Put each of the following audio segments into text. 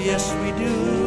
yes we do.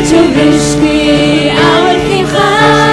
Children, our King.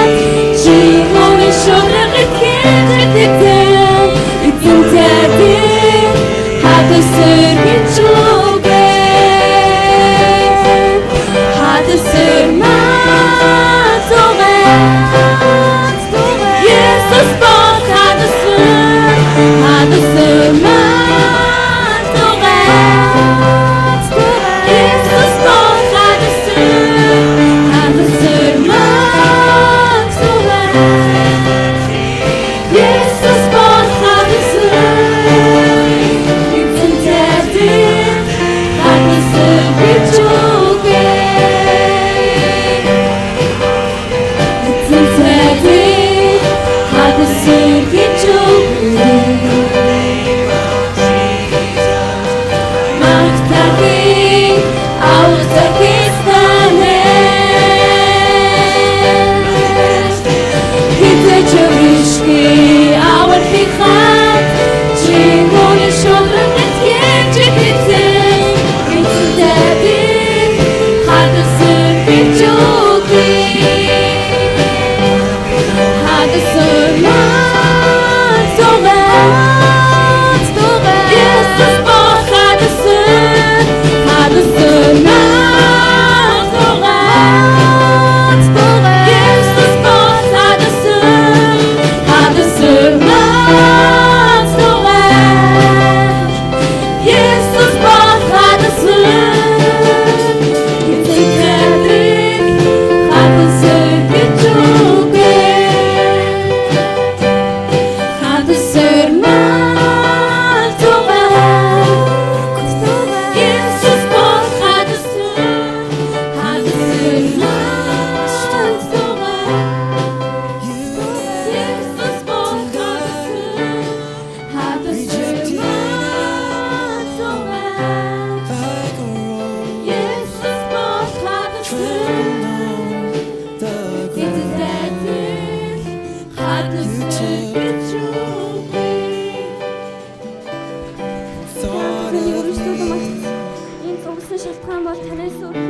Шалтгаан бол танаас өөр юм.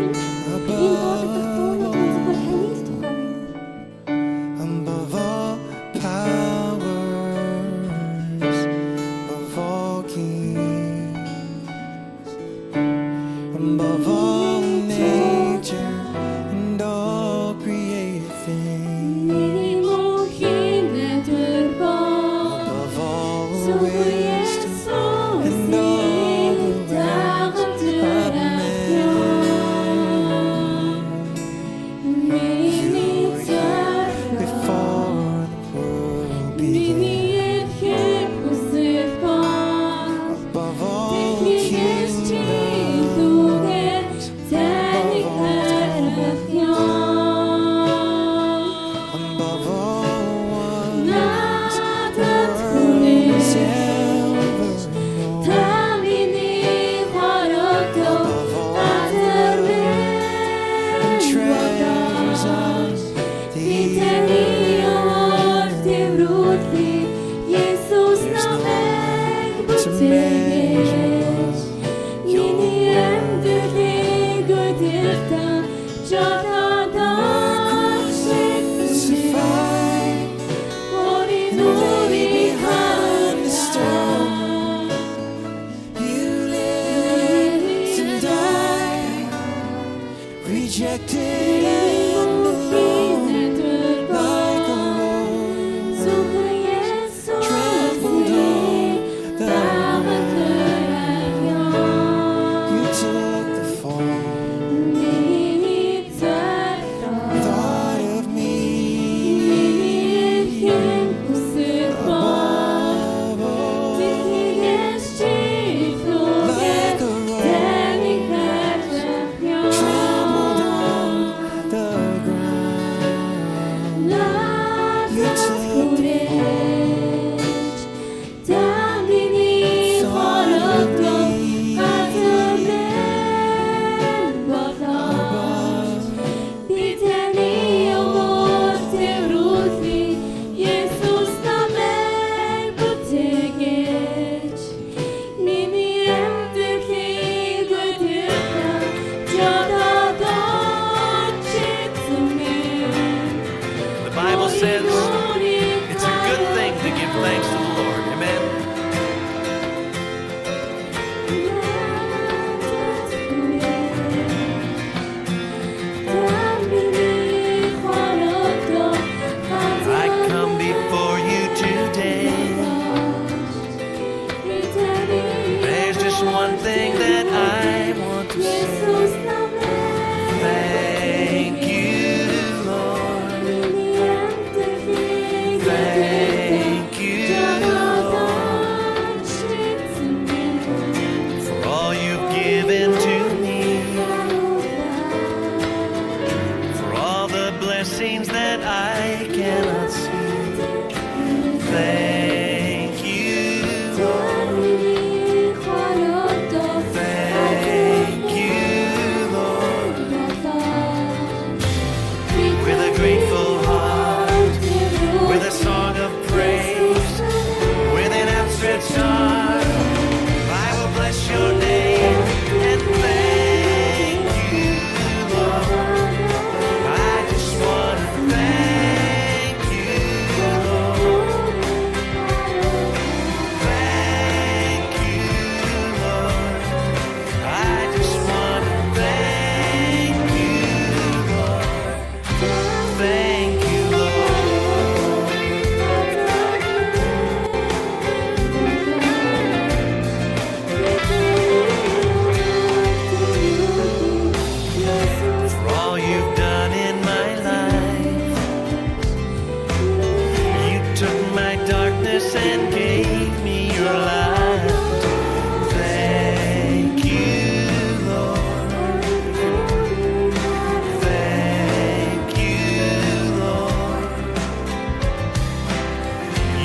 Энэ дуудах дуунууд зөвхөн таны л тухай байна. Above all powers, of all kings, above all nature and all created things, above all wisdom and all the ways of man. Before the world began, above all kingdoms, above all wonders the world has ever known, above all treasures of the earth. To measure crucified, lay behind the stone. You lived and died, rejected and alone, like a rose trampled on the ground. You took the fall, thought of me above all, like a rose trampled on the ground. You took the fall, thought of me above. The Bible says it's a good thing to give thanks to the Lord. Amen. I come before you today. There's just one thing that I want to say. Thank you, Lord. Thank you, Lord, for all you've given to me, for all the blessings that I cannot see. Thank you, Lord. Thank you, Lord. With a grateful heart, with a song of praise, with an outstretched arm, I will bless your name and thank you, Lord. I just want to thank you, Lord. Thank you, Lord. I just want to thank you, Lord. Thank you, for all you've done in my life. You took my darkness and gave me your light. Thank you, Lord. Thank you, Lord.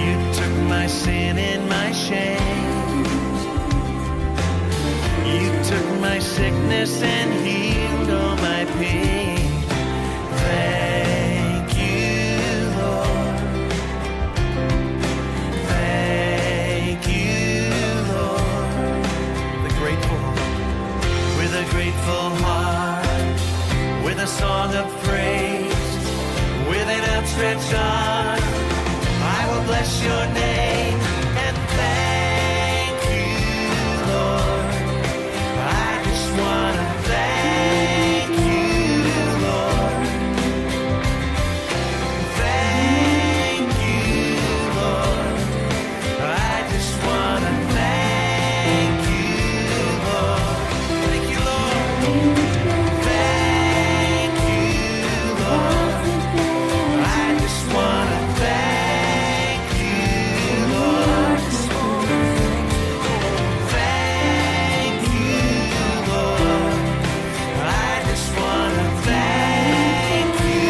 You took my sin and my shame. You took my sickness and healed all my pain. Thank you, Lord. outstretched arm. I will bless your name and thank you, Lord. I just want to thank you, Lord. Thank you, Lord. I just want to thank you, Lord. Thank you, Lord. Thank you, Lord. I just want to thank you, Lord. Thank you, Lord. I just want to thank you,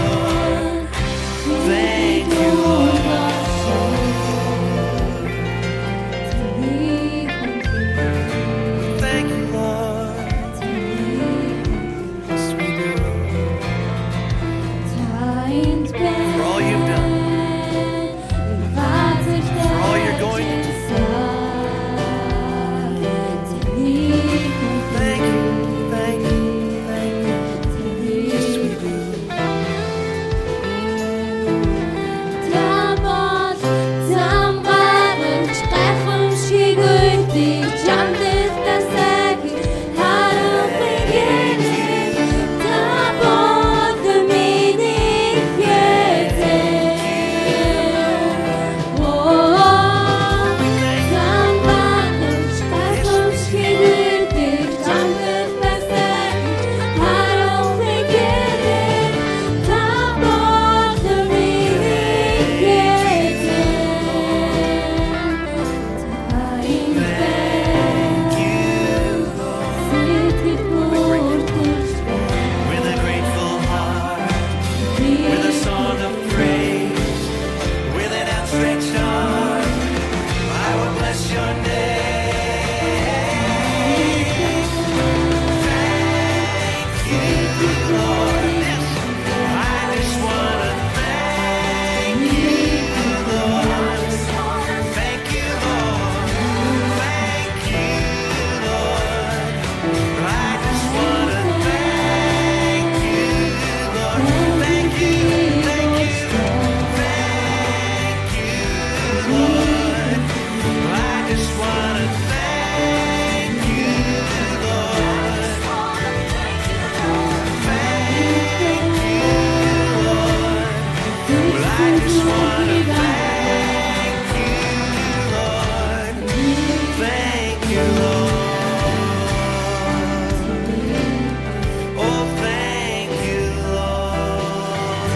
Lord. Thank you, Lord. Thank you, Lord. Yes, we do. For all you've done, for all you're going to do. Thank you, thank you, thank you. Yes, we do. Thank you, with a grateful heart, with a song of praise, with an outstretched arm, I will bless your name. Thank you, Lord. Yes, I just want to thank you, Lord. Thank you, Lord. Thank you, Lord. I just want to thank you, Lord. Thank you, thank you, thank you, Lord. I just want to thank you, Lord. Thank you, Lord. Well, I just want to thank you, Lord. Thank you, Lord. Oh, thank you, Lord.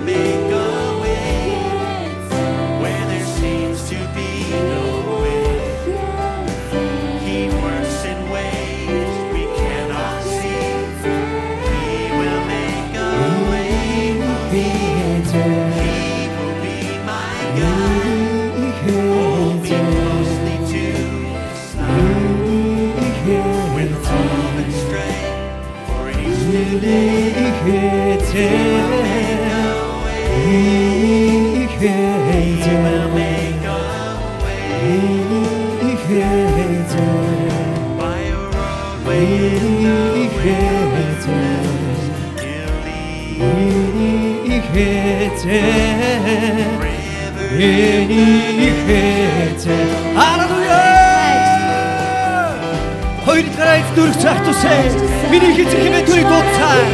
Make a way where there seems to be no way. He works in ways we cannot see. He will make a way for me. He will be my guide. Hold me closely to his side. With love and strength for each new day. He will make a way. He will make a way. By a roadway in the wilderness, he'll lead Halleluja! Хоёрын гараас дөрөх цаах тусаа миний хэзээ хэмээн түрийг дуудсан.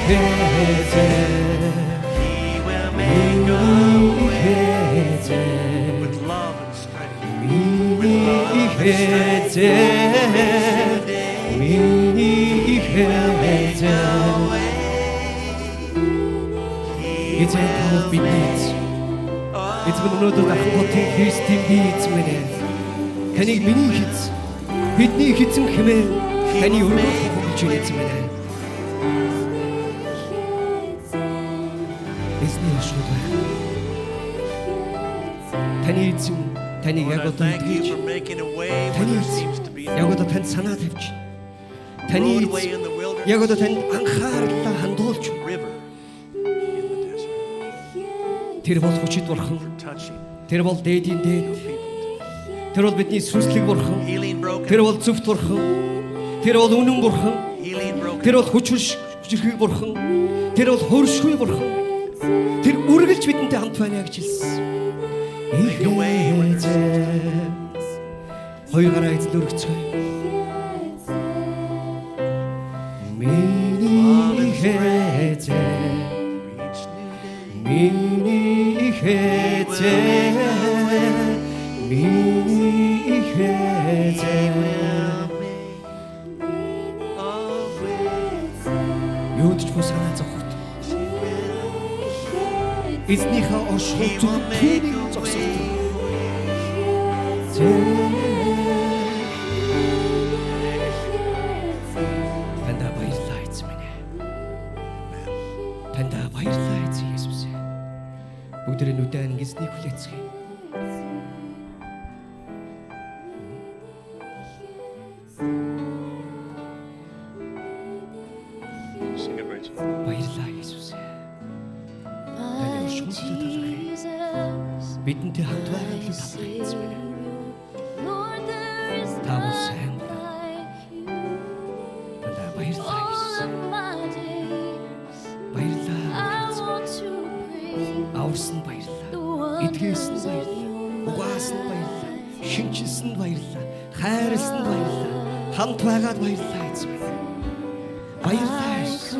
He will make a way with love and strength. 이제 더 빛내지. эзэн өнөөдөр дахин Христийн бие эзэн минь ээ. Таныг миний эзэн, бидний эзэн хэмээн таны өргөд хөвж эзэн минь ээ. Эзний өшөө байна. Таны эзэн таныг яг Lord, I одоо thank you мэдгийж, for making a way таны where there эзэн seems to be яг no одоо танд санаа тавьж, таны roadway in the эзэн яг одоо wilderness, танд анхаарлаа хандуулж, river in the desert, тэр бол хүчит бурхан, touching тэр бол дээдийн дээд, people, тэр бол бидний сүнслэг бурхан, healing тэр broken, бол зөвхт бурхан, тэр бол үнэн бурхан, healing broken. тэр бол хүчрхэг бурхан, тэр бол хөршгүй бурхан, тэр үргэлж бидэнтэй хамт байна гэж хэлсэн. Хоёр гараа эзэн өргөцгөө. Миний хэзээ, Each new day, миний хэзээ, миний хэзээ. Юудч бо санаа зовхот. Эзнийхээ оршихуй зөвхөн түүнийг зогсоох. Танда баярлалаа эзэн минь ээ. Танда баярлалаа эзэн Есүс ээ. Бүгдээ нүдэн эзнийг хүлээцгээе. Sing it, Rachel. Баярлалаа Есүс ээ. My Jesus, Бидэнтэй хамт байгаа төлөө талархах эзэн минь ээ. Lord, there is Та бол none сайн. like you. Танда баярлалаа All Есүс. of my days, Баярлалаа. I want to praise Аварсан баярлалаа. the wonders Эдгээсэн of баярлалаа. your Угаасан баярлалаа. Шинжилсэн баярлалаа. Хайрлсан баярлалаа. Хамт байгаад баярлалаа эзэн минь. Баярлалаа. Есүс.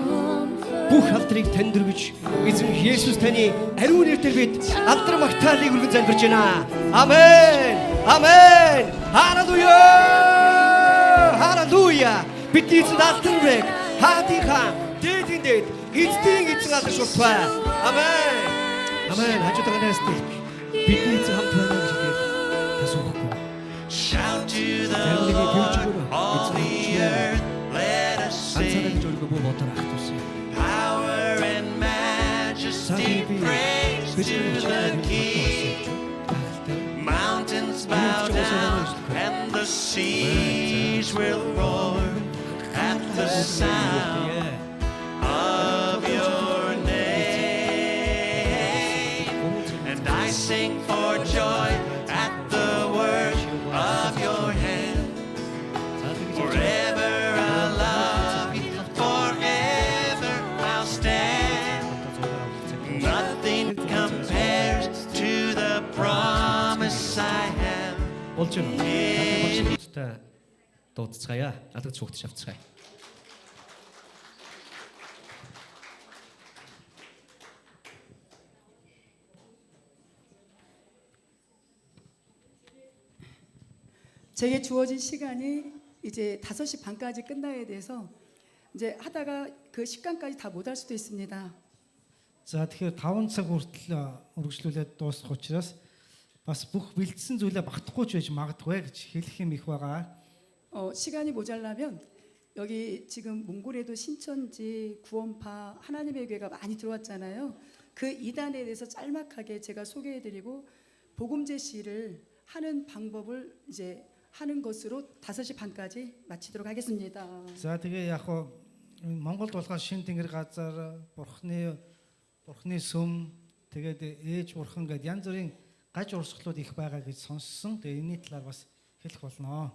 Бүх алдрыг танд өргөж эзэн Есүс таны ариун нэрээр бид алдар магтаалыг өргөн залбирч байна. Амен. Амен. Халелуя. Халелуя. Бидний эзэн алдар вэ? Хаадынхаа дээдийн дээд эзний эзэн алдар шултваа. Амен. Амен. Хажуудаага найрсдаг. Бидний эзэн хамт байна гэж хэлээд тасуухгүй. Shout to the Lord, all the earth, let us Ганцаараа sing. гэж өргөө бодоор ах тусаа. Power and majesty, praise to the King. Mountains bow down and the seas will roar at the sound of your name. And I sing for joy at the work of your hand. Forever I'll love you, forever I'll stand. Nothing compares to the promise I have. Болж байна. Багштай дуудцгаая. Алгад цугтж авцгаая. 제게 주어진 시간이 이제 5시 반까지 끝나야 돼서 이제 하다가 그 시간까지 다 못 할 수도 있습니다. За тэгэхээр 5 цаг хүртэл үргэлжлүүлээд дуусах учраас бас бүх бэлдсэн зүйлээ багтахгүй ч байж магадгүй гэж хэлэх юм их байгаа. 시간이 모자라면 여기 지금 몽골에도 신천지, 구원파, 하나님의 교회가 많이 들어왔잖아요. 그 이단에 대해서 짤막하게 제가 소개해드리고 복음 제시를 하는 방법을 이제 하는 것으로 5시 반까지 마치도록 하겠습니다. За тэгээ яг хоо Монголд болохоор шин тэнгэр газар бурхны сүм тэгээд ээж бурхан гэдэг янз бүрийн гаж урсгалууд их байгаа гэж сонссон. Тэгээ энэний талаар бас хэлэх болно.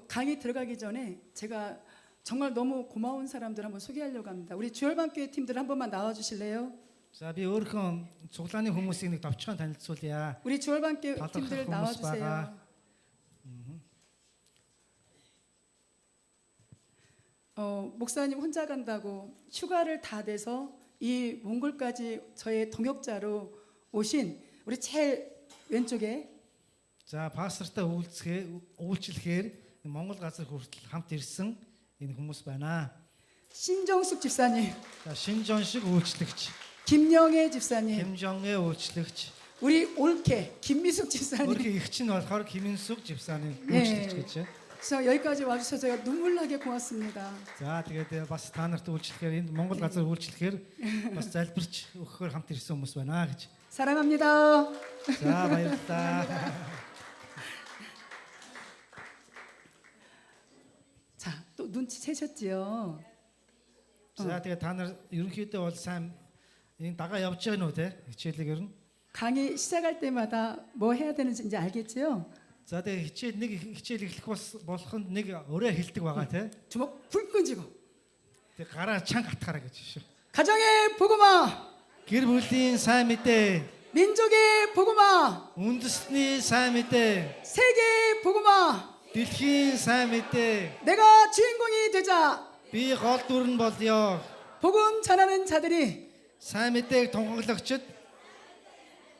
강의 들어가기 전에 제가 정말 너무 고마운 사람들 한번 소개하려고 합니다. 우리 주열반교회 팀들 한 번만 나와 주실래요? За би өөрийнхөө цуглааны хүмүүсийг нэг товчхон танилцуулъя. 우리 주열반교회 талархах 팀들 хүмүүс 나와 주세요. байгаа. 목사님 혼자 간다고 휴가를 다 내서 이 몽골까지 저의 동역자로 오신 우리 제일 왼쪽에 За пастортай үйлчлэхээр Монгол газар хүртэл хамт ирсэн энэ хүмүүс байна. 신정숙 집사님, За Шинжон шиг үйлчлэгч, 김영애 집사님, Кимжонгийн үйлчлэгч, 우리 올케 김미숙 집사님. өөрхийн эгч нь болохоор Киминсуг живсааны 네. үйлчлэгч гэж. 저 여기까지 와주셔서 제가 눈물나게 고맙습니다. За тэгээд бас та нарт үйлчлэхээр энд Монгол газар үйлчлэхээр бас залбирч өгөхөөр хамт ирсэн хүмүүс байна гэж. 사랑합니다. За баярлалаа. 자, 또 눈치채셨지요? За тэгээд та нар ерөнхийдөө бол сайн энэ дагаа явж байгаа нү те хичээлэг ер нь. 강의 시작할 때마다 뭐 해야 되는지 이제 알겠지요? За тэгээд хичээл эхлэх болохонд нэг өрөө хэлдэг байгаа те. 주먹 불 끈지고 Тэг гараа чанга хатгаараа гэж шүү. 가정의 복음화, Гэр бүлийн сайн мэдээ, 민족의 복음화, үндэсний сайн мэдээ, 세계의 복음화. дэлхийн сайн мэдээ. 내가 주인공이 되자 Би гол дүр нь болёо. 복음 전하는 자들이 Сайн мэдээг тунхаглагчид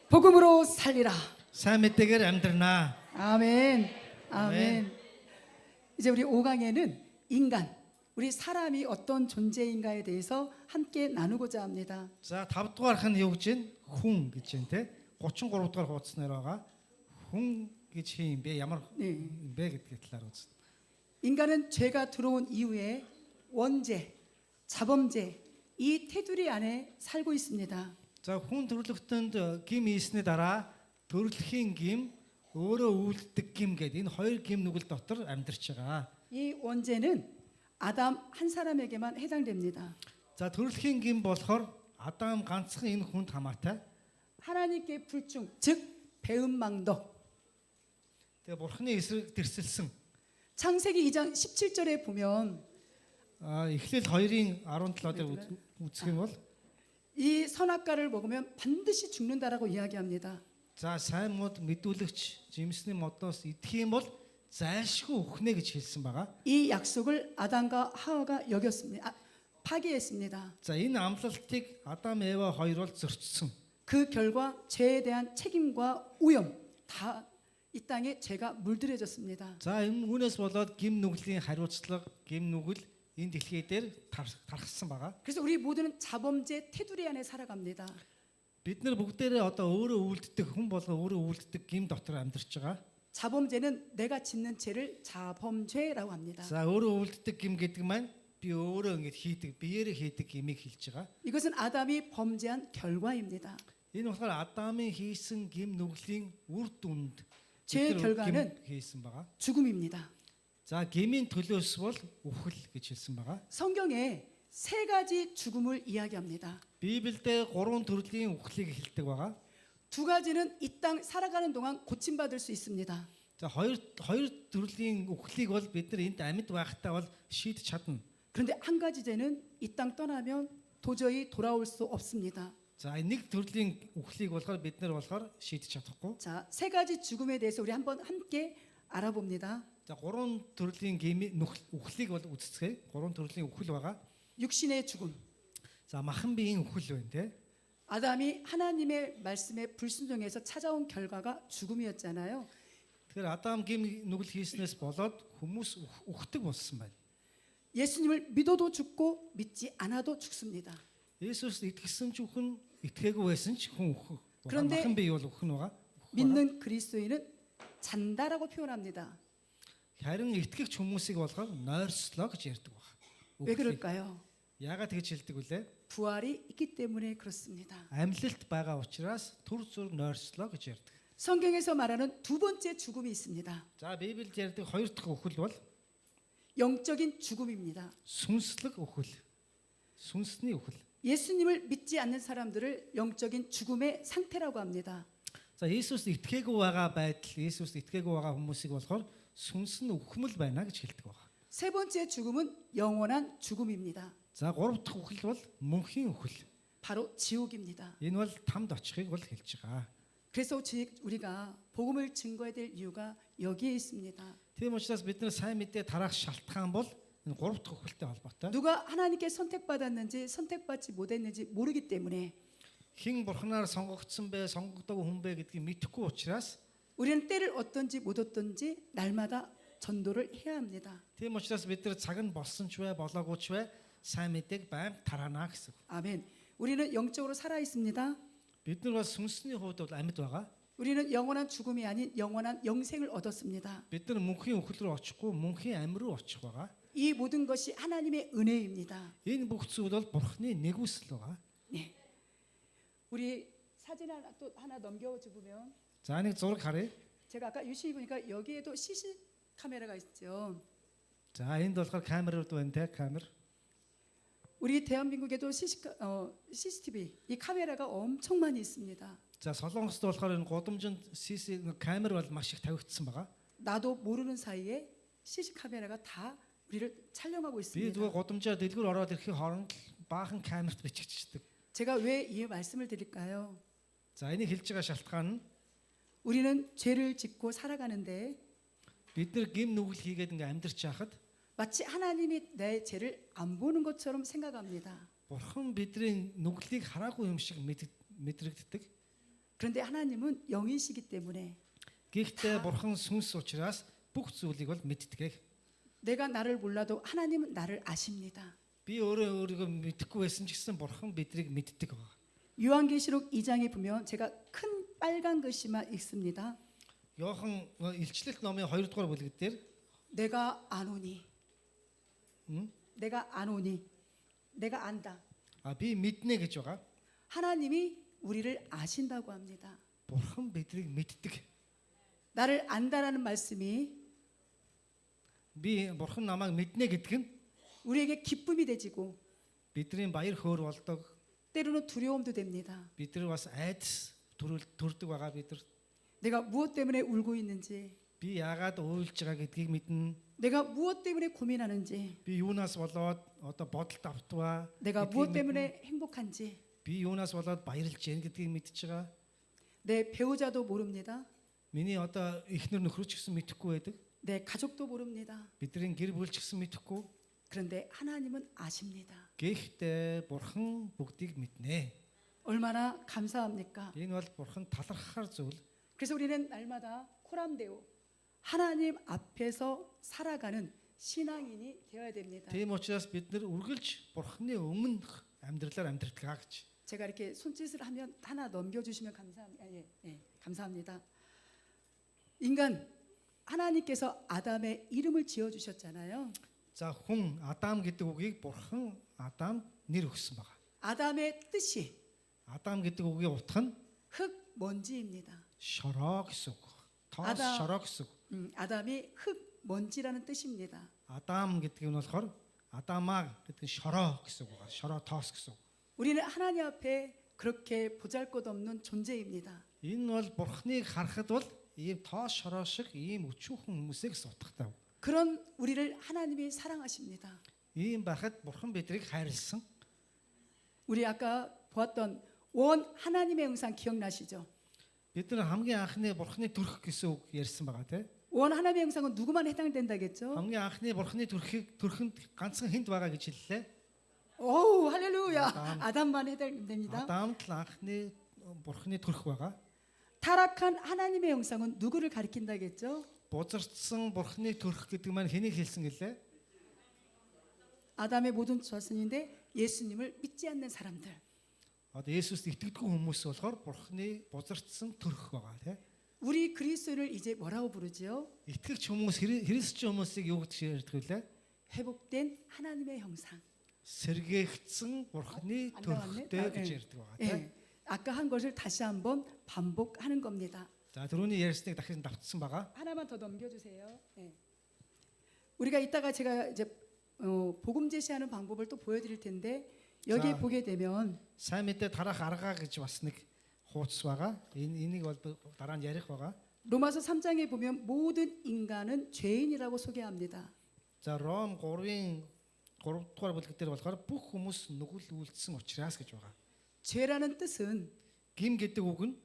복음으로 살리라. сайн мэдээгээр амьдрнаа. 아멘. 아멘. 아멘. 이제 우리 5강에는 인간, 우리 사람이 어떤 존재인가에 대해서 함께 나누고자 합니다. За 5 дугаарх нь юу гэж вэ? Хүн гэж байна те. 33 дугаар хуудаснаар байгаа. Хүн гэж хин бэ? Ямар 네. юм бэ гэдгийг талаар үзнэ. 인간은 죄가 들어온 이후에 원죄, 자범죄 이 테두리 안에 살고 있습니다. За хүн төрлөختөнд гим ийсний дараа төрөлхийн гим өөрөө үлддэг гим гэдэг энэ хоёр гим нүгэл дотор амьдарч байгаа. 이 원죄는 아담 한 사람에게만 해당됩니다. За төрөлхийн гим болохоор Адам ганцхан энэ хүнд хамаатай. 하나님께 불중, 즉 배은망덕. Тэгээ бурхны эсрэг тэрсэлсэн. 창세기 2장 17절에 보면 Эхлэл 2-ын 17 дээр үзэх юм бол 이 선악과를 먹으면 반드시 죽는다라고 이야기합니다. за сайн мод мэдүүлэгч жимсний модоос идэх юм бол зайлшгүй өхнэ гэж хэлсэн байгаа. 이 약속을 아담과 하와가 여겼습니다. 파기했습니다. За энэ амлалтыг Адам Эва хоёр бол зөрчсөн. 그 결과 죄에 대한 책임과 오염 다 이 땅에 죄가 물들여졌습니다. За энэ үүнээс болоод гим нүглийн хариуцлага, гим нүгэл энэ дэлхий дээр тархсан байгаа. 그래서 우리 모두는 자범죄 테두리 안에 살아갑니다. Бид нар бүгдээрээ одоо өөрөө үлддэг хүн болон өөрөө үлддэг гим дотор амьдарч байгаа. 자범죄는 내가 짓는 죄를 자범죄라고 합니다. За өөрөө үлддэг гим гэдэг маань би өөрөө ингэж хийдэг, биеэрээ хийдэг гимийг хэлж байгаа. 이것은 아담이 범죄한 결과입니다. Энэ болохоор Адамын хийсэн гим нүглийн үр дүнд 죄의 бид нар 결과는 гим хийсэн байгаа. 죽음입니다. За гмийн төлөөс бол үхэл гэж хэлсэн байгаа. 성경에 세 가지 죽음을 이야기합니다. Библиэд 3 төрлийн үхлийг хэлдэг байгаа. 두 가지는 이 땅 살아가는 동안 고침받을 수 있습니다. За хоёр төрлийн үхлийг бол бид нар энд амьд байхдаа бол шийдэж чадна. 그런데 한 가지 죄는 이 땅 떠나면 도저히 돌아올 수 없습니다. За нэг төрлийн үхлийг болохоор бид нар болохоор шийдэж чадахгүй. 자, 세 가지 죽음에 대해서 우리 한번 함께 알아봅니다. За 3 төрлийн үхлийг бол үзцгээе. 3 төрлийн үхэл байгаа. 육신의 죽음. За махан биеийн үхэл байна те. 아담이 하나님의 말씀에 불순종해서 찾아온 결과가 죽음이었잖아요. Тэгэхээр Адам гим нүгэл хийснээс болоод хүмүүс үхдэг болсон байна. 예수님을 믿어도 죽고 믿지 않아도 죽습니다. Есүс итгэсэн ч үхэн, итгээгүй байсан ч хүн үхэх. 그런데 махан бие бол үхэн байгаа. 믿는 그리스도인은 잔다라고 표현합니다. Харин итгэгч хүмүүсийг болохоор нойрслоо гэж ярьдаг байна. 왜 그럴까요? Яагаад тэгж хэлдэг вүлээ? 부활이 있기 때문에 그렇습니다. Амьлалт байгаа учраас түр зүр нойрслоо гэж ярьдаг. 성경에서 말하는 두 번째 죽음이 있습니다. За Библиэд ярьдаг хоёр дахь үхэл бол 영적인 죽음입니다. сүнслэг үхэл. Сүнсний үхэл. 예수님을 믿지 않는 사람들을 영적인 죽음의 상태라고 합니다. За Иесус итгээгүй байгаа байдал, Иесус итгээгүй байгаа хүмүүсийг болохоор сүнс нь үхмэл байна гэж хэлдэг байна. 세 번째 죽음은 영원한 죽음입니다. За гурав дахь үхэл бол мөнхийн үхэл. 바로 지옥입니다. Энэ бол тамд очихыг бол хэлж байгаа. 그래서 우리가 복음을 증거해야 될 이유가 여기에 있습니다. Тийм учраас бид нар сайн мэдээ тараах шалтгаан бол Энэ гурав дахь үхэлтэй холбоотой. 누가 하나님께 선택받았는지 선택받지 못했는지 모르기 때문에 Хэн бурхнаар сонгогдсон бэ, сонгогдоогүй хүн бэ гэдгийг мэдэхгүй учраас 우리는 때를 얻든지 못 얻든지 날마다 전도를 해야 합니다. тийм учраас бид нар цаг нь болсон ч бай, болоогүй ч бай сайн мэдээг байнга тараана гэсэн. 아멘. 우리는 영적으로 살아 있습니다. Бид нар бас сүнсний хувьд бол амьд байгаа. 우리는 영원한 죽음이 아닌 영원한 영생을 얻었습니다. Бид нар мөнхийн үхэл рүү очихгүй, мөнхийн амь руу очих байгаа. 이 모든 것이 하나님의 은혜입니다. Энэ бүх зүйл бол бурхны нэгүсэл байгаа. 네. 우리 사진 하나 넘겨주면 За нэг зураг харъя. 제가 아까 유심히 보니까 여기에도 CC 카메라가 있죠. За энд болохоор камерууд байна те камер. 우리 대한민국에도 CCTV 이 카메라가 엄청 많이 있습니다. За Солонгост болохоор энэ гудамжинд CC камер бол маш их тавигдсан байгаа. 나도 모르는 사이에 CC 카메라가 다 우리를 촬영하고 Би 있습니다. зүгээр гудамжаар дэлгүүр ороод ирэхийн хооронд баахан камерт бичигдчихдэг. 제가 왜 이 말씀을 드릴까요? За энийг хэлж байгаа шалтгаан нь 우리는 죄를 짓고 살아가는데 бид нар гим нүгэл хийгээд ингээм амьдарч яхад 마치 하나님이 내 죄를 안 보는 것처럼 생각합니다. бурхан бидний нүглийг хараагүй юм шиг мэдрэгддэг. 그런데 하나님은 영이시기 때문에 Гэхдээ бурхан сүнс учраас бүх зүйлийг бол мэддэг. 내가 나를 몰라도 하나님은 나를 아십니다. Би өөрийгөө мэдэхгүй байсан ч гэсэн бурхан биднийг мэддэг байгаа. 요한계시록 2장에 보면 제가 큰 빨간 글씨만 읽습니다. Йохан илчлэлт номын 2 дугаар бүлэг дээр 내가 아노니 내가 아노니 내가 안다. би мэднэ гэж байгаа. 하나님이 우리를 아신다고 합니다. Бурхан биднийг мэддэг. 나를 안다라는 말씀이 Би бурхан намайг мэднэ гэдэг нь 우리에게 기쁨이 되지고 бидний баяр хөөр болдог. 때로는 두려움도 됩니다. Бид нар бас айдас төрдөг байгаа бид нар. 내가 무엇 때문에 울고 있는지, Би яагаад уйлж байгаа гэдгийг мэднэ. 내가 무엇 때문에 고민하는지, Би юунаас болоод одоо бодолд автваа. 내가 무엇 때문에 행복한지 Би юунаас болоод баярлж яах гэдгийг мэдж байгаа. 내 배우자도 모릅니다. Миний одоо эхнэр нөхөр ч гэсэн мэдэхгүй байдаг. 내 가족도 모릅니다. Бидний гэр бүл ч гэсэн мэдэхгүй. 그런데 하나님은 아십니다. Гэхдээ бурхан бүгдийг мэднэ. 얼마나 감사합니까? Энэ бол бурхан талархахар зүйл. 그래서 우리는 날마다 코람데오 하나님 앞에서 살아가는 신앙인이 되어야 됩니다. Тийм учраас бид нар үргэлж бурханы өмнөх амьдралаар амьдралгаа гэж. 제가 이렇게 손짓을 하면 하나 넘겨주시면 감사합니다. 인간 하나님께서 아담의 이름을 지어 주셨잖아요. За хүн Адам гэдэг үгийг бурхан Адам нэр өгсөн байгаа. 아담의 뜻이 Адам гэдэг үгийн утга нь 흙 먼지입니다. шороо гэсэн үг. Тоос Адам. шороо гэсэн үг. 아담이 흙 먼지라는 뜻입니다. Адам гэдэг нь болохоор Адамаа гэдэг нь шороо гэсэн үг байгаа. шороо тоос гэсэн үг. 우리는 하나님 앞에 그렇게 보잘것없는 존재입니다. Энэ бол бурхныг харахад бол ийм тоос шороо шиг ийм өчүүхэн хүмүүсийг сутгатай. 그런 우리를 하나님이 사랑하십니다. Ийм байхад бурхан бидрийг хайрлсан. 우리 아까 보았던 원 하나님의 형상 기억나시죠? Бид нар хамгийн анхны бурхны төрх гэсэн үг ярьсан байгаа тийм. 원 하나님의 형상은 누구만 해당된다겠죠? Хамгийн анхны бурхны төрхөнд ганцхан хүнд байгаа гэж хэллээ. 오 할렐루야. 아담만 해당됩니다. Адамд л анхны бурхны төрх байгаа. 타락한 하나님의 형상은 누구를 가리킨다겠죠? Бузардсан бурхны төрх гэдэг маань хэнийг хэлсэн гэлээ? 아담의 모든 자손인데 예수님을 믿지 않는 사람들. Одоо Есүст итгэдэггүй хүмүүс болохоор бурхны бузардсан төрх байгаа тийм. 우리 그리스도를 이제 뭐라고 부르지요? Итгэгч хүмүүс христчин хүмүүсийг юу гэж ярьдаг вүлээ? 회복된 하나님의 형상. Сэргээгдсэн бурхны 안 төрхтэй 나왔네? гэж ярьдаг байгаа тийм. 예. 아까 한 것을 다시 한번 반복하는 겁니다. За түрүүний ярьсныг дахин давтсан байгаа. 하나만 더 넘겨주세요. 예. 우리가 이따가 제가 이제 복음 제시하는 방법을 또 보여드릴 텐데 여기 자. 보게 되면 Сайн мэдээ тарах аргаа гэж бас нэг хуудас байгаа. Энийг бол дараа нь ярих байгаа. 로마서 3장에 보면 모든 인간은 죄인이라고 소개합니다. За Ром 3-ын 3 дугаар бүлэг дээр болохоор бүх хүмүүс нүгэл үйлдсэн учраас гэж байгаа. 죄라는 뜻은 Гим гэдэг үг нь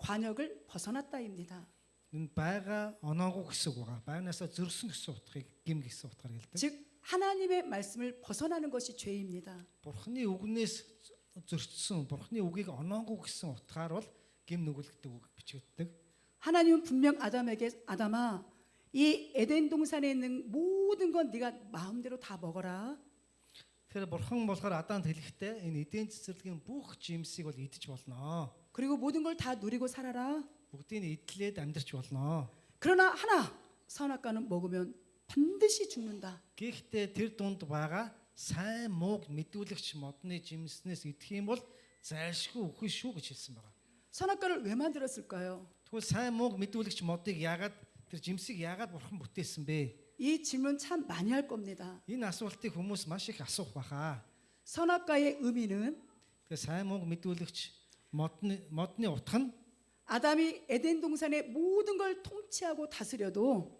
관역을 벗어났다입니다. энэ байга оноогүй гэсэн үг байгаа. Байганаасаа зөрсөн гэсэн утгыг гим гэсэн утгаар хэлдэг. 즉 하나님의 말씀을 벗어나는 것이 죄입니다. Бурхны үгнээс зөрчсөн, Бурхны үгийг оноогүй гэсэн утгаар бол гим нүгэл гэдэг үг бичигддэг. 하나님은 분명 아담에게 아담아 이 에덴 동산에 있는 모든 건 네가 마음대로 다 먹어라. Тэгэхээр Бурхан болохоор Адаанд хэлэхдээ энэ эдийн цэцэрлэгийн бүх жимсийг бол идэж болно. 그리고 모든 걸 다 누리고 살아라. Бүгдийг нь идэлээд амьдрч болно. 그러나 하나 선악과는 먹으면 반드시 죽는다. Гэхдээ тэр дунд байгаа сайн мууг мэдүүлэгч модны жимснээс идэх юм бол зайлшгүй үхэн шүү гэж хэлсэн байна. 선악과를 왜 만들었을까요? Тэгвэл сайн мууг мэдүүлэгч модыг яагаад тэр жимсийг яагаад Бурхан бүтээсэн бэ? 이 질문 참 많이 할 겁니다. Энэ асуултыг хүмүүс маш их асуух баха. 선악과의 의미는 Тэгээ сайн мууг мэдүүлэгч модны утга нь 아담이 에덴 동산의 모든 걸 통치하고 다스려도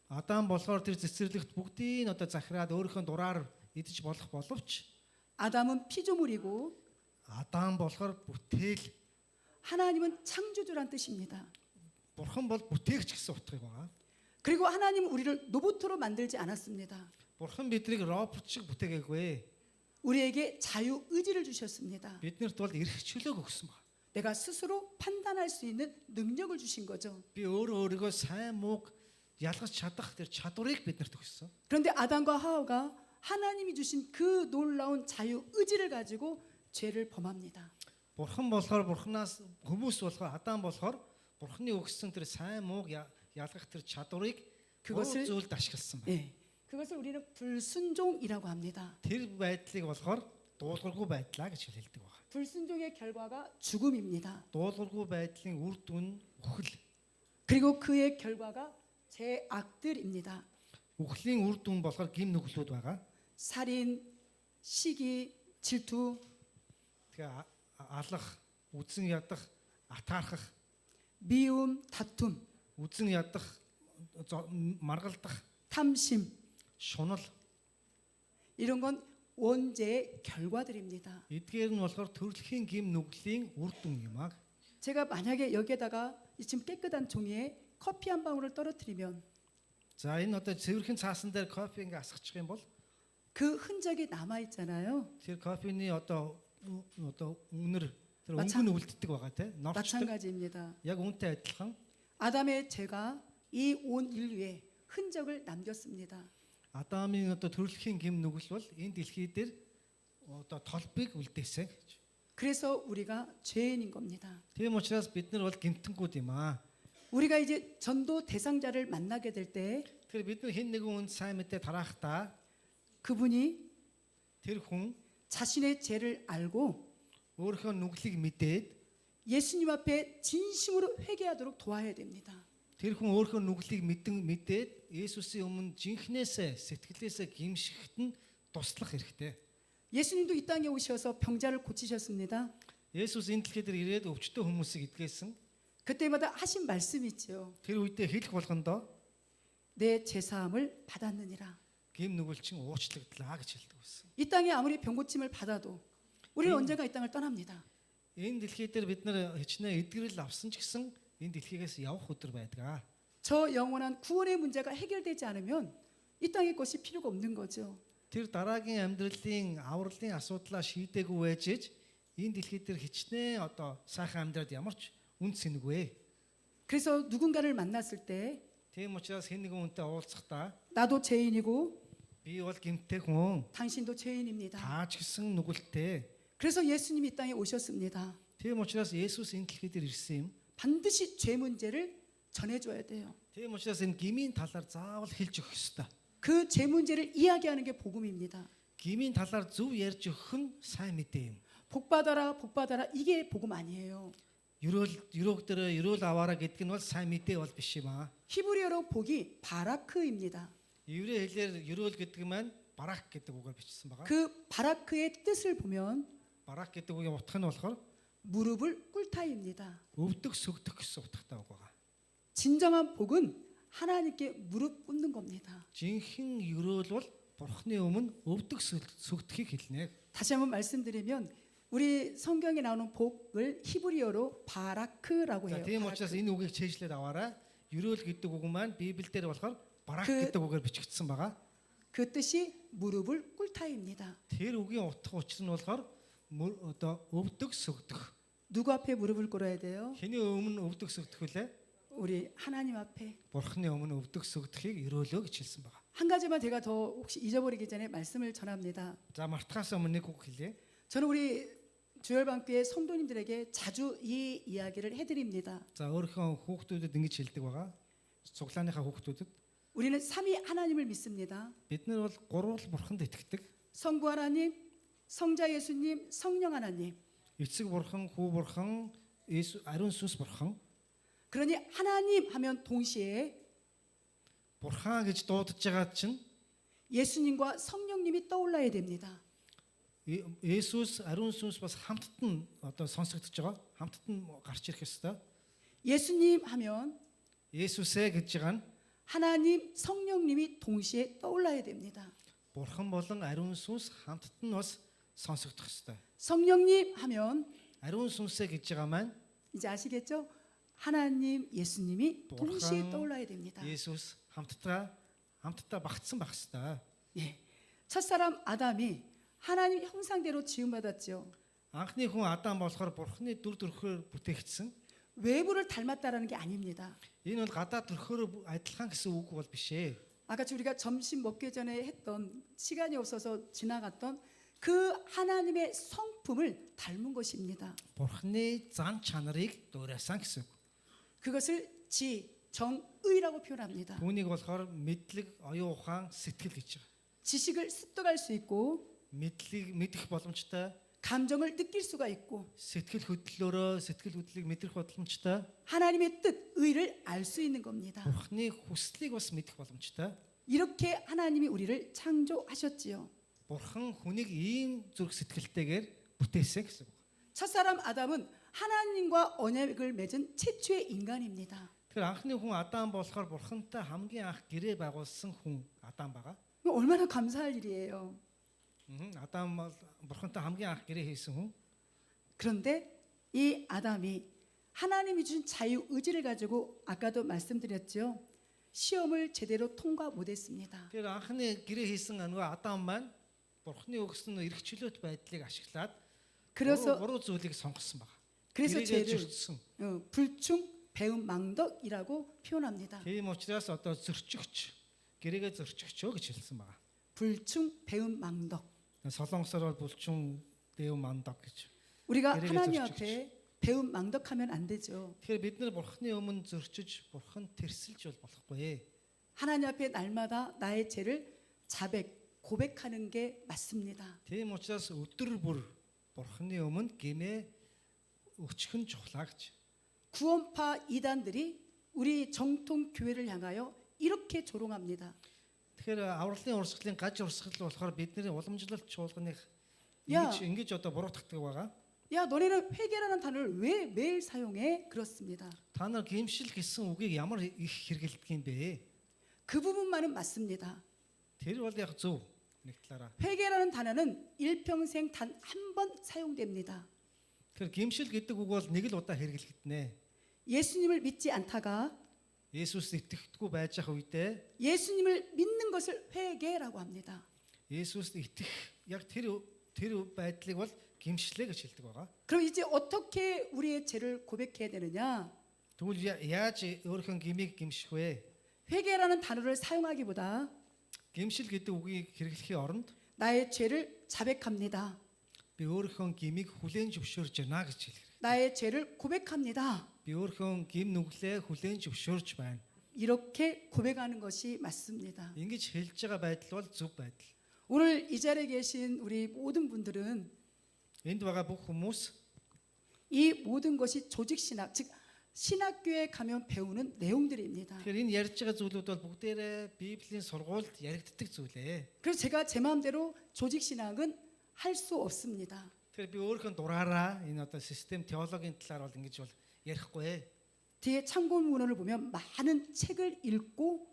Адам болохоор тэр цэцэрлэгт бүгдийг нь одоо захираад өөрийнхөө дураар идэж болох боловч 아담은 피조물이고 Адам болохоор бүтээл, 하나님은 창조주란 뜻입니다. Бурхан бол бүтээгч гэсэн утгыг байгаа. 그리고 하나님은 우리를 로봇으로 만들지 않았습니다. Бурхан биднийг робот шиг бүтээгээгүй. 우리에게 자유 의지를 주셨습니다. Биднэрт бол эрх чөлөөг өгсөн байна. 내가 스스로 판단할 수 있는 능력을 주신 거죠. Би өөрийгөө сайн мууг ялгаж чадах тэр чадварыг биднэрт өгсөн. 그런데 아담과 하와가 하나님이 주신 그 놀라운 자유 의지를 가지고 죄를 범합니다. Бурхан болохоор Бурханаас хүмүүс болохоор Адам болохоор Бурханы өгсөн тэр сайн мууг ялгах тэр чадварыг 그것을- зөвлөлд ашигласан байна. 예. 그것을 우리는 불순종이라고 합니다. Тэр байдлыг болохоор дуулуургүй байдлаа гэж хэлдэг байна. 불순종의 결과가 죽음입니다. Дуулуургүй байдлын үр дүн үхэл. 그리고 그의 결과가 죄악들입니다. Үхлийн үр дүн болохоор гим нүглүүд байгаа. 살인, 시기, 질투, Тэгээ алах, үзэн ядах, атаархах, 미움, 다툼, үзэн ядах, маргалдах, 탐심 шунал. 이런 건 원죄의 결과들입니다. Эдгээр нь болохоор төрөлхийн гим нүглийн үр дүн юм аа. 제가 만약에 여기에다가 이 지금 깨끗한 종이에 커피 한 방울을 떨어뜨리면 За энэ одоо цэвэрхэн цаасан дээр кофе ингээ асгачих юм бол 그 흔적이 남아 있잖아요. тэр кофений одоо үнэр тэр 마찬- өнгө нь үлддэг байгаа те. Норчдаг. 마찬가지입니다. Яг үүнтэй адилхан 아담의 죄가 이 온 인류에 흔적을 남겼습니다. Адамын одоо төрөлхийн гим нүгэл бол энэ дэлхий дээр одоо толбыг үлдээсэн гэж. 그래서 우리가 죄인인 겁니다. Тийм учраас бид нар бол гимтэнгүүд юм аа. 우리가 이제 전도 대상자를 만나게 될 때 Тэгэхээр бид нар хэн нэгэн хүнд сайн мэдээ тарахдаа 그분이 тэр хүн 자신의 죄를 알고 өөрийнхөө нүглийг мэдээд 예수님 앞에 진심으로 회개하도록 도와야 됩니다. тэр хүн өөрийнхөө нүглийг мэдээд Есүсийн өмнө жинхнээсээ сэтгэлээсээ гимшихэд нь туслах хэрэгтэй. 예수님도 이 땅에 오셔서 병자를 고치셨습니다. Есүс энэ дэлхий дээр ирээд өвчтөө хүмүүсийг эдгээсэн. 그때마다 하신 말씀이 있죠. Тэр үедээ хэлэх болгондоо 내 죄사함을 받았느니라. гим нүгэлчин уучлагдлаа гэж хэлдэг байсан. 이 땅에 아무리 병고침을 받아도 우리는 언젠가 이 땅을 떠납니다. Энэ дэлхий дээр бид нар хичнээн эдгэрэл авсан ч гэсэн энэ дэлхийгээс явах өдөр байдаг. 저 영원한 구원의 문제가 해결되지 않으면 이 땅의 것이 필요가 없는 거죠. Тэр дараагийн амьдралын авралын асуудлаа шийдээгүй байж энэ дэлхий дээр хичнээн одоо сайхан амьдраад ямар ч үн цэнэгүй. 그래서 누군가를 만났을 때 Тийм учраас хэн нэгэн хүнтэй уулзахдаа 나도 죄인이고 би бол гэмтэй хүн, 당신도 죄인입니다. таа ч гэсэн нүгэлтэй. 그래서 예수님이 이 땅에 오셨습니다. Тийм учраас Есүс энэ дэлхий дээр ирсэн юм. 반드시 죄 문제를 전해줘야 돼요. Тийм учраас энэ гмийн талаар заавал хэлж өгөх ёстой. 그 죄 문제를 이야기하는 게 복음입니다. Гмийн талаар зөв ярьж өгөх нь сайн мэдээ юм. 복 받아라, 복 받아라 이게 복음 아니에요. Юрөөгдөрөө аваараа гэдэг нь бол сайн мэдээ бол биш юм аа. 히브리어로 복이 바라크입니다. Еврей хэлээр юрөөл гэдэг маань барак гэдэг үгээр бичсэн байгаа. 그 바라크의 뜻을 보면 Барак гэдэг үгийн утга нь болохоор 무릎을 꿇다입니다. өвдөх сүгдэх гэсэн утгатай үг байгаа. 진정한 복은 하나님께 무릎 꿇는 겁니다. Жинхэнэ юрөөл бол Бурхны өмнө өвдөх сүгдэхийг хэлнэ. 다시 한번 말씀드리면 우리 성경에 나오는 복을 히브리어로 바라크라고 За 해요. тийм учраас 바라크. энэ үгийг чэйжлээд аваарай. Юрөөл гэдэг үг маань Библиэлд болохоор барак 그- гэдэг үгээр бичигдсэн байгаа. 그 그 뜻이 무릎을 꿇다입니다. Тэр үгийн утга учир нь болохоор одоо өвдөг сүгдэх. 누구 앞에 무릎을 꿇어야 돼요? Хэний өмнө өвдөг сүгдэх вүлээ? 우리 하나님 앞에. Бурхны өмнө өвдөг сүгдэхийг өрөөлөө гэж хэлсэн байна. 한 가지만 제가 더 혹시 잊어버리기 전에 말씀을 전합니다. За мартахаас өмнө нэг үг хэлье. 저는 우리 주열방교회 성도님들에게 자주 이 이야기를 해드립니다. За өөрийнхөө хүүхдүүдэд ингэж хэлдэг байгаа. Цуглааныхаа хүүхдүүдэд 우리는 삼위 하나님을 믿습니다. бид нар бол гурвал бурханд итгэдэг. 성부 하나님, 성자 예수님, 성령 하나님. Эцэг бурхан, хүү бурхан, ариун сүнс бурхан. 그러니 하나님 하면 동시에 Бурхан гэж дуудаж байгаа чинь 예수님과 성령님이 떠올라야 됩니다. Есүс, ариун сүнс бас хамтд нь одоо сонсогдож байгаа. Хамтд нь гарч ирэх ёстой. 예수님 하면 Есүсээ гэж байгаа нь 하나님, 성령님이 동시에 떠올라야 됩니다. Бурхан болон ариун сүнс хамтд нь бас сонсогдох ёстой. 성령님 하면 Ариун сүнсээ гэж байгаа маань 이제 아시겠죠? 하나님, 예수님이 동시에 бурхан, 떠올라야 됩니다. Есүс хамтдаа багтсан байх ёстой. 예. 첫사람 아담이 하나님 형상대로 지음받았죠. Анхны хүн Адам болохоор Бурханы дүр төрхөөр бүтээгдсэн. 외부를 닮았다라는 게 아닙니다. Энэ бол гадаад төрхөөр адилхан гэсэн үг бол биш ээ. 아까 우리가 점심 먹기 전에 했던 시간이 없어서 지나갔던 그 하나님의 성품을 닮은 것입니다. Бурханы зан чанарыг дуурайсан гэсэн үг. 그것을 지, 정, 의라고 표현합니다. Түүнийг болохоор мэдлэг, оюун ухаан, сэтгэл гэж байгаа. 지식을 습득할 수 있고 Мэдлийг мэдэх боломжтой, 감정을 느낄 수가 있고 сэтгэл хөдлөлийг мэдрэх боломжтой, 하나님의 뜻, 의를 알 수 있는 겁니다. Бурханы хүслийг бас мэдэх боломжтой. 이렇게 하나님이 우리를 창조하셨지요. Бурхан хүнийг ийм зүрх сэтгэлтэйгээр бүтээсэн гэсэн үг. 첫사람 아담은 하나님과 언약을 맺은 최초의 인간입니다. Тэгэхээр анхны хүн Адам болохоор Бурхантай хамгийн анх гэрээ байгуулсан хүн Адам байгаа. 얼마나 감사할 일이에요. Адам бол Бурхантай хамгийн анх гэрээ хийсэн хүн. 그런데 이 아담이 하나님이 주신 자유 의지를 가지고 아까도 말씀드렸죠. 시험을 제대로 통과 못했습니다. Тэгэхээр анхны гэрээ хийсэн нөгөө Адам маань Бурханы өгсөн эрх чөлөөт байдлыг ашиглаад 그래서 буруу зүйлийг сонгосон байна. 그래서 Гэрээгээ 죄를 зөрчсөн. 불충 배은 망덕이라고 표현합니다. Тийм учраас одоо зөрчигч, гэрээгээ зөрчигчөө гэж хэлсэн байна. 불충 배은 망덕. Солонгосоор бол булчин дэв мандак гэж. 우리가 гэрээгээ 하나님 зөрчигч. 앞에 배은 망덕하면 안 되죠. Тэгэхээр бид нар Бурханы өмнө зөрчиж, Бурхан тэрсэлж бол болохгүй. 하나님 앞에 날마다 나의 죄를 고백하는 게 맞습니다. Тийм учраас өдөр бүр Бурханы өмнө гинэ өчхөн чухлаа гэж. 구원파 이단들이 우리 정통 교회를 향하여 이렇게 조롱합니다. Тэгэхээр авралын урсгалын гаж урсгал болохоор бидний уламжлалт чуулганыг 야. ингэж одоо буруутгадаг байгаа. 야, 너네는 회개라는 단어를 왜 매일 사용해? 그렇습니다. Та нар гимшил гэсэн үгийг ямар их хэрэгэлдэг юм бэ? 그 부분만은 맞습니다. Тэр бол яг зөв нэг талаараа. 회개라는 단어는 일평생 단 한 번 사용됩니다. Тэр гимшил гэдэг үг бол нэг л удаа хэрэглэгдэнэ. 예수님을 믿지 않다가 Есүс итгэдэггүй байж ах үедээ 예수님을 믿는 것을 회개라고 합니다. Есүст итгэх яг тэр байдлыг бол гимшлээ гэж хэлдэг байгаа. 그럼 이제 어떻게 우리의 죄를 고백해야 되느냐? Тэгвэл яаж өөрийнхөө гимийг гимших вэ? 회개라는 단어를 사용하기보다 Гимшил гэдэг үгийг хэрэглэхийн оронд 나의 죄를 자백합니다. би өөрийнхөө гимийг хүлээн зөвшөөрж байна гэж хэлэх хэрэгтэй. 나의 죄를 고백합니다. Би өөрийнхөө гим нүглээ хүлээн зөвшөөрж байна. 이렇게 고백하는 것이 맞습니다. Ингэж хэлж байгаа байдал бол зөв байдал. 오늘 이 자리에 계신 우리 모든 분들은 Энд байгаа бүх хүмүүс 이 모든 것이 조직 신학, 즉 신학교에 가면 배우는 내용들입니다. тэгэхээр энэ ярьж байгаа зүйлүүд бол бүгдээрээ Библийн сургуульд яригддаг зүйлээ. 그래서 제가 제 마음대로 조직 신학은 할 수 없습니다. Тэгэхээр би өөрийнхөө дураараа энэ одоо систем теологийн талаар бол ингэж бол ярихгүй. 뒤에 참고문헌을 보면 많은 책을 읽고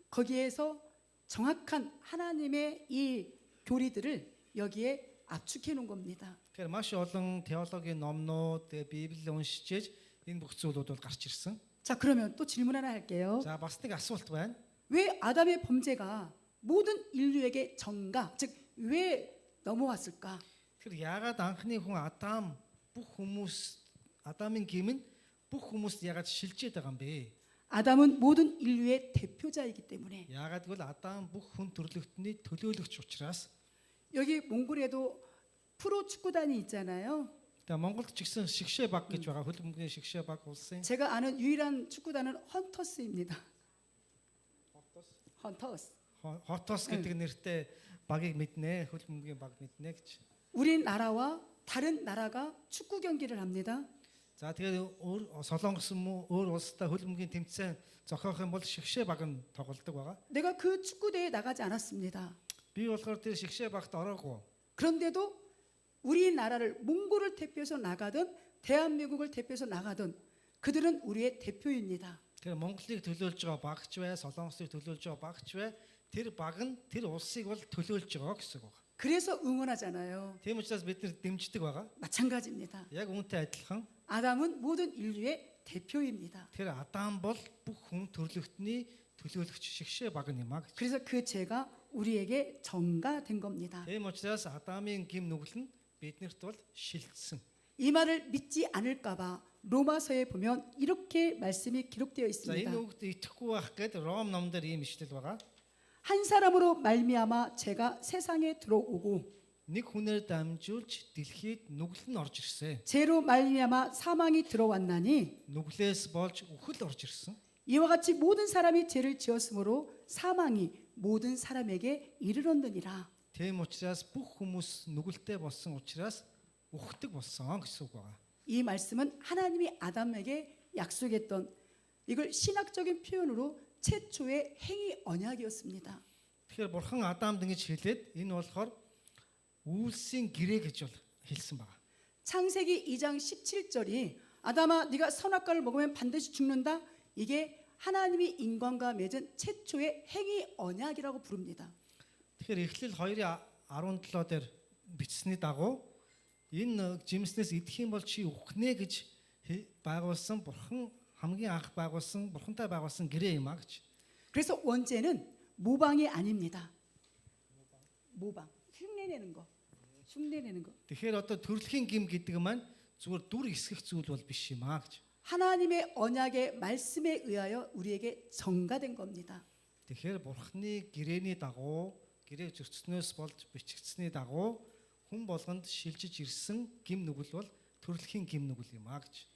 거기에서 정확한 하나님의 이 교리들을 여기에 압축해 놓은 겁니다. Тэгэхээр маш олон теологийн номнууд, Библийг уншиж энэ бүх зүйлүүд бол гарч ирсэн. 자, 그러면 또 질문 하나 할게요. За бас нэг асуулт байна. 왜 아담의 범죄가 모든 인류에게 정가, 즉 왜 넘어왔을까? Тэгэхээр яагаад анхны хүн Адам бүх хүмүүс Адамын гим нь бүх хүмүүст яагаад шилжээд байгаа юм бэ? 아담은 모든 인류의 대표자이기 때문에. Яагаад гэвэл Адам бүх хүн төрлөختний төлөөлөгч учраас. 여기 몽골에도 프로 축구단이 있잖아요. Тэгээ Монголд ч гэсэн шигшээ баг гэж байгаа хөлбөмбөгийн шигшээ баг улсын. 제가 아는 유일한 축구단은 헌터스입니다. 헌터스. Хотос гэдэг нэртэй багийг мэднэ, хөлбөмбөгийн баг мэднэ гэж. 우리나라와 다른 나라가 축구 경기를 합니다. За тэгээд өөр Солонгос юм уу өөр улстай хөлбөмбөгийн тэмцээн зохиох юм бол шигшээ баг нь тоглодог байгаа. 내가 그 축구대회에 나가지 않았습니다. Би болохоор тэр шигшээ багт ороогүй. 그런데도 우리나라를 몽골을 대표해서 나가든 대한민국을 대표해서 나가든 그들은 우리의 대표입니다. Тэгэхээр Монголыг төлөөлж байгаа багч бай, Солонгосыг төлөөлж байгаа багч бай. Тэр баг нь тэр улсыг бол төлөөлж байгаа гэсэн үг байна. 그래서 응원하잖아요. Тийм учраас бид нар дэмждэг байгаа. 마찬가지입니다. Яг үүнтэй адилхан 아담은 모든 인류의 대표입니다. тэр Адам бол бүх хүн төрлөختний төлөөлөгч шигшээ баг юм аа гэж. 그래서 그 죄가 우리에게 정가된 겁니다. Тийм учраас Адамын гим нүгэл нь биднэрт бол шилжсэн. 이 말을 믿지 않을까봐 로마서에 보면 이렇게 말씀이 기록되어 За энэ 있습니다. үгт итгэхгүй байх гээд Ром номдэр ийм ишлэл байгаа. 한 사람으로 말미암아 죄가 세상에 들어오고 Нэг хүнээр дамжуулж дэлхийд нүгэл нь орж ирсэн. 죄로 말미암아 사망이 들어왔나니 Нүглээс болж үхэл орж ирсэн. 이와 같이 모든 사람이 죄를 지었으므로 사망이 모든 사람에게 이르렀느니라. Тийм учраас бүх хүмүүс нүгэлтэй болсон учраас үхдэг болсон гэсэн үг байна. 이 말씀은 하나님이 아담에게 약속했던 이걸 신학적인 표현으로 최초의 행위 언약이었습니다. Тэгэхээр бурхан Адамд ингэж хэлээд энэ болохоор үйлсийн гэрээ гэж бол хэлсэн байна. 창세기 2장 17절이 아담아 네가 선악과를 먹으면 반드시 죽는다. 이게 하나님이 인간과 맺은 최초의 행위 언약이라고 부릅니다. Тэгэхээр Эхлэл 2:17 дээр бичсэний дагуу энэ жимснээс идэх юм бол чи үхнэ гэж байгуулсан бурхан хамгийн анх байгуулсан бурхантай байгуулсан гэрээ юм а гэж. 그래서 원죄는 모방이 아닙니다. 모방. 흉내내는 거. 흉내내는 거. Тэгэхээр одоо төрөлхийн гим гэдэг маань зүгээр дүр эсгэх зүйл бол биш юм а гэж. 하나님의 언약의 말씀에 의하여 우리에게 정가된 겁니다. Тэгэхээр бурхны гэрээний дагуу гэрээ зөрчснөөс болж бичигдсэний дагуу хүн болгонд шилжиж ирсэн гим нүгэл бол төрөлхийн гим нүгэл юм а гэж.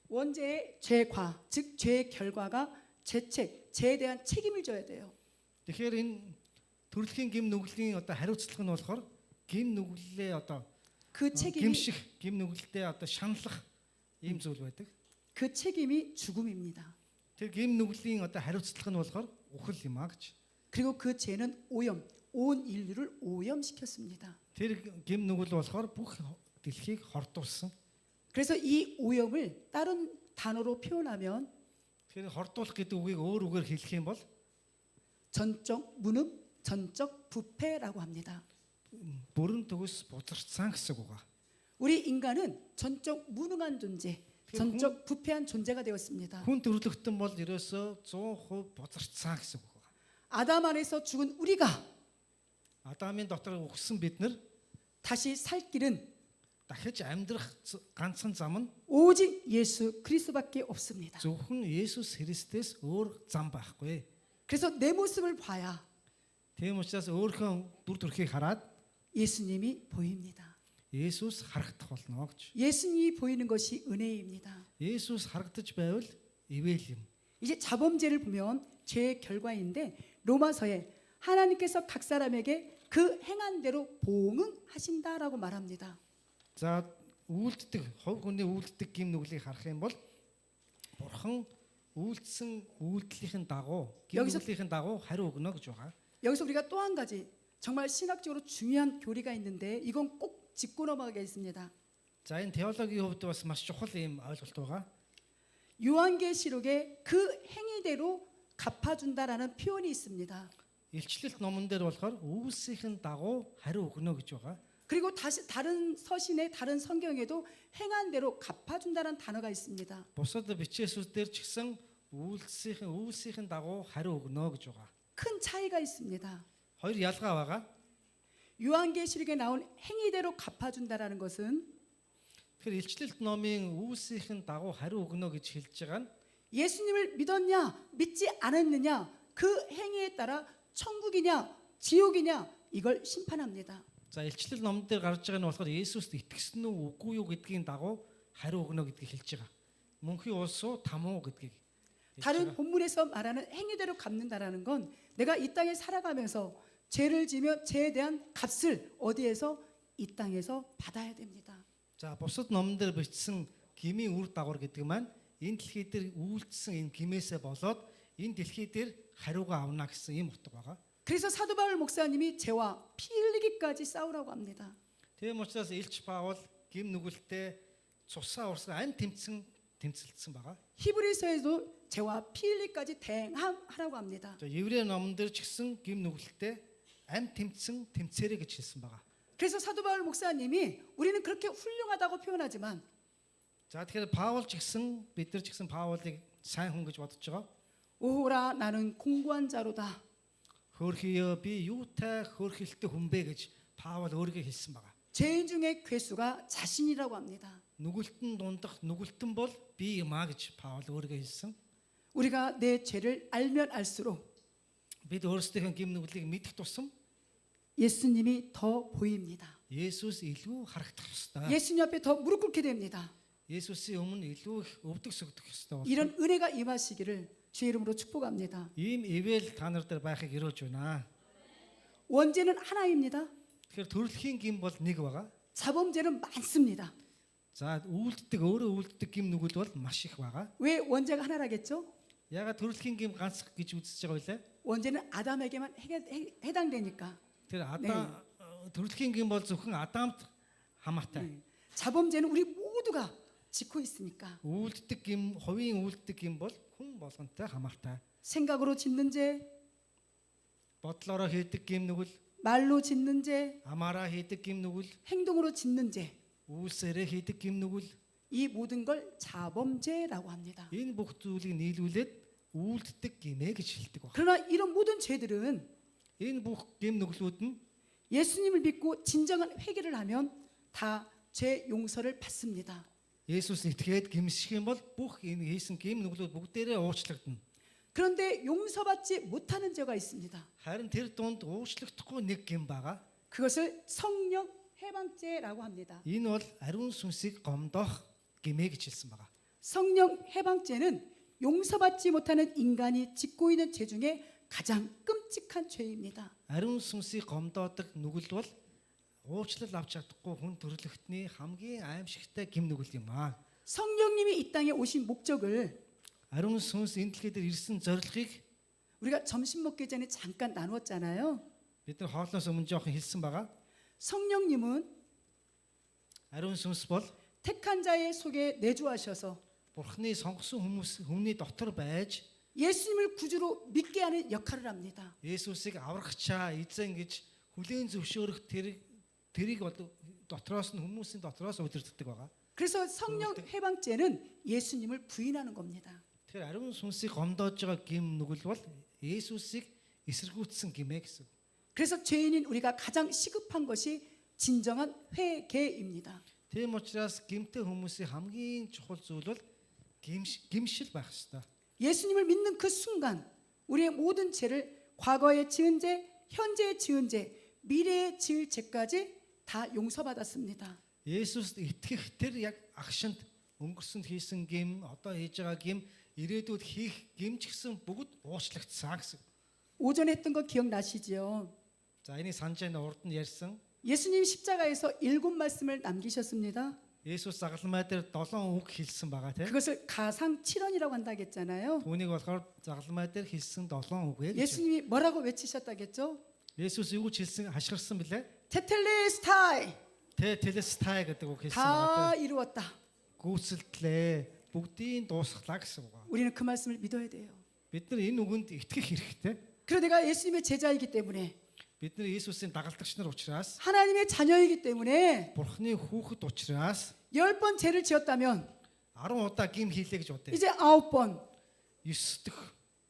원죄의 죄과 즉 죄의 결과가 죄책, 죄에 대한 책임을 져야 돼요. Тэгэхээр энэ төрөлхийн гим нүглийн одоо хариуцлага нь болохоор гим нүглээ одоо 그 책임이 гимших гим нүгэлтэй одоо шаналлах ийм зүйл байдаг. 그 책임이 죽음입니다. Тэр гим нүглийн одоо хариуцлага нь болохоор үхэл юм а гэж. 그리고 그 죄는 오염, 온 인류를 오염시켰습니다. Тэр гим нүгэл болохоор бүх дэлхийг хордуулсан. 그래서 이 오염을 다른 단어로 표현하면 Тэгэхээр хордуулах гэдэг үгийг өөр үгээр хэлэх юм бол 전적 무능, 전적 부패라고 합니다. бүрэн төгс бузарцсан гэсэн үг байна. 우리 인간은 전적 무능한 존재, 전적 부패한 존재가 되었습니다. Хүн төрлөختөн бол ерөөсөө 100% бузарцсан гэсэн үг байна. 아담 안에서 죽은 우리가 Адамын дотор өгсөн бид нар 다시 살 길은 дахиж амьдрах ганцхан зам нь 오직 예수 그리스도밖에 없습니다. зөвхөн Есүс Христээс өөр зам байхгүй. 그래서 내 모습을 봐야 Тийм учраас өөрийнхөө дүр төрхийг хараад 예수님이 보입니다. Есүс харагдах болно гэж. 예수님이 보이는 것이 은혜입니다. Есүс харагдаж байвал ивэл юм. 이제 자범죄를 보면 죄의 결과인데 로마서에 하나님께서 각 사람에게 그 행한 대로 보응하신다라고 말합니다. За үйлддэг хувь хүний үйлддэг гим нүглийг харах юм бол бурхан үйлдсэн үйлдэлийн дагуу гим нүглийн дагуу хариу өгнө гэж байгаа. 여기서 우리가 또 한 가지 정말 신학적으로 중요한 교리가 있는데 이건 꼭 짚고 넘어가겠습니다. За энэ теологийн хувьд бас маш чухал ийм ойлголт байгаа. 요한계시록에 그 행위대로 갚아준다라는 표현이 있습니다. Илчлэлт номон дээр болохоор үйлсийн дагуу хариу өгнө гэж байгаа. 그리고 다시 다른 서신에 다른 성경에도 행한 대로 갚아준다는 단어가 있습니다. Бусад бичээсүүд дээр ч гэсэн үйлсийн дагуу хариу өгнө гэж байгаа. 큰 차이가 있습니다. хоёр ялгаа байгаа. 요한계시록에 나온 행위대로 갚아준다라는 것은 Тэгэхээр илчлэлт номын үүсийн дагуу хариу өгнө гэж хэлж байгаа нь 예수님을 믿었냐 믿지 않았느냐 그 행위에 따라 천국이냐 지옥이냐 이걸 심판합니다. за илчлэл номон дээр гарч байгаа нь болохоор Есүст итгэсэн үү үгүй юу гэдгийн дагуу хариу өгнө гэдгийг хэлж байгаа. Мөнхийн улс уу там уу гэдгийг. 다른 본문에서 말하는 행위대로 갚는다라는 건 내가 이 땅에 살아가면서 죄를 지며 죄에 대한 값을 어디에서 이 땅에서 받아야 됩니다. За бусад номон дээр бичсэн гмийн үр дагавар гэдэг маань энэ дэлхий дээр үйлдэлсэн энэ гмээсээ болоод энэ дэлхий дээр хариугаа авна гэсэн юм утга байгаа. 그래서 사도 바울 목사님이 죄와 피 흘리기까지 싸우라고 합니다. Тийм учраас Илч Паул гим нүгэлтэй цусаа урсган ам тэмцэлдсэн байгаа. 히브리서에도 죄와 피 흘리기까지 대항하라고 합니다. За Еврей номон дээр ч гэсэн гим нүгэлтэй ам тэмцээрэй гэж хэлсэн байгаа. 그래서 사도 바울 목사님이 우리는 그렇게 훌륭하다고 표현하지만 За тэгэхээр Паул ч гэсэн бид нар ч гэсэн Паулыг сайн хүн гэж бодож байгаа. 오호라 나는 공고한 자로다. Хөөрхийё би юутай хөөрхилтэй хүн бэ гэж Паул өөрийгөө хэлсэн байгаа. 죄인 중에 괴수가 자신이라고 합니다. Нүгэлтэн дундах нүгэлтэн бол би юм а гэж Паул өөрийгөө хэлсэн. 우리가 내 죄를 알면 알수록 Бид өөрсдийнхөө гим нүглийг мэдэх тусам 예수님이 더 보입니다. Есүс илүү харагдах ёстой. 예수님 앞에 더 무릎 꿇게 됩니다. Есүсийн өмнө илүү их өвдөг сөгдөх ёстой. 이런 은혜가 임하시기를 주의 이름으로 축복합니다. Ийм ивэл та нар дээр байхыг өрөөж байна. 원죄는 하나입니다. Тэгэхээр төрөлхийн гим бол нэг байгаа. 자범죄는 많습니다. За өөрөө үлддэг гим нүгэл бол маш их байгаа. 왜 원죄가 하나라겠죠? Ягаад төрөлхийн гим ганц гэж үзэж байгаа вэ? 원죄는 아담에게만 해당되니까. Тэр Адам төрөлхийн гим бол зөвхөн Адамд хамаатай. 자범죄는 우리 모두가 짓고 있으니까. Үлддэг гим, хувийн үлддэг гим бол хүн болгонтой хамаартай. 생각으로 짓는 죄, Бодлороо хийдэг гим нүгэл, 말로 짓는 죄, амаараа хийдэг гим нүгэл, 행동으로 짓는 죄. үйлсээрээ хийдэг гим нүгэл, 이 모든 걸 자범죄라고 합니다. энэ бүх зүйлийг нийлүүлээд үлддэг гимээ гэж хэлдэг байна. 그러나 이런 모든 죄들은 Энэ бүх гим нүглүүд нь 예수님을 믿고 진정한 회개를 하면 다 죄 용서를 받습니다. Есүс итгээд гимших юм бол бүх энэ хийсэн гим нүглүүд бүгдээрээ уучлагдана. 그런데 용서받지 못하는 죄가 있습니다. Харин тэр дунд уучлагдахгүй нэг гим байгаа. 그것을 성령 해방죄라고 합니다. Энэ бол ариун сүнсийг гомдоох гимээ гэж хэлсэн байгаа. 성령 해방죄는 용서받지 못하는 인간이 짓고 있는 죄 중에 가장 끔찍한 죄입니다. Ариун сүнсийг гомдоодог нүгэл бол уучлал авч чадахгүй хүн төрлөختний хамгийн аимшигтай гим нүгэл юм аа. 성령님이 이 땅에 오신 목적을 Ариун сүнс энэ дэлхий дээр ирсэн зорилгыг 우리가 점심 먹기 전에 잠깐 나누었잖아요. бид нар хоолноос өмнө жоохон хэлсэн байгаа. 성령님은 Ариун сүнс бол 택한 자의 속에 내주하셔서 Бурхны сонгосон хүмүүний дотор байж 예수님을 구주로 믿게 하는 역할을 합니다. Есүсийг аврагчаа эзэн гэж хүлээн зөвшөөрөх тэрийг дотроос нь хүмүүсийн дотроос удирддаг байгаа. 그래서 성령 해방죄는 예수님을 부인하는 겁니다. Тэгэхээр ариун сүнсийг гомдоож байгаа гим нүгэл бол Есүсийг эсэргүүцсэн гимээ гэсэн. 그래서 죄인인 우리가 가장 시급한 것이 진정한 회개입니다. Тийм учраас гимтэй хүмүүсийн хамгийн чухал зүйл бол гимшил байх ёстой. 예수님을 믿는 그 순간 우리의 모든 죄를 과거에 지은 죄, 현재에 지은 죄, 미래에 지을 죄까지 다 용서받았습니다. Есүст итгэх тэр яг агшинд өнгөрсөнд хийсэн гим, одоо хийж байгаа гим, ирээдүйд хийх гим ч гэсэн бүгд уучлагдсан гэсэн. 오전에 했던 거 기억나시죠? За энийг санаж байна урд нь ярьсан. 예수님 십자가에서 7말씀을 남기셨습니다. Есүс загалмай дээр 7 үг хэлсэн байгаа тийм. 그것을 가상 7언이라고 한다겠잖아요. Түүнийг болохоор загалмай дээр хэлсэн 7 үг гэж. 예수님이 뭐라고 외치셨다겠죠? Есүс юу гэж хэлсэн хашгирсан бэлээ? 테텔레스타이 Телестай гэдэг үг хэлсэн 다 байгаа. 이루었다. Гүйцэлдлээ, бүгдийг дуусглаа гэсэн үг. 우리는 그 말씀을 믿어야 돼요. Бид нар энэ үгэнд итгэх хэрэгтэй. 그리고 내가 예수님의 제자이기 때문에 Бид нар Есүсийн дагалдагч нар учраас, 하나님의 자녀이기 때문에 Бурхны хүүхэд учраас 10번 죄를 지었다면 10 удаа гим хийлээ гэж бодъё. 이제 9번, 9 дэх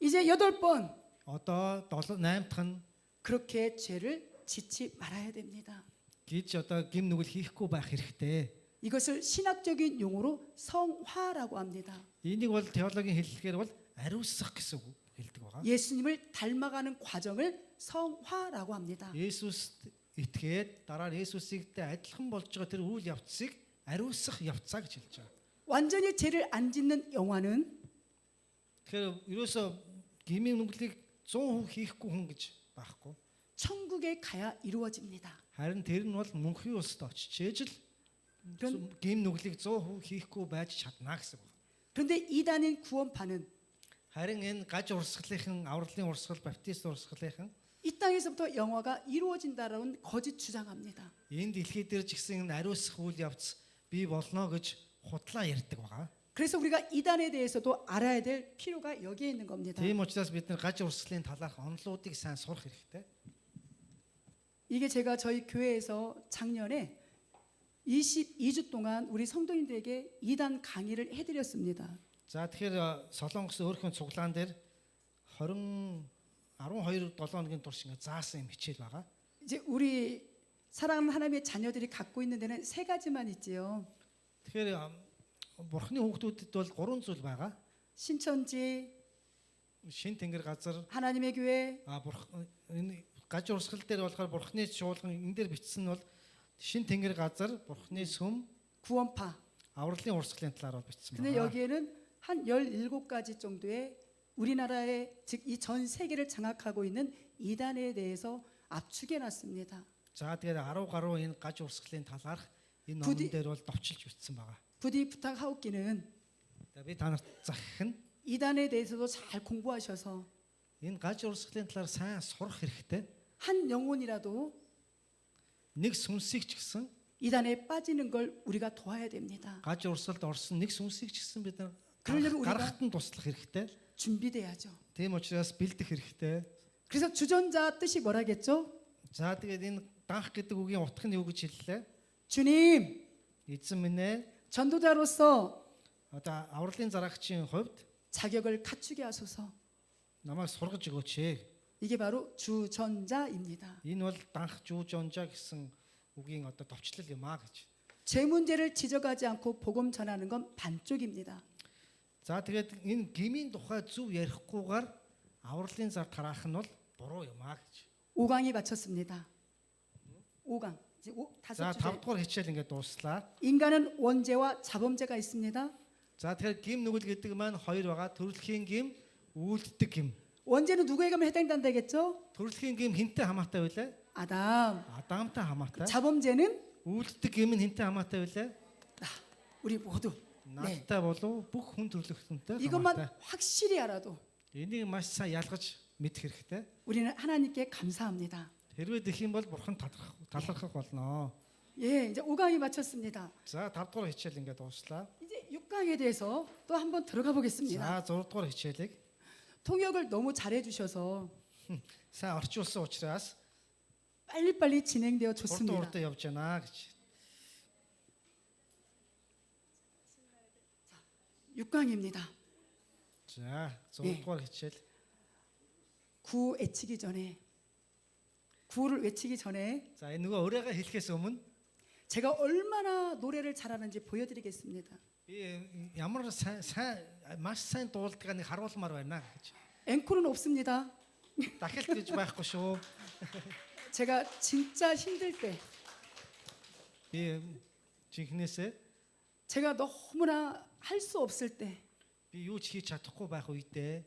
이제 8번, одоо 8 дахь нь 그렇게 죄를 짓지 말아야 됩니다. гэж одоо гим нүгэл хийхгүй байх хэрэгтэй. 이것을 신학적인 용어로 성화라고 합니다. Энийг бол теологийн хэллэгээр бол ариусгах гэсэн үг хэлдэг байгаа. 예수님을 닮아가는 과정을 성화라고 합니다. Есүст итгээд дараа нь Есүсийгтэй адилхан болж байгаа тэр үйл явцыг ариусгах явцаа гэж хэлж байгаа. 완전히 죄를 안 짓는 영화는 Тэгэхээр ерөөсөө гмийн нүглийг 100% хийхгүй хүн гэж байхгүй. 천국에 가야 이루어집니다. Харин тэр нь бол мөнхийн улсад очиж л гим нүглийг 100% хийхгүй байж чадна гэсэн үг. 그런데 이단인 구원파는 Харин энэ гаж урсгалынхан авралын урсгал баптист урсгалынхан 이 땅에서부터 영화가 이루어진다라는 거짓 주장합니다. энэ дэлхий дээр ч гэсэн энэ ариусгах үйл явц бий болно гэж худлаа ярьдаг байгаа. 그래서 우리가 이단에 대해서도 알아야 될 필요가 여기에 있는 겁니다. Тийм учраас бид нар гаж урсгалын талаарх онолуудыг сайн сурах хэрэгтэй. 이게 제가 저희 교회에서 작년에 22주 동안 우리 성도님들에게 이단 강의를 해드렸습니다. За тэгэхээр Солонгос өөрийнхөө цуглаан дээр 12 7 хоногийн турш ингэ заасан юм хичээл байгаа. 이제 우리 사랑하는 하나님의 자녀들이 갖고 있는 데는 세 가지만 있지요. Тэгэхээр Бурхны хүүхдүүдэд бол 3 зүйл байгаа. 신천지, Шин тэнгэр газар 하나님의 교회, энэ гаж урсгал дээр болохоор Бурхны чуулган энэ дээр бичсэн нь бол Шин тэнгэр газар, Бурхны сүм, 구원파. авралын урсгалын талаар бол бичсэн 근데 байна. 여기에는 한 17가지 정도의 우리나라의 즉 이 전 세계를 장악하고 있는 이단에 대해서 압축해 놨습니다. За тэгээд 10 гаруй энэ гаж урсгалын талаарх энэ Бүди- номон дээр бол товчилж бичсэн байгаа. 부디 부탁하옵기는 За би та нарт захих нь 이단에 대해서도 잘 공부하셔서 энэ гаж урсгалын талаар сайн сурах хэрэгтэй. 한 영혼이라도 Нэг сүнсийг ч гэсэн 이단에 빠지는 걸 우리가 도와야 됩니다. гаж урсгалд орсон нэг сүнсийг ч гэсэн бид нар 그러려면 우리가 гаргахад нь туслах хэрэгтэй. 준비돼야죠. Тийм учраас бэлдэх хэрэгтэй. 그래서 주전자 뜻이 뭐라겠죠? За тэгээд энэ данх гэдэг үгийн утга нь юу гэж хэллээ? 주님, Эзэн минь ээ 전도자로서 одоо авралын зарагчийн хувьд 자격을 갖추게 하소서. намайг сургаж өгөөч. 이게 바로 주전자입니다. Энэ бол данх жүүжонжа гэсэн үгийн одоо товчлол юм аа гэж. 죄 문제를 지적하지 않고 복음 전하는 건 반쪽입니다. За тэгээд энэ гмийн тухай зөв ярихгүйгээр авралын зар тараах нь бол буруу юм аа гэж. 5강이 마쳤습니다. 5강. 이제 За 다섯 주제. 5 дугаар хичээл ингээд дууслаа. 인간은 원죄와 자범죄가 있습니다. За тэгэхээр гим нүгэл гэдэг маань хоёр байгаа. Төрөлхийн гим, үйлддэг гим. 원죄는 누구에게 하면 해당된다겠죠? Төрөлхийн гим хинтээ хамаатай байлаа? 아담. Адамтай хамаатай. 자범죄는 Үйлддэг гим нь хинтээ хамаатай байлаа? 우리 모두. 네. Надтай болов бүх хүн төрлөختөнтэй хамаатай. 이것만 확실히 알아도 Энийг маш сайн ялгаж мэдэх хэрэгтэй. 우리는 하나님께 감사합니다. Хэрвээ дэх юм бол бурхан талархах болно. 예, 이제 5강이 마쳤습니다. За 5 дугаар хичээл ингээд дууслаа. 이제 6강에 대해서 또 한번 들어가 보겠습니다. За 6 дугаар хичээлийг 통역을 너무 잘해 주셔서 сайн орчуулсан учраас 빨리빨리 진행되어 урд 좋습니다. урд явж байна гэж. 6강입니다. За 6 네. дугаар хичээл. 구애치기 전에 구를 외치기 전에 За энэ нөгөө өөрийгөө хэлэхээс өмнө 제가 얼마나 노래를 잘하는지 보여드리겠습니다. би ямар сайн маш сайн дуулдгаа нэг харуулмаар байна гэж. 앵콜은 없습니다. Дахилт гэж байхгүй шүү. 제가 진짜 힘들 때, Би жинхнээсээ 제가 너무나 할 수 없을 때 би юу ч хийж чадахгүй байх үедээ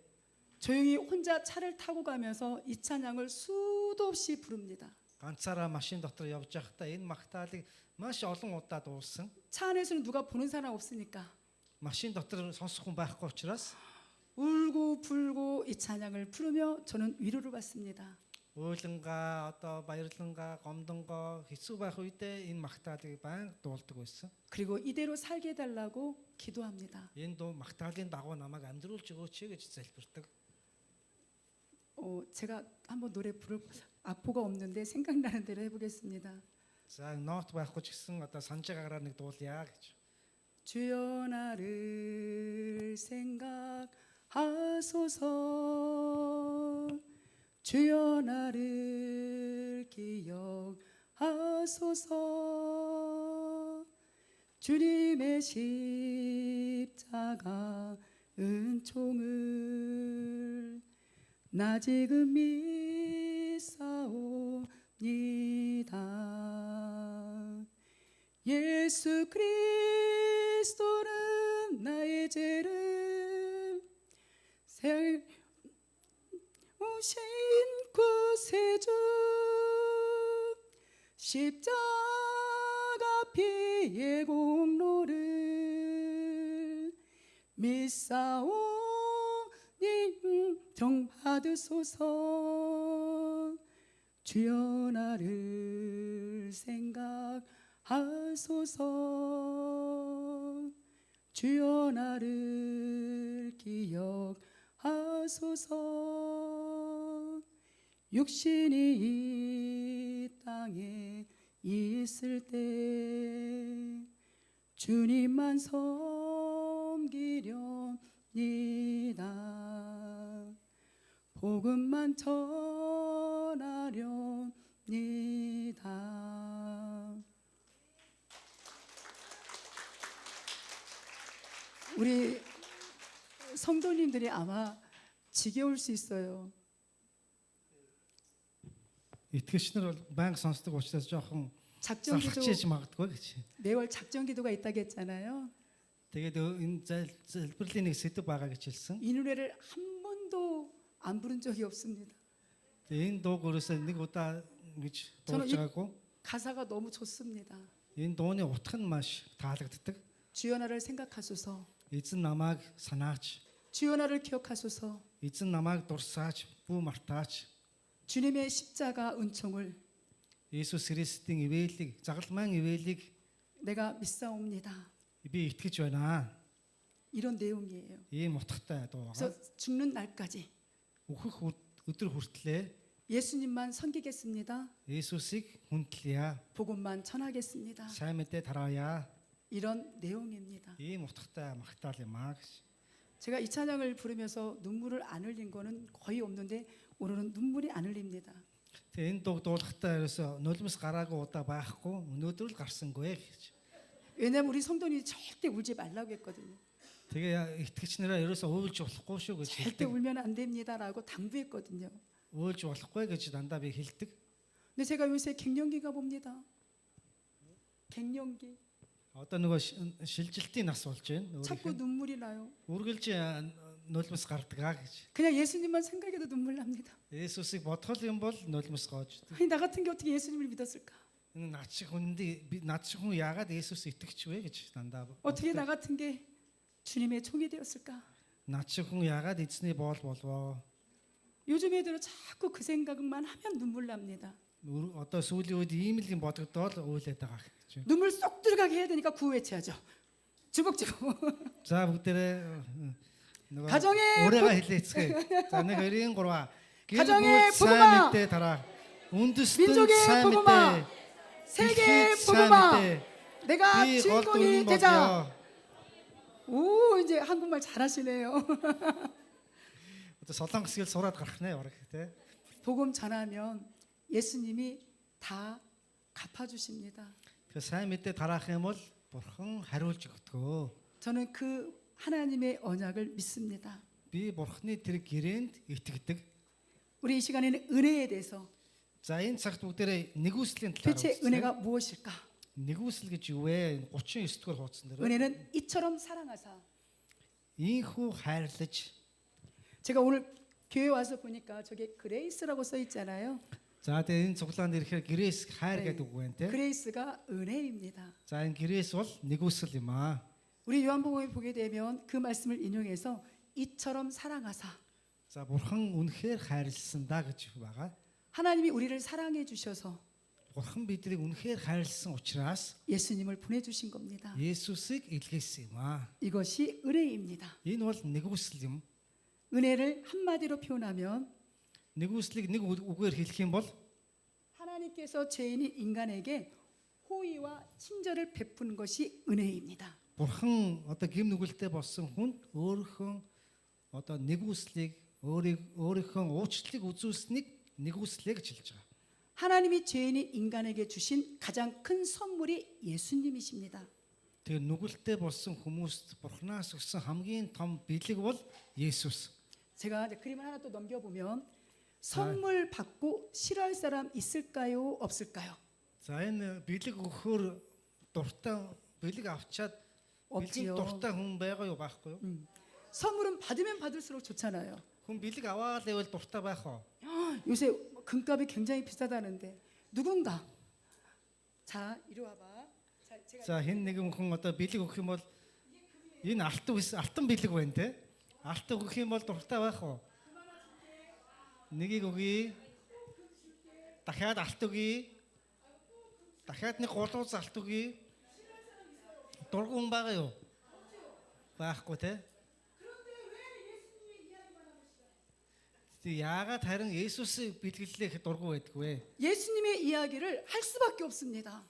조용히 혼자 차를 타고 가면서 이 찬양을 수도 없이 부릅니다. ганцаараа машин дотор явж байхдаа энэ магтаалыг маш олон удаа дуулсан. 차 안에서는 누가 보는 사람 없으니까 Машин дотор сонсох хүн байхгүй учраас 울고 불고 이 찬양을 부르며 저는 위로를 받습니다. уйлангаа одоо баярлангаа гомдонгоо хэцүү байх үедээ энэ магтаалыг байнга дуулдаг байсан. 그리고 이대로 살게 해달라고 기도합니다. Энэ дуу магтаалын дагуу намайг амьдруулж өгөөч гэж залбирдаг. 제가 한번 노래 부를 악보가 없는데 생각나는 대로 해보겠습니다. За нот байхгүй ч гэсэн одоо санаж байгаагаар нэг дуулъя гэж. 주여 나를 생각하소서 주여 나를 기억하소서. 주님의 십자가 은총을 나 지금 믿사옵니다. 예수 그리스도는 나의 죄를 세우신 구세주, 십자가 피의 공로를 믿사오니 인정받으소서. 주여 나를 생각하소서. 주여 나를 기억하소서. 육신이 이 땅에 있을 때 주님만 섬기렵니다. 복음만 전하렵니다. 우리 성도님들이 아마 지겨울 수 있어요. Итгэгчнэр бол байнга сонсдог учраас жоохон 작정기도 залхаж магадгүй гэж. 매월 작정기도가 있다고 했잖아요. Тэгээд энэ залбирлын нэг сэдв байгаа гэж хэлсэн. 이 노래를 한 번도 안 부른 적이 없습니다. Энэ дууг өөрөөсөө нэг удаа гэж 저는 дуулж байгаагүй. 가사가 너무 좋습니다. Энэ дууны утга нь маш таалагддаг. 주여 나를 생각하소서. Эзэн намайг санаач, 주여 나를 기억하소서. эзэн намайг дурсаач, бүү мартаач. 주님의 십자가 은총을 Иесус Христийн ивэлийг, загалмайн ивэлийг 내가 믿사옵니다. би итгэж байна. 이런 내용이에요. Ийм утгатай дуу 그래서 байгаа. 죽는 날까지 Өөхөх өдөр хүртлээр 예수님만 섬기겠습니다. Иесусыг хүндлэе. 복음만 전하겠습니다. Сайн мэдээ тараая. 이런 내용입니다. Ийм утгатай магтаал юм аа гэж. 제가 이 찬양을 부르면서 눈물을 안 흘린 거는 거의 없는데 오늘은 눈물이 안 흘립니다. Тэгээ энэ дуу дуулахтаа ерөөсө нулимс гараагүй удаа байхгүй. Өнөөдөр л гарсангүй гэж. 왜냐하면 우리 성도님이 절대 울지 말라고 했거든요. Тэгээ итгэгчнэрээ ерөөсө уйлж болохгүй шүү гэж 절대 хэлдэг. 울면 안 됩니다라고 당부했거든요. Уйлж болохгүй гэж дандаа би хэлдэг. 근데 제가 요새 갱년기가 봅니다. 갱년기. Одоо нөгөө шилжилтийн нас болж байна. 자꾸 눈물이 나요. Үргэлж нулимс гардаг аа гэж. 그냥 예수님만 생각해도 눈물 납니다. Есүсийг бодхол юм бол нулимс гоож. 아니 나 같은 게 어떻게 예수님을 믿었을까? Энэ над шиг хүн яагаад Есүс итгэж вэ гэж дандаа. 어떻게 나 같은 게 주님의 총이 되었을까? Над шиг хүн яагаад эзний боол болвоо? 요즘 애들은 자꾸 그 생각만 하면 눈물 납니다. Одоо сүүлийн үед ийм л юм бодогдоод уйлаад байгаа гэж. 눈물 쏙 들어가게 해야 되니까 구호 외쳐야죠. 주먹주먹. За бүгдээрээ нөгөө 가정의 өөрийгөө хэлээцгээе. За 1 2 3. 가정의 сайн 부부마. мэдээ тараа. Үндэстэн 민족의 сайн 부부마. мэдээ. 세계의 сайн 부부마. мэдээ. 내가 Би гол 주인공이 дүрэн 되자. болё. 오 이제 한국말 잘하시네요. Одоо солонгос хэл сураад гарах нэ бараг тий. 복음 전하면 예수님이 다 갚아주십니다. 그 сайн мэдээ тараах юм бол бурхан хариулж өгдөг. 저는 그 하나님의 언약을 믿습니다. Би бурханы тэр гэрээнд итгэдэг. 우리 이 시간에는 은혜에 대해서 За энэ цагт бүгдээрээ нэгүслийн талаар 도대체 үзлээ. 은혜가 무엇일까? Нэгүсэл гэж юу вэ? 39 дугаар хуудсан дээр. 은혜는 이처럼 사랑하사. Ийхүү хайрлаж. 제가 오늘 교회 와서 보니까 저게 그레이스라고 써 있잖아요. За тэгээ энэ цуглаанд ирэхээр гэрээс хайр гэдэг үг байна те. 그레이스가 은혜입니다. За энэ гэрээс бол нэгүсэл юм аа. 우리 요한복음에 보게 되면 그 말씀을 인용해서 이처럼 사랑하사. За бурхан үнэхээр хайрлсан да гэж байгаа. 하나님이 우리를 사랑해 주셔서 Бурхан биднийг үнэхээр хайрлсан учраас 예수님을 보내주신 겁니다. Есүсийг илгээсэн юм аа. 이것이 은혜입니다. Энэ бол нэгүсэл юм. 은혜를 한마디로 표현하면 Нэгүслийг нэг үгээр хэлэх юм бол 하나님께서 죄인인 인간에게 호의와 친절을 베푸는 것이 은혜입니다. Бурхан одоо гим нүгэлтэй болсон хүнд өөрийнхөө одоо нэгүслийг өөрийнхөө уучлалыг үзүүлсэнийг нэгүслэе гэж хэлж байгаа. 하나님이 죄인인 인간에게 주신 가장 큰 선물이 예수님이십니다. Тэгээ нүгэлтэй болсон хүмүүст Бурханаас өгсөн хамгийн том бэлэг бол Есүс. 제가 이제 그림을 하나 또 넘겨보면 선물 받고 싫어할 사람 있을까요? 없을까요? За энэ бэлэг өгөхөөр дуртай бэлэг авчаад 없지요. бэлэг дуртай хүн байгаа юу байхгүй юу? 선물은 받으면 받을수록 좋잖아요. Хүн бэлэг аваад байвал дуртай байх уу? 요새 금값이 굉장히 비싸다는데 누군가 자 이리 와봐. 자, 제가 За хэн нэгэн хүн одоо бэлэг өгөх юм бол энэ алтан бэлэг байна те. Алтан өгөх юм бол дуртай байх уу? Нэгийг өгье. Дахиад алт өгье. Дахиад нэг гулууз алт өгье. Дургүй хүн байгаа юу? Байхгүй те. Яагаад харин Есүсийг бэлгэллэх дургүй байдгүй вэ? 예수님의 이야기를 할 수밖에 없습니다.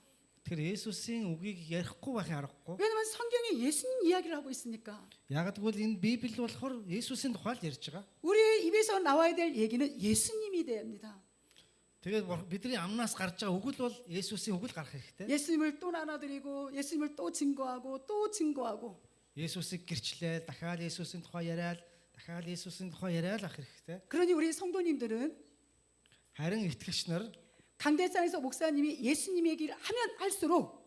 Тэгэхээр Есүсийн үгийг ярихгүй байхын аргагүй. 왜냐면 성경에 예수님 이야기를 하고 있으니까. Яагаад гэвэл энэ Библи болохоор Есүсийн тухай л ярьж байгаа. 우리의 입에서 나와야 될 얘기는 예수님이 됩니다. Тэгээд бидний амнаас гарч байгаа үг л бол Есүсийн үг л гарах хэрэгтэй. 예수님을 또 나눠드리고 예수님을 또 증거하고 또 증거하고 Есүсийг гэрчлээл, дахиад Есүсийн тухай яриад, дахиад Есүсийн тухай яриад ах хэрэгтэй. 그러니 우리 성도님들은 Харин итгэгч нар 강대상에서 목사님이 예수님 얘기를 하면 할수록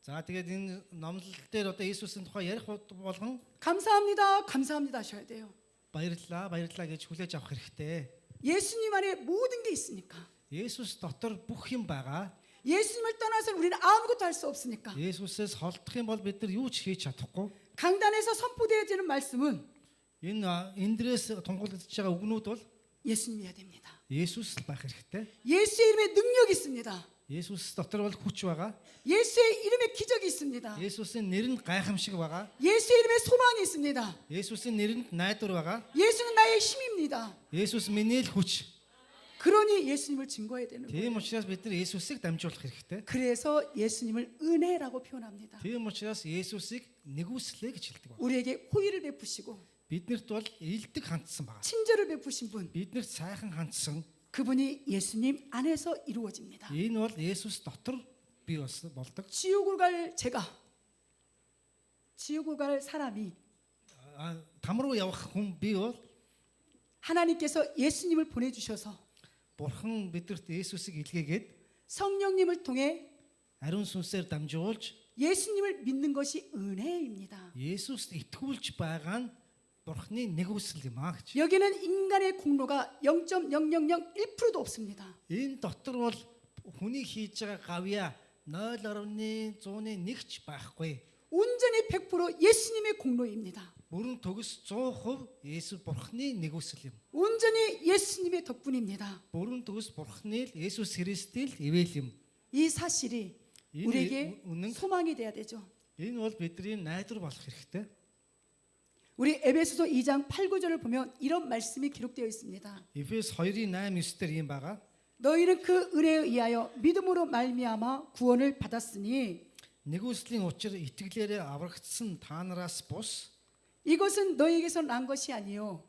за тэгээд энэ номлол дээр одоо Есүсийн тухай ярих болгон 감사합니다 하셔야 돼요. баярлалаа гэж хүлээж авах хэрэгтэй. 예수님 안에 모든 게 있으니까. Есүс дотор бүх юм байгаа. 예수님을 떠나서는 우리는 아무것도 할 수 없으니까. Есүсээс холдох юм бол бид нар юу ч хийж чадахгүй. 강단에서 선포되어지는 말씀은 Энэ эндрээс тунгалагдж байгаа үгнүүд бол 예수님이어야 됩니다. Есүс л байх хэрэгтэй. 예수의 이름에 능력이 있습니다. Есүс дотор бол хүч байгаа. 예수의 이름에 기적이 있습니다. Есүсийн нэрэнд гайхамшиг байгаа. 예수의 이름에 소망이 있습니다. Есүсийн нэрэнд найдвар байгаа. 예수는 나의 힘입니다. Есүс миний л хүч. 그러니 예수님을 증거해야 되는 거예요. Тийм учраас бид нар Есүсийг дамжуулах хэрэгтэй. 그래서 예수님을 은혜라고 표현합니다. Тийм учраас Есүсийг нэгүслэе гэж хэлдэг байна. 우리에게 호의를 베푸시고 Биднэрт бол илдэг хандсан байгаа. 친절을 베푸신 분, Биднэрт сайхан хандсан. 그분이 예수님 안에서 이루어집니다. Энэ бол Есүс дотор бий болдог. 지옥을 갈 제가, 지옥을 갈 사람이 Там руу явах хүн бий бол 하나님께서 예수님을 보내주셔서 Бурхан биднэрт Есүсийг илгээгээд 성령님을 통해 ариун сүнсээр дамжуулж 예수님을 믿는 것이 은혜입니다. Есүст итгүүлж байгаа нь Бурханы нэгүсэл юм аа гэж. 여기는 인간의 공로가 0.0001%도 없습니다. Энэ дотор бол хүний хийж байгаа гавья 0.101 ч байхгүй. 온전히 100% 예수님의 공로입니다. Бүрэн төгс 100% Есүс Бурханы нэгүсэл юм. 온전히 예수님의 덕분입니다. Бүрэн төгс Бурханы л Есүс Христийн л ивэл юм. 이 사실이 Энэ 우리에게 үнэн 소망이 돼야 되죠. энэ бол бидний найдвар болох хэрэгтэй. 우리 에베소서 2장 8, 9절을 보면 이런 말씀이 기록되어 있습니다. Эфес 2-ийн 8, 9 дээр юм байгаа. 너희는 그 은혜에 의하여 믿음으로 말미암아 구원을 받았으니 Нэгүслийн учир итгэлээрээ аврагдсан та нараас бус, 이것은 너희에게서 난 것이 아니요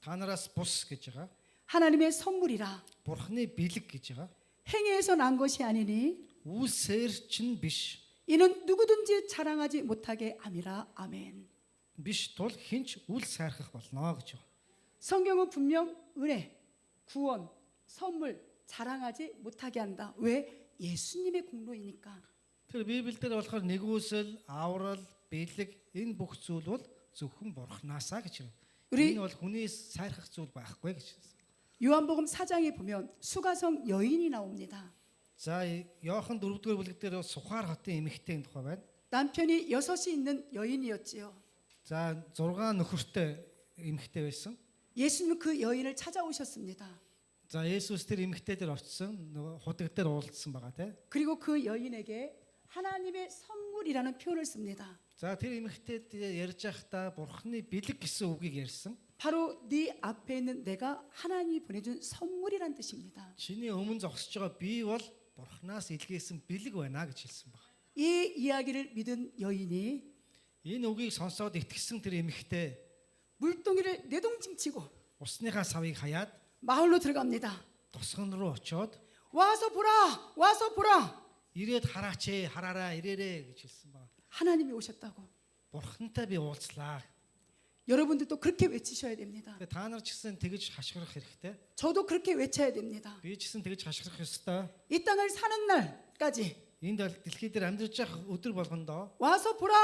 та нараас бус гэж байгаа. 하나님의 선물이라 Бурханы бэлэг гэж байгаа. 행위에서 난 것이 아니니 Үйлсээр чинь биш. 이는 누구든지 자랑하지 못하게 함이라. 아멘. Биш тул хинч үл сайрхах болно гэж байна. 성경은 분명 은혜, 구원, 선물 자랑하지 못하게 한다. 왜? 예수님의 공로이니까. Тэр Библиэлд болохоор нэгүсэл, аврал, бэлэг энэ бүх зүйл бол зөвхөн Бурханаасаа гэж байна. 우리- Энэ бол хүний сайрхах зүйл байхгүй гэж байна. 요한복음 4장에 보면 수가성 여인이 나옵니다. За Иохан 4-р бүлэг дээр Сухаар хотын эмэгтэйн тухай байна. 남편이 6이 있는 여인이었지요. За 6 нөхөртэй эмэгтэй байсан. 예수님은 그 여인을 찾아오셨습니다. За Есүс тэр эмэгтэй дээр очсон, нөгөө худаг дээр уулзсан байгаа те. 그리고 그 여인에게 하나님의 선물이라는 표현을 씁니다. За тэр эмэгтэйд ярьж байхдаа Бурханы бэлэг гэсэн үгийг ярьсан. 바로 네 앞에 있는 내가 하나님이 보내준 선물이란 뜻입니다. Чиний өмнө зогсож байгаа би бол Бурханаас илгээсэн бэлэг байна гэж хэлсэн байна. 이 이야기를 믿은 여인이 Энэ үгийг сонсоод итгэсэн тэр эмэгтэй 물동이를 내동칭치고 усныхаа савыг хаяад 마을로 들어갑니다. тосгон руу очиод 와서 보라, 와서 보라. ирээд хараач ээ, хараараа ирээрээ гэж хэлсэн байна. 하나님이 오셨다고. Бурхантай би уулзлаа. 여러분들도 그렇게 외치셔야 됩니다. Тэгээ та нар ч гэсэн тэгж хашгирах хэрэгтэй. 저도 그렇게 외쳐야 됩니다. Би ч гэсэн тэгж хашгирах ёстой. 이 땅을 사는 날까지 Энд дэлхий дээр амьдарч явах өдөр болгондоо 와서 보라.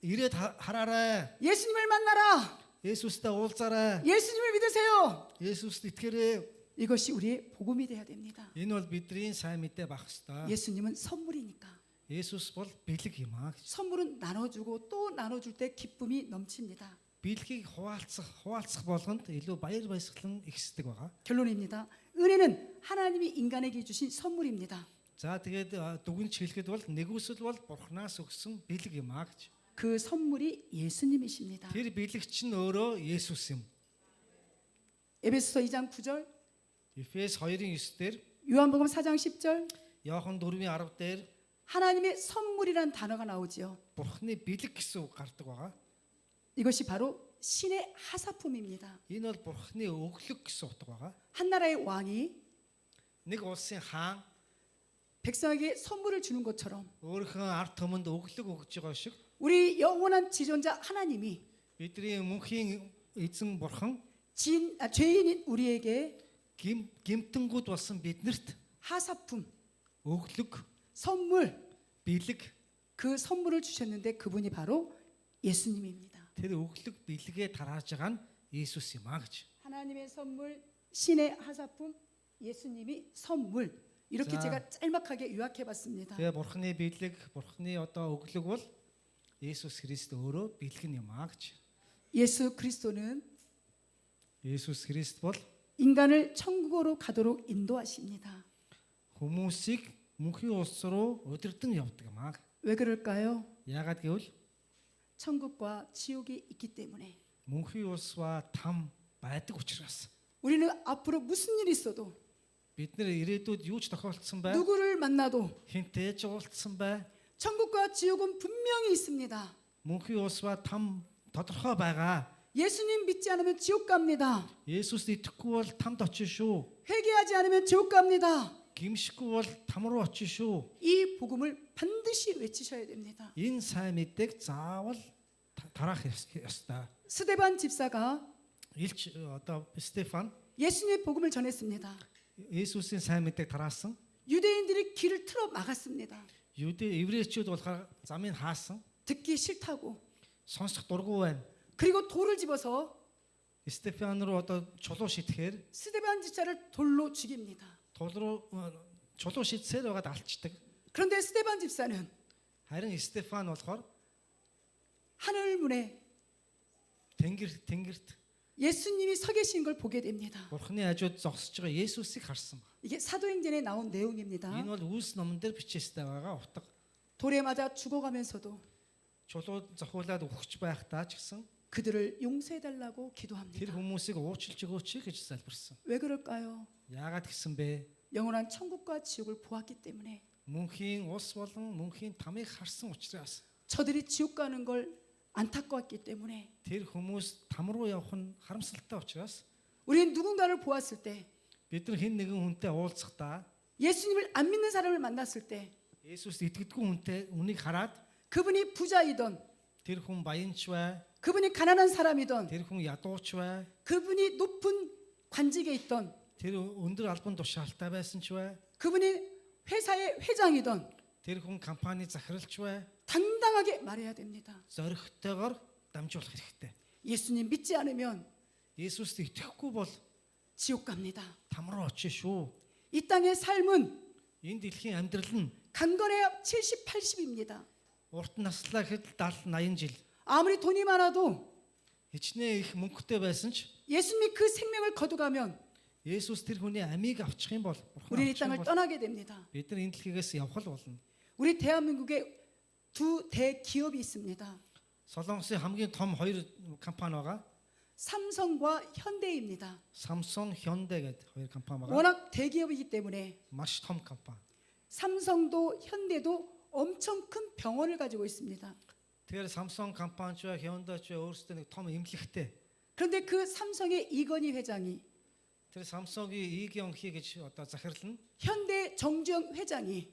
ирээд хараарай. 예수님을 만나라. Есүстэй уулзаарай. 예수님을 믿으세요. Есүст итгэрэй. 이것이 우리의 복음이 돼야 됩니다. Энэ бол бидний сайн мэдээ байх ёстой. 예수님은 선물이니까. Есүс бол бэлэг юм аа. 선물은 나눠주고 또 나눠줄 때 기쁨이 넘칩니다. Бэлгийг хуваалцах болгонд илүү баяр баясгалан ихсдэг байгаа. 결론입니다. 은혜는 하나님이 인간에게 주신 선물입니다. За тэгээд дүгнж хэлэхэд бол нэгүсэл бол Бурханаас өгсөн бэлэг юм аа гэж. 그 선물이 예수님이십니다. Тэр бэлэгч нь өөрөө Есүс юм. 에베소서 2장 9절, Эфес 2-ын 9 дээр, 요한복음 4장 10절, Иохан 4-ын 10 дээр 하나님의 선물이란 단어가 나오지요. Бурханы бэлэг гэсэн үг гардаг байгаа. 이것이 바로 신의 하사품입니다. Энэ бол Бурханы өглөг гэсэн утга байгаа. 한 나라의 왕이 Нэг улсын хаан 백성에게 선물을 주는 것처럼 өөрийнхөө ард түмэнд өглөг өгж байгаа шиг 우리 영원한 지존자 하나님이 бидний мөнхийн эзэн Бурхан 죄인인 우리에게 гимтэнгүүд болсон биднэрт 하사품, өглөг, 선물, бэлэг, 그 선물을 주셨는데 그분이 바로 예수님입니다. тэр өглөг бэлгээ тарааж байгаа нь Иесус юм а гэж. 하나님의 선물, 신의 하사품, 예수님이 선물. 이렇게 자. 제가 짤막하게 요약해봤습니다. Тэгээ Бурханы бэлэг, Бурханы одоо өглөг бол Иесус Христ өөрөө бэлэг юм а гэж. 예수 그리스도는 Иесус Христ бол 인간을 천국으로 가도록 인도하십니다. хүмүүсийг мөнхийн улс руу удирдан явдаг юм а. 왜 그럴까요? Яагаад гэвэл 천국과 지옥이 있기 때문에 мөнхийн улсва там байдаг учраас 우리는 앞으로 무슨 일이 있어도 бид нэр ирээдүйд юу ч тохиолдсон бай, 누구를 만나도 хинтээ ч уулзсан бай, 천국과 지옥은 분명히 있습니다. мөнхийн улсва там тодорхой байгаа. 예수님 믿지 않으면 지옥 갑니다. Есүст итгэхгүй бол тамд очиж шүү. 회개하지 않으면 지옥 갑니다. Гимшгүй бол там руу очиж шүү. 이 복음을 반드시 외치셔야 됩니다. Энэ сайн мэдээг заавал тараах ёстой. 스데반 집사가 Илч одоо Стефан 예수님의 복음을 전했습니다. Есүсийн сайн мэдээг тараасан. 유대인들이 길을 틀어 막았습니다. еврейчүүд болохоор замыг хаасан. 듣기 싫다고. Сонсох дургүй байна. 그리고 돌을 집어서 Стефан руу одоо чулуу шитгэхээр 스데반 집사를 돌로 죽입니다. тул руу чулуу шидсээр байгаад алчдаг. 그런데 스데반 집사는 Харин Стефан болохоор 하늘 문에 тэнгэрт 예수님이 서 계신 걸 보게 됩니다. Бурхны хажууд зогсож байгаа Есүсийг харсан баг. 이게 사도행전에 나온 내용입니다. Энэ бол Үлс номон дээр бичээстэй байгаа утга. 돌에 맞아 죽어가면서도 Чулуу зохиулаад өгч байхдаа ч гэсэн 그들을 용서해달라고 тэр 기도합니다. хүмүүсийг уучлж өгөөч гэж залбирсан. 왜 그럴까요? Яагаад гэсэн бэ? 영원한 천국과 지옥을 보았기 때문에 Мөнхийн ус болон мөнхийн тамыг харсан учраас 저들이 지옥 가는 걸 안타까웠기 때문에 тэр хүмүүс там руу явах нь харамсалтай учраас 우리는 누군가를 보았을 때 бид нар хэн нэгэн хүнтэй уулзахдаа 예수님을 안 믿는 사람을 만났을 때 Есүс итгэдэггүй хүнтэй үнийг хараад 그분이 부자이던 тэр хүн баянч бай, 그분이 가난한 사람이던 тэр хүн ядууч бай, 그분이 높은 관직에 있던 тэр өндөр албан тушаалтай байсан ч бай, 그분이 회사의 회장이던 тэр хүн компани захиралч бай, 당당하게 말해야 됩니다. зоригтойгоор дамжуулах хэрэгтэй. 예수님 믿지 않으면 Есүст итгэхгүй бол 지옥 갑니다. там руу очиж шүү. 이 땅의 삶은 Энэ дэлхийн амьдрал нь 강건해야 70, 80입니다. урт наслаа гэхэд 70, 80 жил 아무리 돈이 많아도 хичнээн их мөнгөтэй байсан ч 예수님이 그 생명을 거두가면 Есүс тэр хүний амийг авчих юм бол 우리는 이 땅을 떠나게 됩니다. бид нар энэ дэлхийгээс явхал болно. 우리 대한민국에 두 대기업이 있습니다. Солонгосын хамгийн том хоёр компани байгаа. 삼성과 현대입니다. Samsung, Hyundai гэдэг хоёр компани байгаа. 워낙 대기업이기 때문에 Маш том компани. 삼성도 현대도 엄청 큰 병원을 가지고 있습니다. Тэгэхээр Samsung компанич ба Hyundai ч өөрсдөө нэг том эмнэлэгтэй 그런데 그 삼성의 이건희 회장이 Тэр Samsung-ийн Igi гэж одоо захирлал нь 현대 정주영 회장이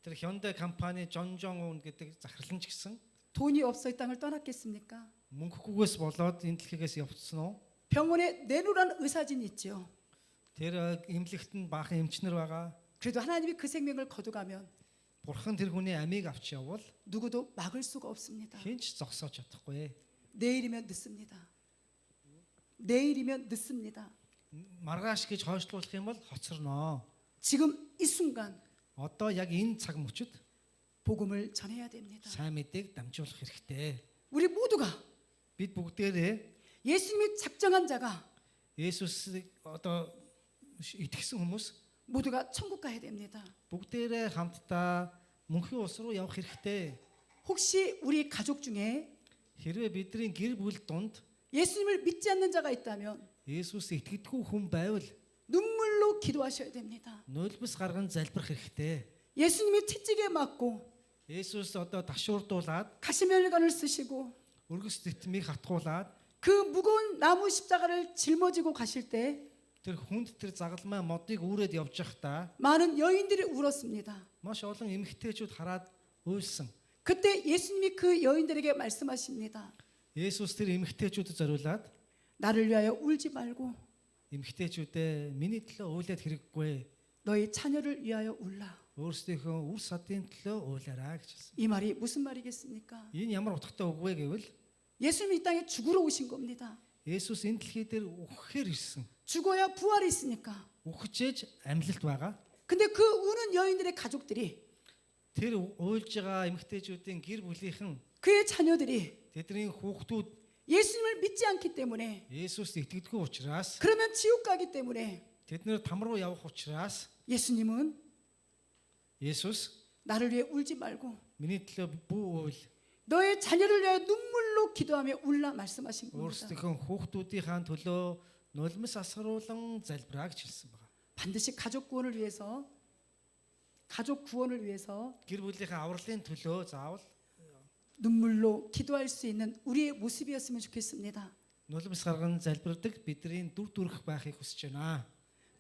тэр Hyundai компани John Jong-un гэдэг захирлал нь ч гэсэн 돈이 없어 이 땅을 떠났겠습니까? мөнгөхгүйгээс болоод энэ дэлхийгээс явцсан уу? 병원에 내놓으라는 의사진이 있죠. Тэр эмнэлэгт нь баахан эмчнэр байгаа. 그래도 하나님이 그 생명을 거두가면 Бурхан тэр хүний амийг авч явбал 누구도 막을 수가 없습니다. хинч зогсоож чадахгүй. 내일이면 늦습니다. 내일이면 늦습니다. Маргааш гэж хойшлуулах юм бол хоцорноо. 지금 이 순간 Одоо яг энэ цаг мөчид 복음을 전해야 됩니다. сайн мэдээг дамжуулах хэрэгтэй. 우리 모두가 Бид бүгдээрээ 예수님이 작정한 자가 Есүсийг одоо итгэсэн хүмүүс 모두가 천국 가야 됩니다. бүгдээрээ хамтдаа мөнхийн улс руу явах хэрэгтэй. 혹시 우리 가족 중에 Хэрвээ бидний гэр бүл донд 예수님을 믿지 않는 자가 있다면 Есүс итгэдэггүй хүн байвал 눈물로 기도하셔야 됩니다. нулимс гарган залбирах хэрэгтэй. 예수님이 채찍에 맞고 Есүс одоо ташуурдуулаад 가시면간을 쓰시고 өргөс тэтмийг хатгуулаад 그 무거운 나무 십자가를 짊어지고 가실 때 тэр хүнд тэр загалмай модыг үүрээд явж байхдаа 많은 여인들이 울었습니다. маш олон эмэгтэйчүүд хараад уйлсан. 그때 예수님이 그 여인들에게 말씀하십니다. Есүс тэр эмэгтэйчүүдэд зориулаад 나를 위하여 울지 말고 эмэгтэйчүүдээ миний төлөө уйлаад хэрэггүй. 너희 자녀를 위하여 울라. Өөрсдийнхөө үр садын төлөө уйлаарай гэж хэлсэн. 이 말이 무슨 말이겠습니까? Энэ ямар утгатай үг вэ гэвэл 예수님이 이 땅에 죽으러 오신 겁니다. Есүс энэ дэлхий дээр үхэхээр ирсэн. 죽어야 부활이 있으니까. Үхчихэж амьлалт байгаа. 근데 그 우는 여인들의 가족들이 Тэр уйлж байгаа эмэгтэйчүүдийн гэр бүлийнхэн 그의 자녀들이 тэдний хүүхдүүд 예수님을 믿지 않기 때문에 Есүст итгэдэггүй учраас 그러면 지옥 가기 때문에 тэд нэр там руу явах учраас 예수님은 Есүс 나를 위해 울지 말고 миний төлөө бүү уйл 너의 자녀를 위하여 눈물로 기도하며 울라 말씀하신 겁니다. өөрсдийнхөө хүүхдүүдийнхаа төлөө нулимс асгаруулan залбираа гэж хэлсэн байна. 반드시 가족 구원을 위해서 гэр бүлийнхээ авралын төлөө заавал 눈물로 기도할 수 있는 우리의 모습이었으면 좋겠습니다. нулимс гарган залбирдаг бидний дүр төрх байхыг хүсэж байна.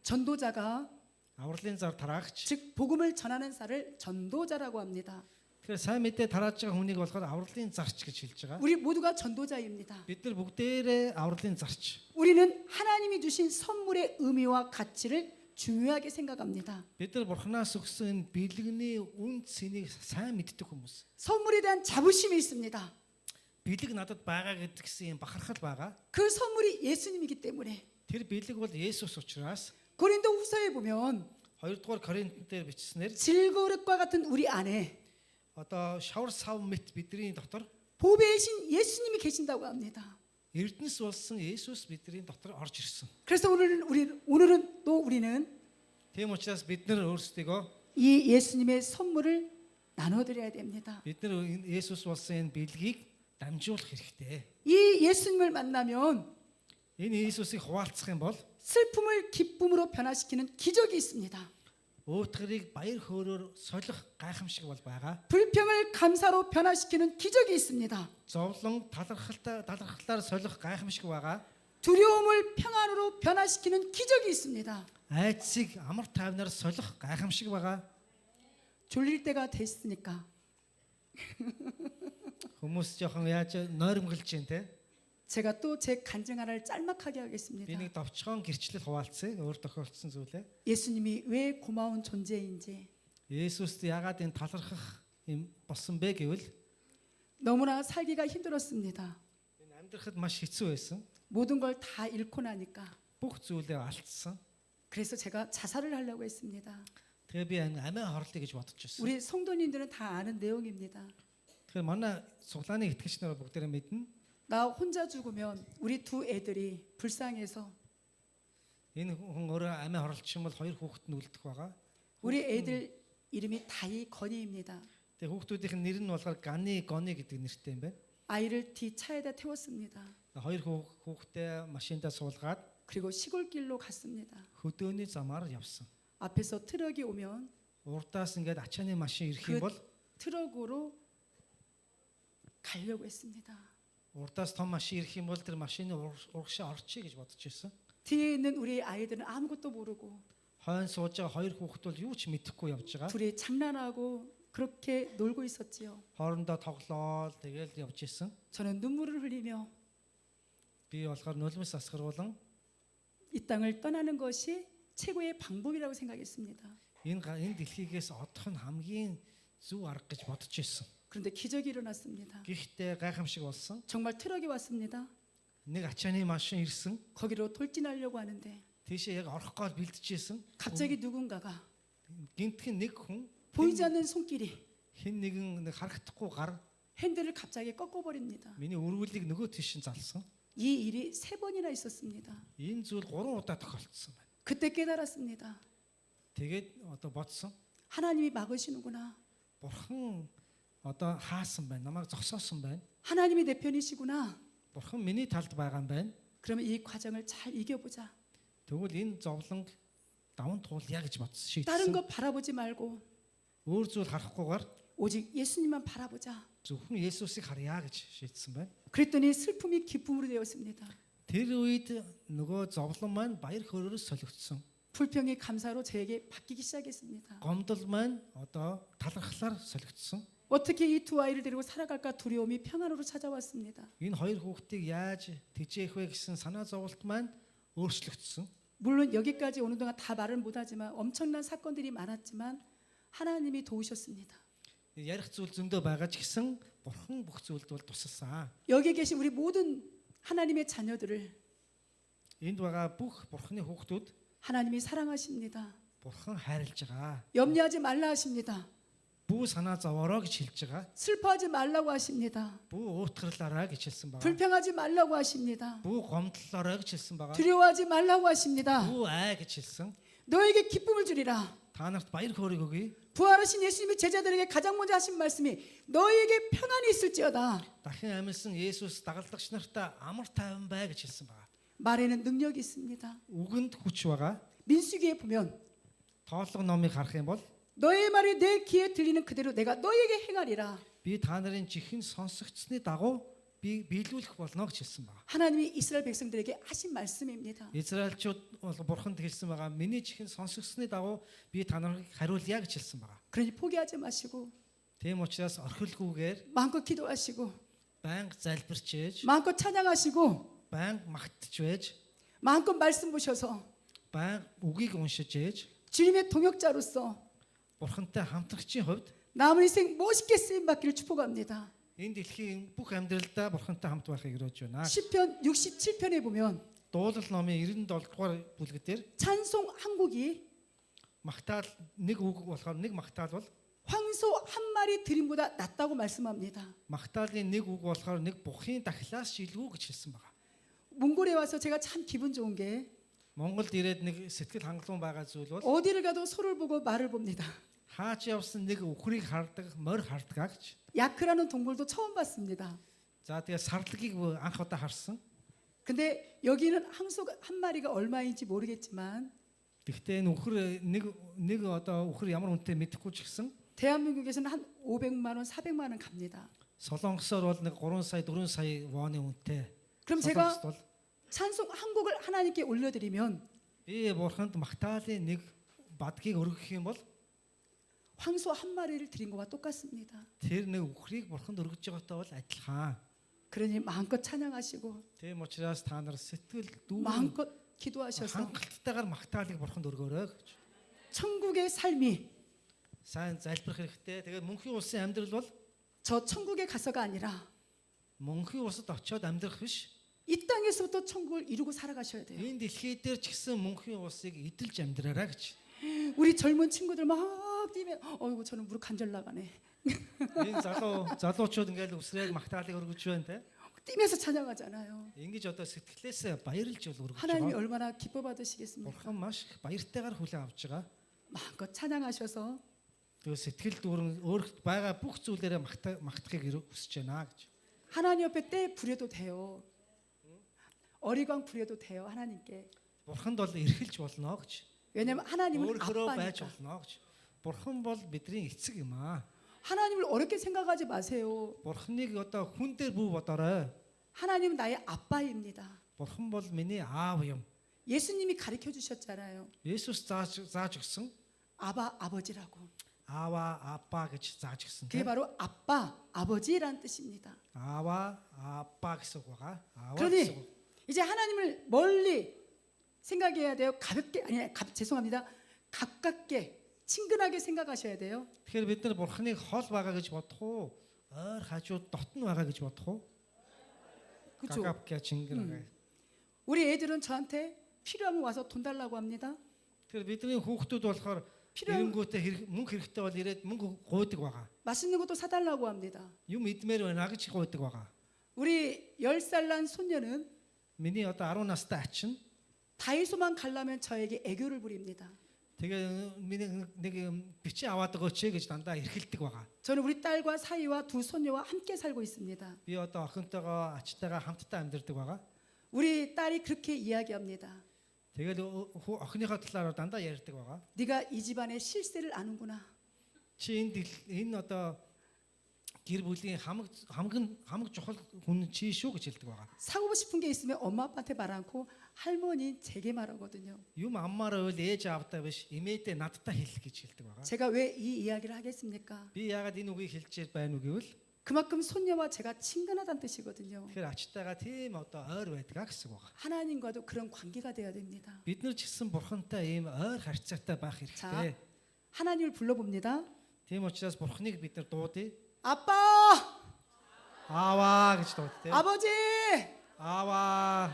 전도자가 Авралын зар тараагч. 즉 복음을 전하는 자를 전도자라고 합니다. Тэгэхээр сайн мэдээ тарааж байгаа хүнийг болохоор авралын зарч гэж хэлж байгаа. 우리 모두가 전도자입니다. Бид нар бүгдээрээ авралын зарч. 우리는 하나님이 주신 선물의 의미와 가치를 중요하게 생각합니다. Бид нар бурхнаас өгсөн бэлгэний үн цэнийг сайн мэддэг хүмүүс. 선물에 대한 자부심이 있습니다. Бэлэг надад байгаа гэдгсэн юм бахархал байгаа. 그 선물이 예수님이기 때문에 Тэр бэлэг бол Есүс учраас 고린도 후서에 보면 2-р Коринтын дээр бичснээр 질그릇과 같은 우리 안에 одоо шавар сав мэт бидний дотор 보배이신 예수님이 계신다고 합니다. Эрдэнэс болсон Есүс бидний дотор орж ирсэн. 그래서 오늘은 또 우리는 Тийм учраас бид нар өөрсдийгөө 이 예수님의 선물을 나눠드려야 됩니다. бид нар Есүс болсон энэ бэлгийг дамжуулах хэрэгтэй. 이 예수님을 만나면 Энэ Есүсийг хуваалцах юм бол 슬픔을 기쁨으로 변화시키는 기적이 있습니다. уутгарыг баяр хөөрөөр солих гайхамшиг бол байгаа. 불평을 감사로 변화시키는 기적이 있습니다. Зовлон талархлаар солих гайхамшиг байгаа. 두려움을 평안으로 변화시키는 기적이 있습니다. Айдсыг амар тайвнаар солих гайхамшиг байгаа. 졸릴 때가 됐으니까 Хүмүүс жоохон яаж нойрмоглож байна те. 제가 또 제 간증 하나를 짤막하게 하겠습니다. Би нэг товчхон гэрчлэл хуваалцъя. Өөр тохиолдсон зүйлээ. 예수님이 왜 고마운 존재인지 Есүст яагаад энэ талархах юм болсон бэ гэвэл 너무나 살기가 힘들었습니다. энэ амьдрахад маш хэцүү байсан. 모든 걸 다 잃고 나니까 Бүх зүйлээ алдсан. 그래서 제가 자살을 하려고 했습니다. Тэгээ би амиа хорлоё гэж бодож байсан. 우리 성도님들은 다 아는 내용입니다. Тэгэхээр манай суглааны итгэгч нар бүгдээрээ мэднэ. 나 혼자 죽으면 우리 두 애들이 불쌍해서 Энэ хүн өөрөө амиа хорлолцсон бол хоёр хүүхэд нь үлдэх байгаа. 우리 애들 이름이 다이 건이입니다. Тэгээ хүүхдүүдийнх нь нэр нь болохоор Гани, Гони гэдэг нэртэй юм байна. 아이를 뒤 차에다 태웠습니다. Хоёр хүүхдээ машиндаа суулгаад 그리고 시골길로 갔습니다. хөдөөний замаар явсан. 앞에서 트럭이 오면 Урдаас ингээд ачааны машин ирэх юм бол 트럭으로 가려고 했습니다. урдаас том машин ирэх юм бол тэр машины урагшаа орчих гэж бодож байсан. 뒤에 있는 우리 아이들은 아무것도 모르고 Хойно сууж байгаа хоёр хүүхэд бол юу ч мэдэхгүй явж байгаа. 둘이 장난하고 그렇게 놀고 있었지요. Хоорондоо тоглоод тэгэл явж исэн. 저는 눈물을 흘리며 Би болохоор нулимс асгаруулan 이 땅을 떠나는 것이 최고의 방법이라고 생각했습니다. энэ дэлхийгээс одох нь хамгийн зөв арга гэж бодож исэн. 그런데 기적이 일어났습니다. Гэхдээ гайхамшиг болсон. 정말 트럭이 왔습니다. Нэг ачааны машин ирсэн. 거기로 돌진하려고 하는데 Тийшээ яг орох гол бэлдчихсэн. 갑자기 누군가가 Гинтхэн нэг хүн 보이지 않는 손길이 хэн нэгэн нэг харагдахгүй гар 핸들을 갑자기 꺾어버립니다. миний өргөлийг нөгөө тийш нь залсан. 이 일이 3번이나 있었습니다. Энэ зүйл 3 удаа тохиолдсон байна. 그때 깨달았습니다. Тэгээд одоо бодсон. 하나님이 막으시는구나. Бурхан одоо хаасан байна. Намайг зогсоосон байна. 하나님이 내 편이시구나. Бурхан миний талд байгаа юм байна. 그러면 이 과정을 잘 이겨보자. Тэгвэл энэ зовлонг даван туулъя гэж бодсон 다른 шийдсэн. 거 바라보지 말고 Өөр зүйл харахгүйгээр 오직 예수님만 바라보자. зөвхөн Есүсийг харъя гэж шийдсэн байна. 그랬더니 슬픔이 기쁨으로 되었습니다. Тэр үед нөгөө зовлон маань баяр хөөрөөс солигдсон. 불평이 감사로 저에게 바뀌기 시작했습니다. Гомдол маань одоо талархлаар солигдсон. 어떻게 이 두 아이를 데리고 살아갈까 두려움이 평안으로 찾아왔습니다. Энэ хоёр хүүхдийг яаж тэжээх вэ гэсэн санаа зовлт маань өөрчлөгдсөн. 물론 여기까지 오는 동안 다 말을 못하지만 엄청난 사건들이 많았지만 하나님이 도우셨습니다. Ярих зүйл зөндөө байгаа ч гэсэн Бурхан бүх зүйлд бол тусалсан. 여기 계신 우리 모든 하나님의 자녀들을 Энд байгаа бүх Бурханы хүүхдүүд 하나님이 사랑하십니다. Бурхан хайрлаж байгаа. 염려하지 말라 하십니다. Бүү санаа зовоороо гэж хэлж байгаа. 슬퍼하지 말라고 하십니다. Бүү уутгарлаарай гэж хэлсэн байгаа. 불평하지 말라고 하십니다. Бүү гомдлолоорой гэж хэлсэн байгаа. 두려워하지 말라고 하십니다. Бүү ай гэж хэлсэн. 너에게 기쁨을 주리라. Та нарт баяр хөөргийг өгье. 부활하신 예수님이 제자들에게 가장 먼저 하신 말씀이 너에게 평안이 있을지어다. Дахин амьсан Есүс дагалдагч нартаа амар тайван бай гэж хэлсэн байгаа. 말에는 능력이 있습니다. Үгэнд хүч байгаа. 민수기에 보면 Тоолго номыг харах юм бол 너의 말이 내 귀에 들리는 그대로 내가 너에게 행하리라. би та нарын чихэн сонсогдсны дагуу би биелүүлэх болно гэж хэлсэн байгаа. 하나님이 이스라엘 백성들에게 하신 말씀입니다. Израильчууд бол бурханд хэлсэн байгаа. Миний чихэн сонсогдсны дагуу би та нарыг хариулъя гэж хэлсэн байгаа. 그러니 포기하지 마시고 Тийм учраас орхилгүйгээр 마음껏 기도하시고 байнга залбирч ээж, 마음껏 찬양하시고 байнга магтж байж, 마음껏 말씀 보셔서 байнга үгийг уншиж ээж, 주님의 동역자로서 бурхантай хамтрагчийн хувьд 남은 인생 멋있게 쓰임 받기를 축복합니다. энэ дэлхийн бүх амьдралдаа бурхантай хамт байхыг өрөөж байна. 시편 67편에 보면 Дуулал номын 97 дугаар бүлэг дээр 찬송 한 곡이 магтаал нэг үг болохоор нэг магтаал бол 황소 한 마리 드림보다 낫다고 말씀합니다. магтаалын нэг үг болохоор нэг бухын дахлаас жилгүү гэж хэлсэн байгаа. 몽골에 와서 제가 참 기분 좋은 게 Монголд ирээд нэг сэтгэл хангалуун байгаа зүйл бол 어디를 가도 소를 보고 말을 봅니다. хаач явсан нэг үхрийг хардаг, морь хардгаа гэж. 야크라는 동물도 처음 봤습니다. За тэгээ сарлагийг анх удаа харсан. 근데 여기는 황소가 한 마리가 얼마인지 모르겠지만 Гэхдээ энэ үхэр нэг одоо үхэр ямар үнэтэй мэдэхгүй ч гэсэн 대한민국에서는 한 500만 원, 400만 원 갑니다. Солонгосоор бол нэг 3 сая 4 сая вооны үнэтэй. 그럼 Солонгост 제가 бол 찬송 한 곡을 하나님께 올려드리면 би бурханд магтаалын нэг бадгийг өргөх юм бол 황소 한 마리를 드린 것과 똑같습니다. тэр нэг үхрийг бурханд өргөж байгаатай бол адилхан. 그러니 마음껏 찬양하시고 Тийм учраас та нар сэтгэл дүүрэн 마음껏 기도하셔서 хангалттайгаар магтаалыг бурханд өргөөрэй гэж. 천국의 삶이 Сайн залбирах хэрэгтэй. Тэгээд мөнхийн улсын амьдрал бол 저 천국에 가서가 아니라 мөнхийн улсад очиод амьдрах биш. 이 땅에서부터 천국을 이루고 살아가셔야 돼요. Энэ дэлхий дээр ч гэсэн мөнхийн улсыг эдэлж амьдраарай гэж. 우리 젊은 친구들 막 뛰면 어이구 저는 무릎 관절 나가네. Энэ залуучууд ингээл үсрээг магтаалыг өргөж байна те. 뛰면서 찬양하잖아요. Ингэж одоо сэтгэлээсээ баярлж бол өргөж 하나님이 байгаа. 얼마나 기뻐 받으시겠습니까? Бурхан маш их баяртайгаар хүлээн авч байгаа. 마음껏 찬양하셔서 Тэгээ сэтгэл дүүрэн өөрт байгаа бүх зүйлээрээ магтахыг хүсэж байна гэж. 하나님 옆에 때 부려도 돼요. 어리광 부려도 돼요. 하나님께. Бурханд бол эргэлж болно гэж. 왜냐면 하나님은 Өөрөөрөө байж 아빠니까. болно гэж. Бурхан бол бидний эцэг юм аа. 하나님을 어렵게 생각하지 마세요. Бурханыг одоо хүн дээр бүү бодоорой. 하나님은 나의 아빠입니다. Бурхан бол миний аав юм. 예수님이 가르쳐 주셨잖아요. Есүс зааж өгсөн 아바 아버지라고. аава апа гэж зааж өгсөн. 그게 바로 아빠 아버지라는 뜻입니다. 아와 아빠 гэсэн үг байгаа. 아와 гэсэн 그러니 үг. 이제 하나님을 멀리 생각해야 돼요. 가볍게 죄송합니다. 가깝게 친근하게 생각하셔야 돼요. Тэгэхээр бид нар бурхныг хол байгаа гэж бодох уу? Ойр хажууд дотн байгаа гэж бодох уу? 그렇죠. 가깝게 친근하게. 우리 애들은 저한테 필요하면 와서 돈 달라고 합니다. Тэгэхээр бидний хүүхдүүд болохоор 필요한 эрэнгүүтээ мөнгө хэрэгтэй бол ирээд мөнгө гуйдаг байгаа. 맛있는 것도 사달라고 합니다. Юм идмээр байна гэж гуйдаг байгаа. 우리 10살 난 손녀는 Миний одоо 10 настай ачин 다이소만 가려면 저에게 애교를 부립니다. тэгээ миний нэг бичиж аваад өгөөч гэж дандаа эрхэлдэг байгаа. 저는 우리 딸과 사이와 두 손녀와 함께 살고 있습니다. Би одоо охинтойгоо ачтайгаа хамтдаа амьдардаг байгаа. 우리 딸이 그렇게 이야기합니다. Тэгэл охиныхоо талаар дандаа ярьдаг байгаа. 네가 이 집안의 실세를 아는구나. Чи энэ одоо гэр бүлийн хамаг чухал хүн чи шүү гэж хэлдэг байгаа. 사고 싶은 게 있으면 엄마 아빠한테 말 않고 할머니 제게 말하거든요. Юм аммаар байвал ээж аавтай биш эмээдээ надтай хэлэх гэж хэлдэг байгаа. 제가 왜 이 이야기를 하겠습니까? Би яагаад энэ үгийг хэлж байна уу гэвэл 그만큼 손녀와 제가 친근하다는 뜻이거든요. тэгэхээр ачтайгаа тийм одоо ойр байдгаа гэсэн үг байгаа. 하나님과도 그런 관계가 돼야 됩니다. Бид нар ч гэсэн бурхантай ийм ойр харьцаатай байх 자, хэрэгтэй. 하나님을 불러봅니다. Тийм учраас бурхныг бид нар дуудъя. 아빠, 아와 гэж дуудъя. 아버지, 아와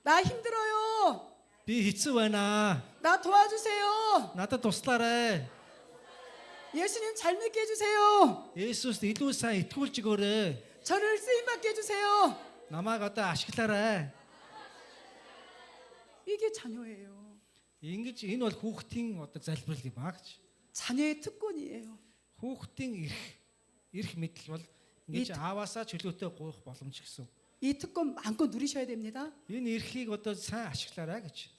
나 힘들어요. би хэцүү байна. 나 도와주세요. Надад туслаарай. 예수님 잘 믿게 해주세요. Есүст илүү сайн итгүүлж өгөөрэй. 저를 쓰임 받게 해주세요. Намайг одоо ашиглаарай. 이게 자녀예요. Ингэж энэ бол хүүхдийн одоо залбирал юм аа гэж. 자녀의 특권이에요. Хүүхдийн эрх мэдэл бол ингэж ааваасаа чөлөөтэй гуйх боломж гэсэн. 이 특권 마음껏 누리셔야 됩니다. Энэ эрхийг одоо сайн ашиглаарай гэж.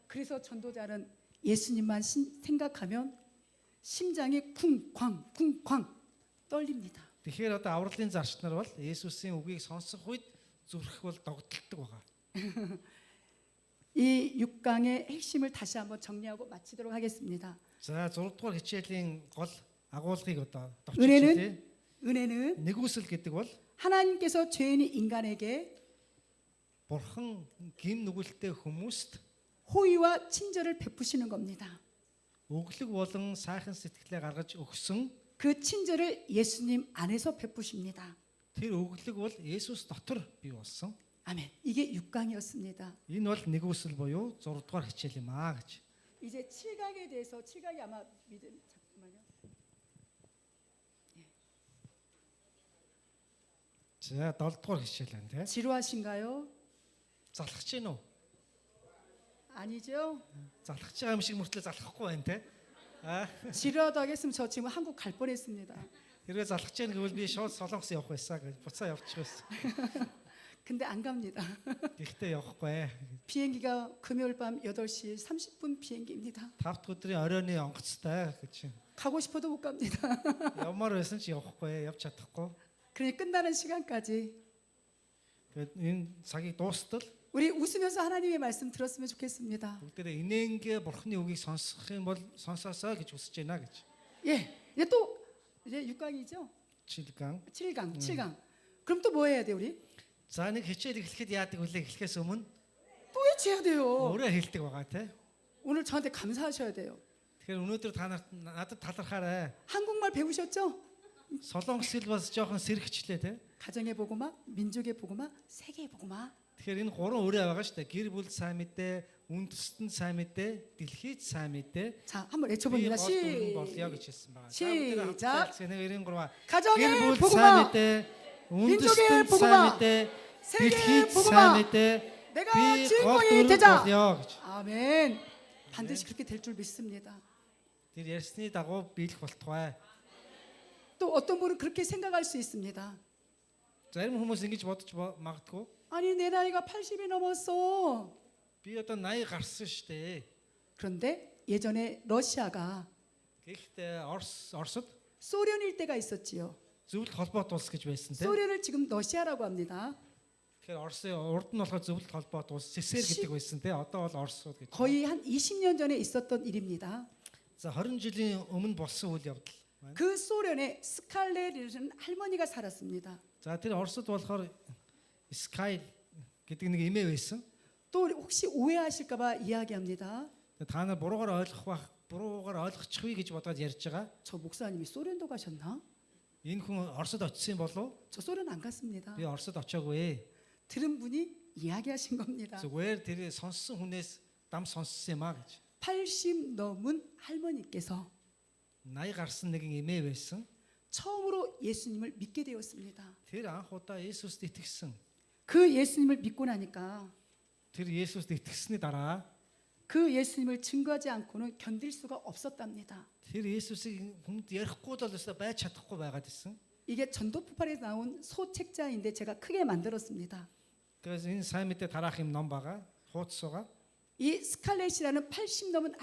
그래서 전도자는 예수님만 생각하면 심장이 쿵쾅 쿵쾅 떨립니다. Тэгэхээр одоо авралын зарч нар бол Есүсийн үгийг сонсох үед зүрх бол догдолдог байгаа. 이 6강의 핵심을 다시 한번 정리하고 마치도록 하겠습니다. За 6 дугаар хичээлийн гол агуулгыг одоо товчилжээ. 은혜는 Нэгүсэл гэдэг бол 하나님께서 죄인인 인간에게 бурхан гим нүгэлтэй хүмүүст 호의와 친절을 베푸시는 겁니다. өглөг болон сайхан сэтгэлээ гаргаж өгсөн 그 친절을 예수님 안에서 베푸십니다. тэр өглөг бол Есүс дотор бий болсон. 아멘. 이게 6강이었습니다. Энэ бол нэгүсэл буюу 6 дугаар хичээл юм аа гэж. 이제 7강에 대해서 7강이 아마 잠깐만요. За 7 дугаар хичээл байна тий. 지루하신가요? Залхаж гин үү? 아니죠. Залхаж байгаа юм шиг мөртлөө залхахгүй байна тий. 지루하다고 했으면 저 지금 한국 갈 뻔했습니다. Хэрвээ залхаж гин гэвэл би шууд Солонгос явах байсан гэж буцаа явчих байсан. 근데 안 갑니다. Гэхдээ явахгүй. 비행기가 금요일 밤 8시 30분 비행기입니다. 5 дахь өдрийн оройны онгоцтой гэж. 가고 싶어도 못 갑니다. Явмаар байсан ч явахгүй, явж чадахгүй. 그러니 끝나는 시간까지 Тэгээд энэ цагийг дуустал 우리 웃으면서 하나님의 말씀 들었으면 좋겠습니다. бүгдээрээ инээнгээ бурхны үгийг сонсох юм бол сонсоосоо гэж хүсэж байна гэж. 예. 이제 또 이제 6강이죠. 7강. 7강. 그럼 또 뭐 해야 돼 우리? За нэг хичээл эхлэхэд яадаг вүлээ эхлэхээс өмнө 또 외쳐야 돼요. өөрөө хэлдэг байгаа те. 오늘 저한테 감사하셔야 돼요. Тэгэхээр өнөөдөр та нарт надад талархаарай. 한국말 배우셨죠? Солонгос хэл бас жоохон сэрхчлээ те. 가정의 복음화, 민족의 복음화, 세계의 복음화. Тэгэхээр энэ гурван өрөө байгаа шүү дээ. Гэр бүл сайн мэдээ, үндэстэн сайн мэдээ, дэлхийд сайн мэдээ. 자, 한번 외쳐봅니다. болё гэж хэлсэн байгаа. 시작. 1 2 3 гэр 가정의 бүл сайн 복음화, мэдээ, 민족의 үндэстэн 복음화, сайн мэдээ, 세계의 дэлхийд 복음화. сайн мэдээ. 내가 Би 주인공이 гол 되자. болё гэж. 아멘. 반드시 그렇게 될 줄 믿습니다. Тэр ярьсны дагуу биелэх болтугай. 또 어떤 분은 그렇게 생각할 수 있습니다. Зарим хүмүүс ингэж бодож магадгүй. 아니 내 나이가 80이 넘었어. Би одоо 80 гарсан шүү дээ. 그런데 예전에 러시아가 Гэхдээ Оросд 소련일 때가 있었지요. зөвлөлт холбоот улс гэж байсан тийм. 소련을 지금 러시아라고 합니다. Тэгэхээр Орсын урд нь болохоор зөвлөлт холбоот улс СССР гэдэг байсан тийм. Одоо бол Оросууд гэж. 거의 한 20년 전에 있었던 일입니다. За 20 жилийн өмнө болсон үйл явдал. 그 소련에 스칼렛이라는 할머니가 살았습니다. За тэр Оросд болохоор Sky гэдэг нэг эмээ байсан. 또 혹시 오해하실까봐 이야기합니다. Та нар буруугаар ойлгочихвээ гэж бодоод ярьж байгаа. 저 목사님이 소련도 가셨나? Энэ хүн Оросд очисон болов? 저 소련 안 갔습니다. Би Оросд очоогүй. 들은 분이 이야기하신 겁니다. Зүгээр тэр сонссон хүнээс дам сонссон юм а гэж. 80 넘은 할머니께서 80 гарсан нэгэн эмээ байсан. 처음으로 예수님을 믿게 되었습니다. Тэр анх удаа Есүст итгэсэн. 그 예수님을 믿고 나니까 Тэр Есүст итгэсний дараа 그 예수님을 증거하지 않고는 견딜 수가 없었답니다. тэр Есүсийг хүнд ярихгүй л өстой байж чадахгүй байгаад исэн. 이게 전도폭발에서 나온 소책자인데 제가 크게 만들었습니다. 그래서 энэ сайн мэдээ тараах юм ном байгаа. Хуудас байгаа. 이 스칼렛이라는 80 넘은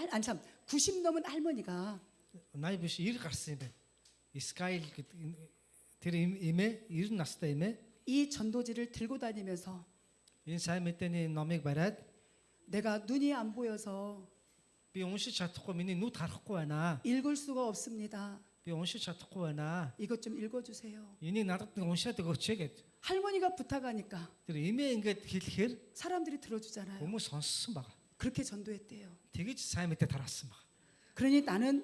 90 넘은 할머니가 80 биш 90 гарсан юм байна. Скайл гэдэг тэр эмээ 90 настай эмээ 이 전도지를 들고 다니면서 энэ сайн мэдээний номыг бариад 내가 눈이 안 보여서 би уншиж чадахгүй миний нүд харахгүй байна. 읽을 수가 없습니다. Би уншиж чадахгүй байна. 이것 좀 읽어주세요. Энийг надад нэг уншаад өгөөч гэд. 할머니가 부탁하니까 Тэр эмээ ингээд хэлэхээр 사람들이 들어주잖아요. хүмүүс сонссон байгаа. 그렇게 전도했대요. Тэгэж сайн мэдээ тараасан байгаа. 그러니 나는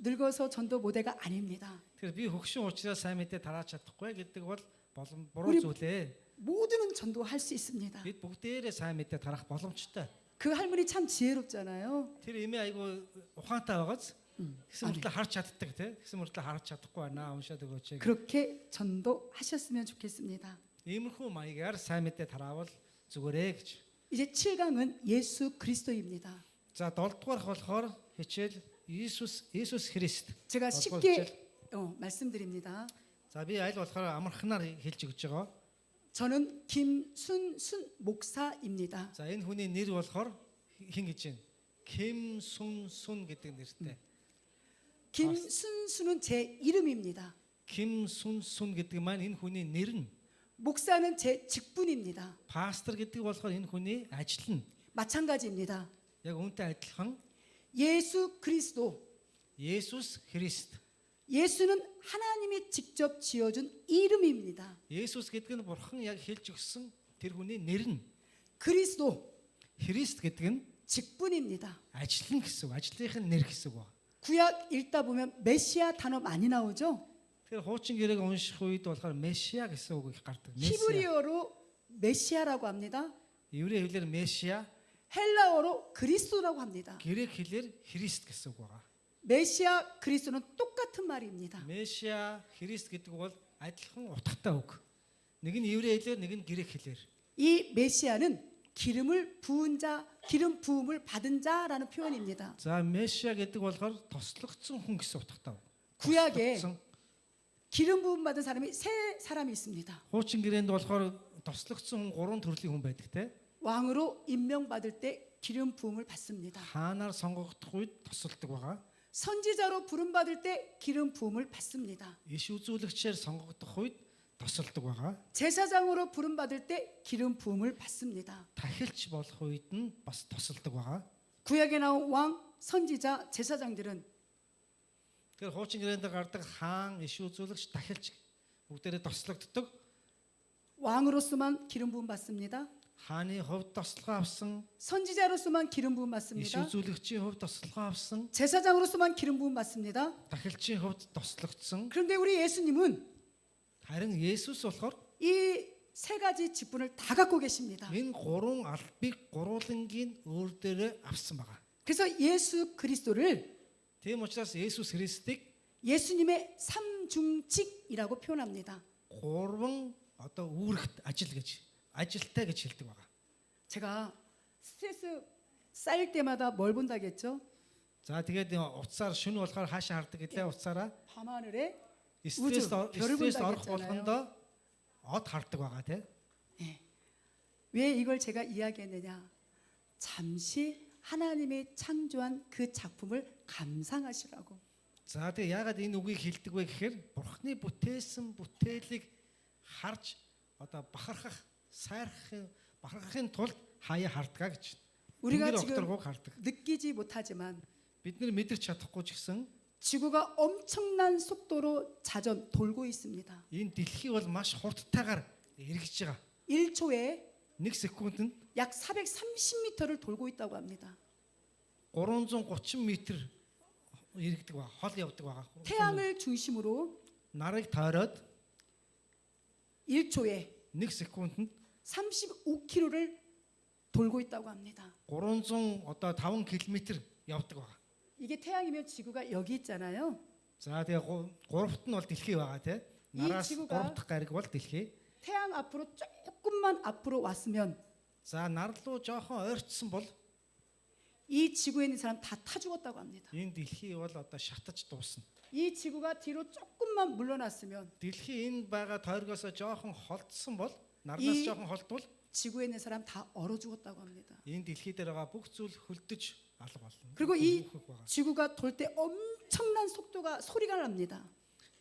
늙어서 전도 모델가 아닙니다. Тэгэхээр би хөгшин уучраа сайн мэдээ тарааж чадахгүй гэдэг бол буруу 우리 зүйлээ. 모두는 전도할 수 있습니다. Бид бүгдээрээ сайн мэдээ тарах боломжтой. 그 할머니 참 지혜롭잖아요. Тэр эмээ айгүй ухаантай байгааз гэсэн мэтлээ харж чаддаг тий. Гэсэн мэтлээ харж чадахгүй байна. Уншаад өгөөч. 그렇게 전도하셨으면 좋겠습니다. Иймэрхүү маягаар сайн мэдээ тараавал зүгээрээ гэж. 이제 7강은 예수 그리스도입니다. За 7 дугаарх болохоор хичээл Иесус Христ. 제가 쉽게 말씀드립니다. За би аль болохоор амархнаар хэлж өгч байгаа. 저는 김순순 목사입니다. За энэ хүний нэр болохоор хэн гэж байна? Ким Сун Сун гэдэг нэртэй. 김순순은 제 이름입니다. Ким Сун Сун гэдэг маань энэ хүний нэр нь. 목사는 제 직분입니다. Пастор гэдэг болохоор энэ хүний ажил нь. 마찬가지입니다. Яг үүнтэй адилхан 예수 그리스도. Есүс Христ. 예수는 하나님이 직접 지어준 이름입니다. Есүс гэдэг нь бурхан яг хэлж өгсөн тэр хүний нэр нь. 그리스도 Христ гэдэг нь 직분입니다. ажил нь гэсэн үг. Ажлынхын нэр гэсэн үг. 구약 읽다 보면 메시아 단어 많이 나오죠. Тэгэхээр хуучин гэрээг унших үед болохоор 메시아 гэсэн үг их гардаг. 히브리어로 메시아라고 합니다. Еврей хэлээр 메시아, 헬라어로 그리스도라고 합니다. грек хэлээр Христ гэсэн үг байгаа. 메시아 그리스도는 똑같은 말입니다. 메시아, Христ гэдэг бол адилхан утгатай үг. Нэг нь еврей хэлээр, нэг нь грек хэлээр. 이 메시아는 기름을 부은 자, 기름 부음을 받은 자라는 표현입니다. За 메시아 гэдэг болохоор тослогдсон хүн гэсэн утгатай. 구약에 기름 부음 받은 사람이 세 사람이 있습니다. Хуучин гэрээнд болохоор тослогдсон хүн 3 төрлийн хүн байдаг те. 왕으로 임명받을 때 기름 부음을 받습니다. Хаанаар сонгогдох үед тосолдог байгаа. 선지자로 부름 받을 때 기름 부음을 받습니다. Иш үзүүлэгчээр сонгогдох үед тосолдог байгаа. 제사장으로 부름 받을 때 기름 부음을 받습니다. Тахилч болох үед нь бас тосолдог байгаа. 구약에 나온 왕, 선지자, 제사장들은 Тэгэхээр хуучин гэрээнд гардаг хаан, иш үзүүлэгч, тахилч бүгдээрээ тослогддог. 왕으로서만 기름 부음 받습니다. Хааны хувьд тослогоо авсан, 선지자로서만 기름 부음 иш 받습니다. үзүүлэгчийн хувьд тослогоо авсан, 제사장으로서만 기름 부음 받습니다. тахилчийн хувьд тослогдсон. 그런데 우리 예수님은 Харин Есүс болохоор 이 세 가지 직분을 다 갖고 계십니다. энэ 3 албыг гурвангийн өөр дээрээ авсан байгаа. 그래서 예수 그리스도를 Тийм учраас Есүс Христийг 예수님의 삼중직이라고 표현합니다. 3 одоо үүрэгт ажил гэж, ажилтай гэж хэлдэг байгаа. 제가 스트레스 쌓일 때마다 뭘 본다겠죠? За тэгээд утсаар шүн болохоор хаашаа хардаг гэлээ утсаараа 밤하늘에 стресс 별을 стресс 본다고 орох 했잖아요. болгондоо од хардаг байгаа тий. 왜 이걸 제가 이야기했느냐? 잠시 하나님이 창조한 그 작품을 감상하시라고. За тэгээ яагаад энэ үгийг хэлдэг вэ гэхээр Бурхны бүтээсэн бүтээлийг харж одоо бахархахын тулд хаяа хардгаа гэж. 우리가 Тэнгэр 지금 огторгүйг хардаг. 느끼지 못하지만 Бид нэр мэдэрч чадахгүй ч гэсэн 지구가 엄청난 속도로 자전 돌고 있습니다. энэ дэлхий бол маш хурдтайгаар эргэж байгаа. 1초에 1 секундэд 약 430m를 돌고 있다고 합니다. 330 м эргэдэг ба хол явдаг байгаа. 태양을 중심으로 Нарыг тойроод 1초에 1 секундэд 35km를 돌고 있다고 합니다. 300 одоо 5 км явдаг байгаа. 이게 태양이면 지구가 여기 있잖아요. За тэгээ 3-т нь бол дэлхий байгаа тий. Нараас 지구가 3 дахь гариг бол дэлхий. 태양 앞으로 조금만 앞으로 왔으면 За нар руу жоохон ойртсон бол 이 지구에 있는 사람 다 타 죽었다고 합니다. энэ дэлхий бол одоо шатаж дуусна. 이 지구가 뒤로 조금만 물러났으면 Дэлхий энэ байгаа тойргоосоо жоохон холдсон бол нарнаас 이- жоохон холдвол 지구에 있는 사람 다 얼어 죽었다고 합니다. энэ дэлхий дээр байгаа бүх зүйл хөлдөж алга болно. 그리고 이 Бүх байгаа. 지구가 돌 때 엄청난 속도가 소리가 납니다.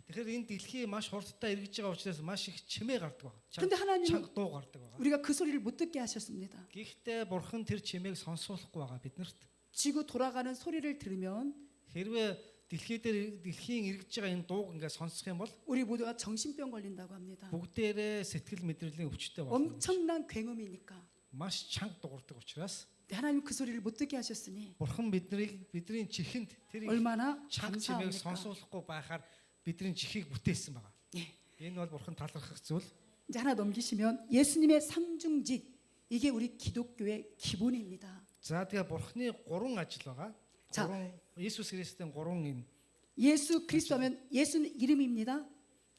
Тэгэхээр энэ дэлхий маш хурдтай эргэж байгаа учраас маш их чимээ гардаг байна. 근데 하나님은 Чанга дуу гардаг байна. 우리가 그 소리를 못 듣게 하셨습니다. Гэхдээ бурхан тэр чимээг сонсуулахгүй байгаа биднэрт. 지구 돌아가는 소리를 들으면 Хэрвээ дэлхийн эргэж байгаа энэ дууг ингээд сонсох юм бол 우리 모두가 정신병 걸린다고 합니다. бүгдээрээ сэтгэл мэдрэлийн өвчтөй болно. 엄청난 굉음이니까. Маш чанга дуурдаг учраас 하나님 그 소리를 못 듣게 하셨으니 бурхан бидний чихэнд тэр 얼마나 чанга чимээг 감사합니까? сонсуулахгүй байхаар бидний чихийг бүтээсэн байгаа. 예. Энэ бол бурхан талархах зүйл. 이제 하나 넘기시면 예수님의 삼중직 이게 우리 기독교의 기본입니다. За тэгээ бурханы 3 ажил байгаа. За. 3 Иесус Христийн 3 юм. 예수 그리스도하면 예수는 이름입니다.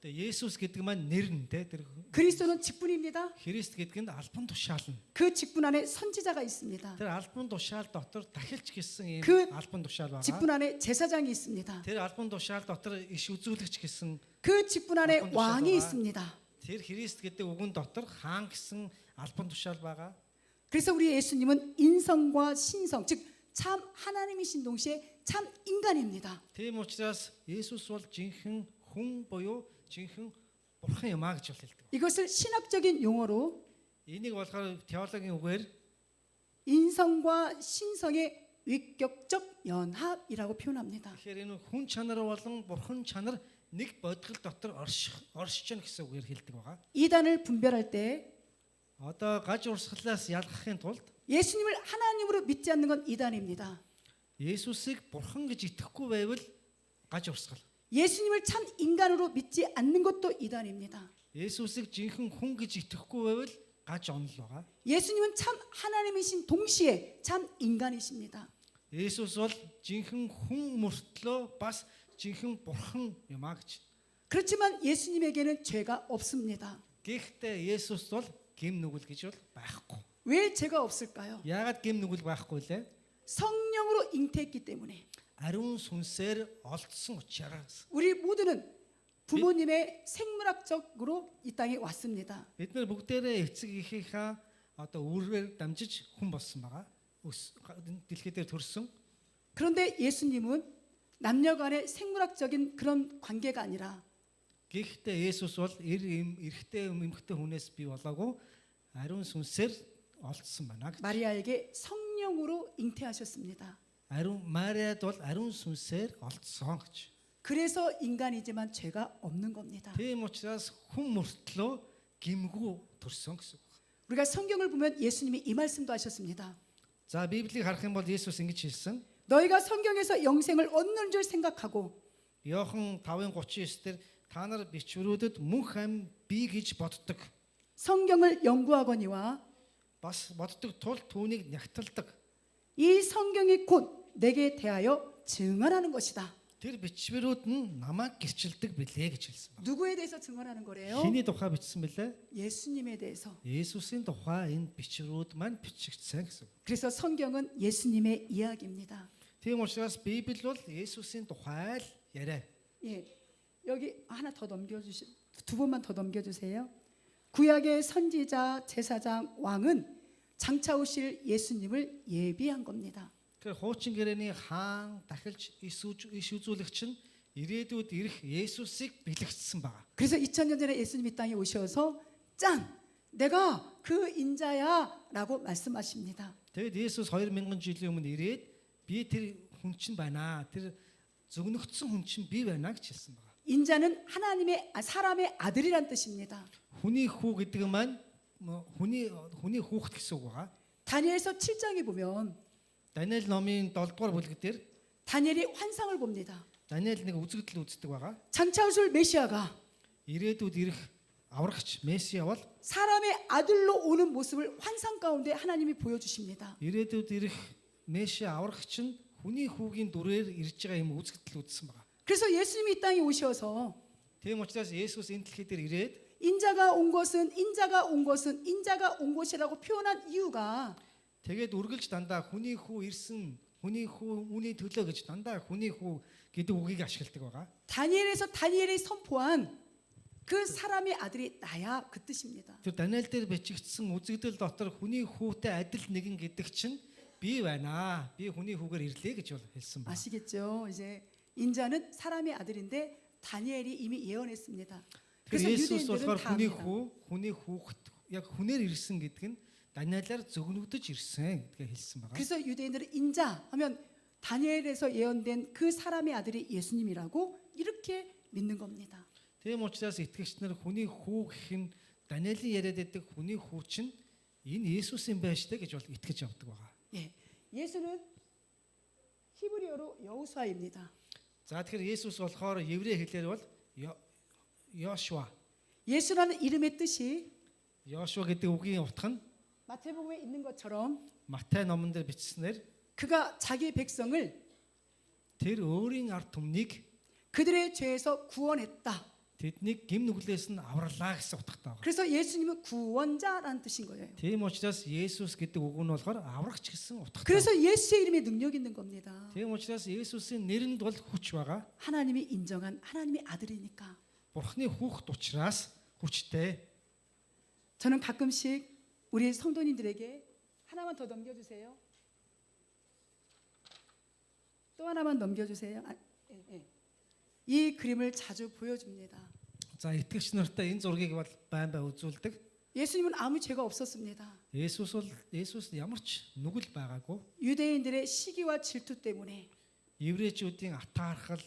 Тэгээ Есүс гэдэг маань нэр нь те тэр 그리스도는 직분입니다. Христ гэдэг нь албан тушаал нь. 그 직분 안에 선지자가 있습니다. Тэр албан тушаал дотор дахилч гэсэн 그 ийм албан тушаал байгаа. 직분 안에 제사장이 있습니다. Тэр албан тушаал дотор иш үзүүлэгч гэсэн 그 직분 안에 어떤 왕이 도시가 있습니다. тэр Христ гэдэг үгэн дотор хаан гэсэн албан тушаал байгаа. 그래서 우리 예수님은 인성과 신성, 즉 참 하나님이신 동시에 참 인간입니다. Тийм учраас Есүс бол жинхэнэ хүн буюу жинхэнэ бурхан юм а гэж хэлдэг. 이것을 신학적인 용어로 Энийг болохоор теологийн үгээр 인성과 신성의 위격적 연합이라고 표현합니다. тэгэхээр энэ хүн чанар болон бурхан чанар нэг бодгол дотор оршиж байна гэсэн үгээр хэлдэг байгаа. 이단을 분별할 때 Одоо гаж урсгалаас ялгахын тулд 예수님을 하나님으로 믿지 않는 건 이단입니다. Есүсийг бурхан гэж итгэхгүй байвал гаж урсгал. 예수님을 참 인간으로 믿지 않는 것도 이단입니다. Есүсийг жинхэнэ хүн гэж итгэхгүй байвал гаж онол байгаа. 예수님은 참 하나님이신 동시에 참 인간이십니다. Есүс бол жинхэнэ хүн мөртлөө бас жинхэнэ бурхан юм а гэж. 그렇지만 예수님에게는 죄가 없습니다. Гэхдээ Есүс бол гим нүгэл гэж бол байхгүй. 왜 죄가 없을까요? Яагаад гим нүгэл байхгүй лээ? 성령으로 잉태했기 때문에. Ариун сүнсээр олдсон учраас. 우리 모두는 부모님의 생물학적으로 이 땅에 왔습니다. Бид нар бүгдээрээ эцэг эхийнхээ одоо үрээр дамжиж хүн болсон байгаа. Дэлхий дээр төрсөн. 그런데 예수님은 남녀 간의 생물학적인 그런 관계가 아니라 Гэхдээ Есүс бол эрэгтэй эмэгтэй хүнээс бий болоогүй ариун сүнсээр олдсон байна. 마리아에게 성령으로 잉태하셨습니다. Ариун Мариад бол ариун сүнсээр олдсон гэж. 그래서 인간이지만 죄가 없는 겁니다. Тийм учраас хүн мөртлөө гимгүү төрсөн гэсэн үг. 우리가 성경을 보면 예수님이 이 말씀도 하셨습니다. За Библийг харах юм бол Есүс ингэж хэлсэн. 너희가 성경에서 영생을 얻는 줄 생각하고 Иохан 5:39 дээр та нар бичвэрүүдэд мөнх ам бий гэж боддог. 성경을 연구하거니와 Бас боддог тул түүнийг нягталдаг. 이 성경이 곧 내게 대하여 증언하는 것이다. Тэр бичвэрүүд нь намайг гэрчилдэг билээ гэж хэлсэн байна. 누구에 대해서 증언하는 거래요? Хиний тухай бичсэн бэлээ? 예수님에 대해서. Есүсийн тухай энэ бичвэрүүд маань бичигдсэн гэсэн. 그래서 성경은 예수님의 이야기입니다. Тийм учраас Библи бол Есүсийн тухай л яриа. 예, 여기 하나 더 넘겨주시, 두 번만 더 넘겨주세요. 구약의 선지자, 제사장, 왕은 장차 오실 예수님을 예비한 겁니다. Тэгэхээр хуучин гэрээний хаан дахилж иш үзүүлэгч нь ирээдүйд ирэх Есүсийг бэлэгдсэн байна. 그래서 2000년 전에 예수님이 땅에 오셔서 짠! 내가 그 인자야라고 말씀하십니다. Тэгэд Есүс 2000 жилийн өмнө ирээд би тэр хүн чинь байна. Тэр зөвнөгдсөн хүн чинь би байна гэж хэлсэн байна. 인자는 사람의 아들이란 뜻입니다. Хүний хүү гэдэг маань хүний хүүхэд гэсэн үг байна. 다니엘서 7장에 보면 Даниэл номын 7 дугаар бүлэг дээр 다니엘이 환상을 봅니다. Даниэл нэг үзэгдэл үздэг байгаа. 장차 오실 메시아가 Ирээдүйд ирэх аврагч Месиа бол 사람의 아들로 오는 모습을 환상 가운데 하나님이 보여주십니다. ирээдүйд ирэх Месиа аврагч нь хүний хүүгийн дүрээр ирж байгаа юм үзэгдэл үзсэн байна. 그래서 예수님이 이 땅에 오셔서 Тийм учраас Есүс энэ дэлхий дээр ирээд 인자가 온 것이라고 표현한 이유가 тэгээд үргэлж дандаа хүний хүү ирсэн, хүний хүү үүний төлөө гэж дандаа хүний хүү гэдэг үгийг ашигладаг байгаа. 다니엘이 선포한 그 사람의 아들이 나야 그 뜻입니다. Тэр Даниэл дээр бичигдсэн үзэгдэл дотор хүний хүүтэй адил нэгэн гэдэг чинь би байна. Би хүний хүүгээр ирлээ гэж бол хэлсэн байна. 아시겠죠? 이제 인자는 사람의 아들인데 다니엘이 이미 예언했습니다. 그래서 그래서 예수스 유대인들은 болохоор 다 хүний 압니다. хүний хүүхэд яг хүнээр ирсэн гэдэг нь Даниэлаар зөвгнөгдөж ирсэн гэдгээ хэлсэн байна. 그래서 유대인들은 인자 하면 다니엘에서 예언된 그 사람의 아들이 예수님이라고 이렇게 믿는 겁니다. Тийм учраас итгэгч нар хүний хүү гэх нь Даниэлийн яриад байдаг хүний хүү чинь энэ Есүсийн байж таа гэж бол итгэж явдаг байгаа. 예, 예수는 히브리어로 여호수아입니다. За тэгэхээр Есүс болохоор еврей хэлээр бол Йошуа. 예수라는 이름의 뜻이 Йошуа гэдэг үгийн утга нь 마태복음에 있는 것처럼 Матай номон дээр бичснээр 그가 자기 백성을 тэр өөрийн ард түмнийг 그들의 죄에서 구원했다. тэднийг гим нүглээс нь авралаа гэсэн утгатай байна. 그래서 예수님은 구원자라는 뜻인 거예요. Тийм учраас Есүс гэдэг үг нь болохоор аврагч гэсэн утгатай. 그래서 예수의 이름에 능력 있는 겁니다. Тийм учраас Есүсийн нэрэнд бол хүч байгаа. 하나님이 인정한 하나님의 아들이니까. Бурхны хүүхэд учраас хүчтэй. 저는 가끔씩 우리 성도님들에게 하나만 더 넘겨주세요. 또 하나만 넘겨주세요. 이 그림을 자주 보여줍니다. За итгэгч нартай энэ зургийг бол байн бай үзүүлдэг. 예수님은 아무 죄가 없었습니다. Есүс ямар ч нүгэл байгаагүй. 유대인들의 시기와 질투 때문에 Еврейчүүдийн атаархал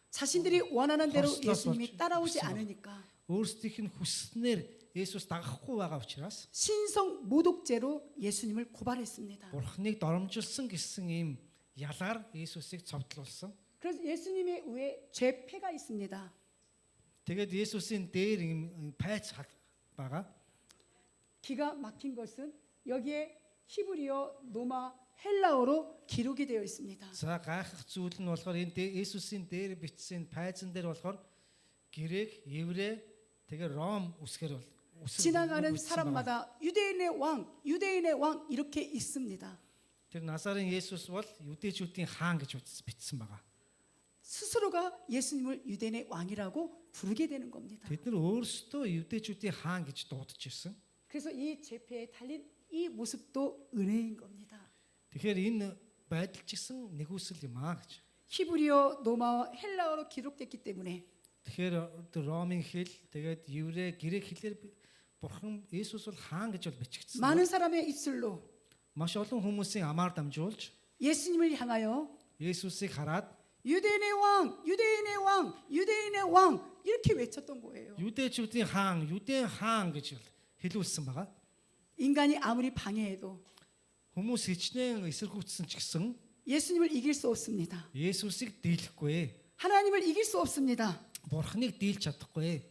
자신들이 원하는 대로 거슬러 예수님이 따라오지 거슬러. 않으니까 өөрсдийнх нь хүсснээр Есүс дагахгүй байгаа учраас 신성 모독죄로 예수님을 고발했습니다. Бурхныг доромжилсан гэсэн ийм ялгаар Есүсийг цовдлуулсан. 그래서 예수님의 위에 죄패가 있습니다. Тэгээд Есүсийн дээр ийм пайц байгаа. 기가 막힌 것은 여기에 히브리어, 로마, 헬라어로 기록이 되어 있습니다. За гайхах зүйл нь болохоор энэ Есүсийн дээр бичсэн пайзан дээр болохоор грек, еврей, тэгээ ром үсгээр бол 지나가는 사람마다 유대인의 왕 이렇게 있습니다. Тэр Назарын Есүс бол юдэчүүдийн хаан гэж бичсэн байгаа. 스스로가 예수님을 유대인의 왕이라고 부르게 되는 겁니다. Тэд нар өөрсдөө юдэчүүдийн хаан гэж дуудаж ирсэн. 그래서 이 제패에 달린 이 모습도 은혜인 겁니다. Тэгэхээр энэ байдал ч гэсэн нэгүсэл юм аа гэж. 히브리어, 로마어, 헬라어로 기록됐기 때문에 Тэгэхээр ромын хэл, тэгээд еврей, грек хэлээр Бурхан Есүс бол хаан гэж бол бичигдсэн. 많은 사람의 입술로 Маш олон хүмүүсийн амаар дамжуулж 예수님을 향하여 Есүсийг хараад 유대인의 왕, 유대인의 왕, 유대인의 왕 이렇게 외쳤던 거예요. юдэчүүдийн хаан, юдэн хаан гэж хэлүүлсэн байгаа. 인간이 아무리 방해해도 Хүмүүс хичнээн эсэргүүцсэн ч гэсэн 예수님을 이길 수 없습니다. Есүсийг дийлэхгүй. 하나님을 이길 수 없습니다. Бурхныг дийлж чадахгүй.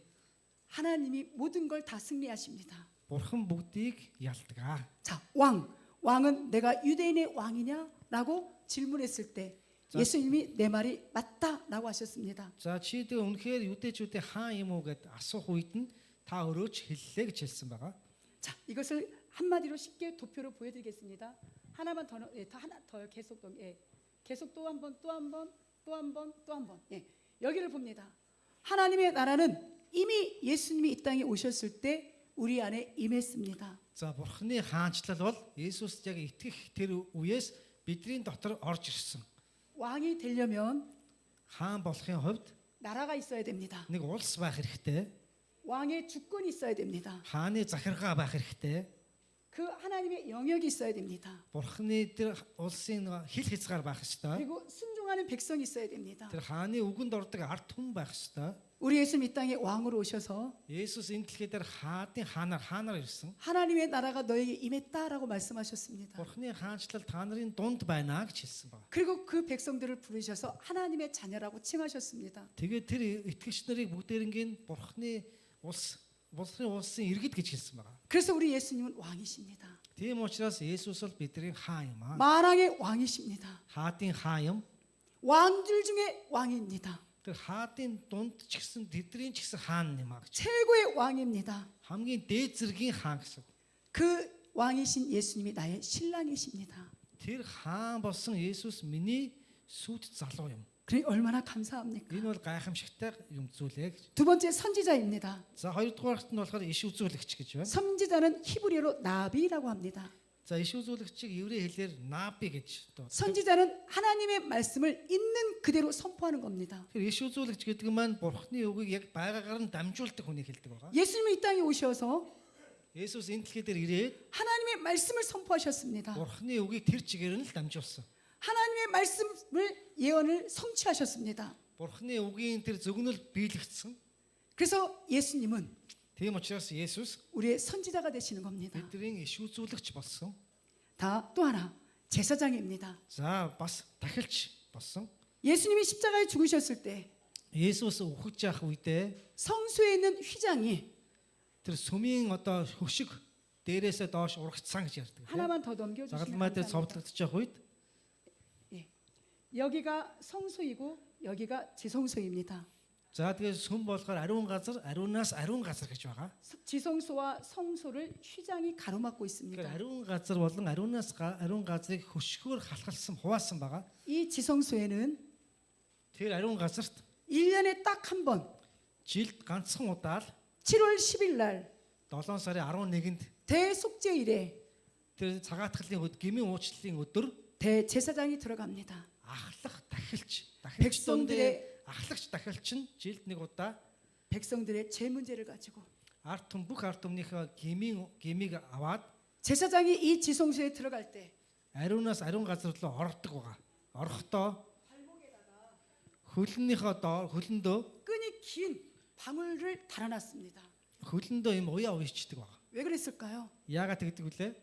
하나님이 모든 걸 다 승리하십니다. Бурхан бүгдийг ялдаг. 자, 왕은 내가 유대인의 왕이냐라고 질문했을 때 예수님이 내 말이 맞다라고 하셨습니다. За чи дэ үнэхээр юдэчүүдийн хаан юм уу гэд асуух үед нь та өрөөч хэллээ гэж хэлсэн байгаа. 자, 이것을 한마디로 쉽게 도표로 보여드리겠습니다. 하나만 더, 하나 더 계속 또 한 번. 여기를 봅니다. 하나님의 나라는 이미 예수님이 이 땅에 오셨을 때 우리 안에 임했습니다. За Бурханы хаанчлал бол Есүс яг итгэх тэр үеэс бидний дотор орж ирсэн. 왕이 되려면 Хаан болохын хувьд 나라가 있어야 됩니다. нэг улс байх хэрэгтэй. 왕의 주권이 있어야 됩니다. Хааны захиргаа байх хэрэгтэй. 그 하나님의 영역이 있어야 됩니다. Бурхны тэр улсын хил хязгаар байх ёстой. 그리고 순종하는 백성이 있어야 됩니다. Тэр хааны үгэнд ордог ард түмэн байх ёстой. 우리 예수님 이 땅에 왕으로 오셔서 Есүс энэ дэлхий дээр хаанаар ирсэн. 하나님의 나라가 너에게 임했다라고 말씀하셨습니다. Бурхны хаанчлал та нарын дунд байна гэж хэлсэн байна. 그리고 그 백성들을 부르셔서 하나님의 자녀라고 칭하셨습니다. Тэгээд тэр итгэгч нарыг бүгдээрингийн Бурхны улсын иргэд гэж хэлсэн байна. 그래서 우리 예수님은 왕이십니다. Тийм учраас Есүс бол бидний хаан юм аа. 만왕의 왕이십니다. Хаадын хаан юм. 왕들 중에 왕입니다. Тэр хаадын дунд ч гэсэн тэдний ч гэсэн хаан юм аа гэж. 최고의 왕입니다. Хамгийн дээд зэргийн хаан гэсэн. 그 왕이신 예수님이 나의 신랑이십니다. Тэр хаан болсон Есүс миний сүт залуу юм. 그러니 얼마나 감사합니까? Энэ бол гайхамшигтай юм зүйлээ гэж. 두 번째 선지자입니다. За хоёрдугаарт нь болохоор иш үзүүлэгч гэж байна. 선지자는 히브리어로 나비라고 합니다. За иш үзүүлэгчийг еврей хэлээр наби гэж одоо. 선지자는 하나님의 말씀을 있는 그대로 선포하는 겁니다. Тэр иш үзүүлэгч гэдэг нь маань Бурхны үгийг яг байгаагаар нь дамжуулдаг хүнийг хэлдэг байгаа. 예수님이 이 땅에 오셔서 Есүс энэ дэлхий дээр ирээд 하나님의 말씀을 선포하셨습니다. Бурхны үгийг тэр чигээр нь л дамжуулсан. 하나님의 말씀을 예언을 성취하셨습니다. Бурхны үгийн тэр зөвгнөл биелэгдсэн. 그래서 예수님은 Тийм учраас Есүс 우리의 선지자가 되시는 겁니다. бидний иш үзүүлэгч болсон. 다 또 하나 제사장입니다. За бас дахилч болсон. 예수님이 십자가에 죽으셨을 때 Есүс үхэж явах үедээ 성소에 있는 휘장이 тэр сүмийн одоо хөшиг дээрээсээ доош урагцсан гэж ярьдаг. 하나만 더 넘겨주시면 Загалмай дээр 감사합니다. цовдлогдож явах үед 여기가 성소이고 여기가 지성소입니다. за тэгээд сүм болохоор ариун газар, ариунаас ариун газар гэж байгаа. 지성소와 성소를 휘장이 가로막고 Тэгэхээр 있습니다. ариун газар болон ариунаас ариун газрыг хөшгөөр халахалсан хуваасан байгаа. 이 지성소에는 Тэр ариун газарт 1년에 딱 한 번 жилд ганцхан удаа л 7월 10일 날 7 сарын 11-нд 대속죄일에 тэр цагаатгалын өдөр, гмийн уучлалын өдөр 대제사장이 들어갑니다. ахлах дахилч 백성들의- ахлагч дахилч нь жилд нэг удаа 백성들의 죄 문제를 가지고 ард түм бүх ард түмнийхээ гмийг аваад 제사장이 이 지성소에 들어갈 때 ариунаас ариун газар руу ордог байгаа. Орохдоо хөлөндөө 끈이 긴 방울을 달아놨습니다. хөлөндөө юм уяа уйчдаг байгаа. 왜 그랬을까요? Яагаад тэгдэг вүлээ?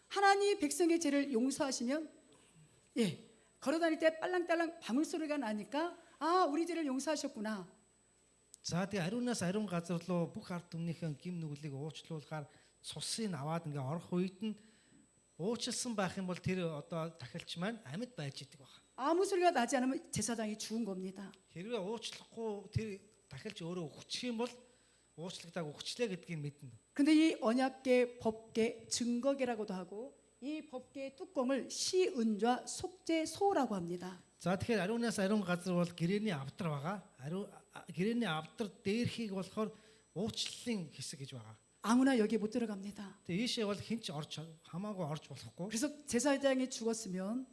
하나님 백성의 죄를 용서하시면 걸어 다닐 때 빨랑빨랑 방울 소리가 나니까 아 우리 죄를 용서하셨구나. За тэгээ ариунаас ариун газар руу бүх ард түмнийхээ гим нүглийг уучлуулахаар цусыг аваад ингээ орох үед нь уучлсан байх юм бол тэр одоо дахилч маань амьд байж идэг байна. 아무 소리가 나지 않으면 제사장이 죽은 겁니다. Хэрвээ уучлахгүй тэр дахилч өөрөө өгчих юм бол уучлагдааг өгчлээ гэдгийг мэднэ. 근데 이 언약계, 법계, 증거계라고도 하고 이 법계의 뚜껑을 시은좌 속죄소라고 합니다. За тэгэхээр ариунаас ариун газар бол гэрээний авдар байгаа. Гэрээний авдар дээрхийг болохоор уучлалын хэсэг гэж байгаа. 아무나 여기 못 들어갑니다. Тэгээ ийшээ бол хинч хамаагүй орж болохгүй. 그래서 제사장이 죽었으면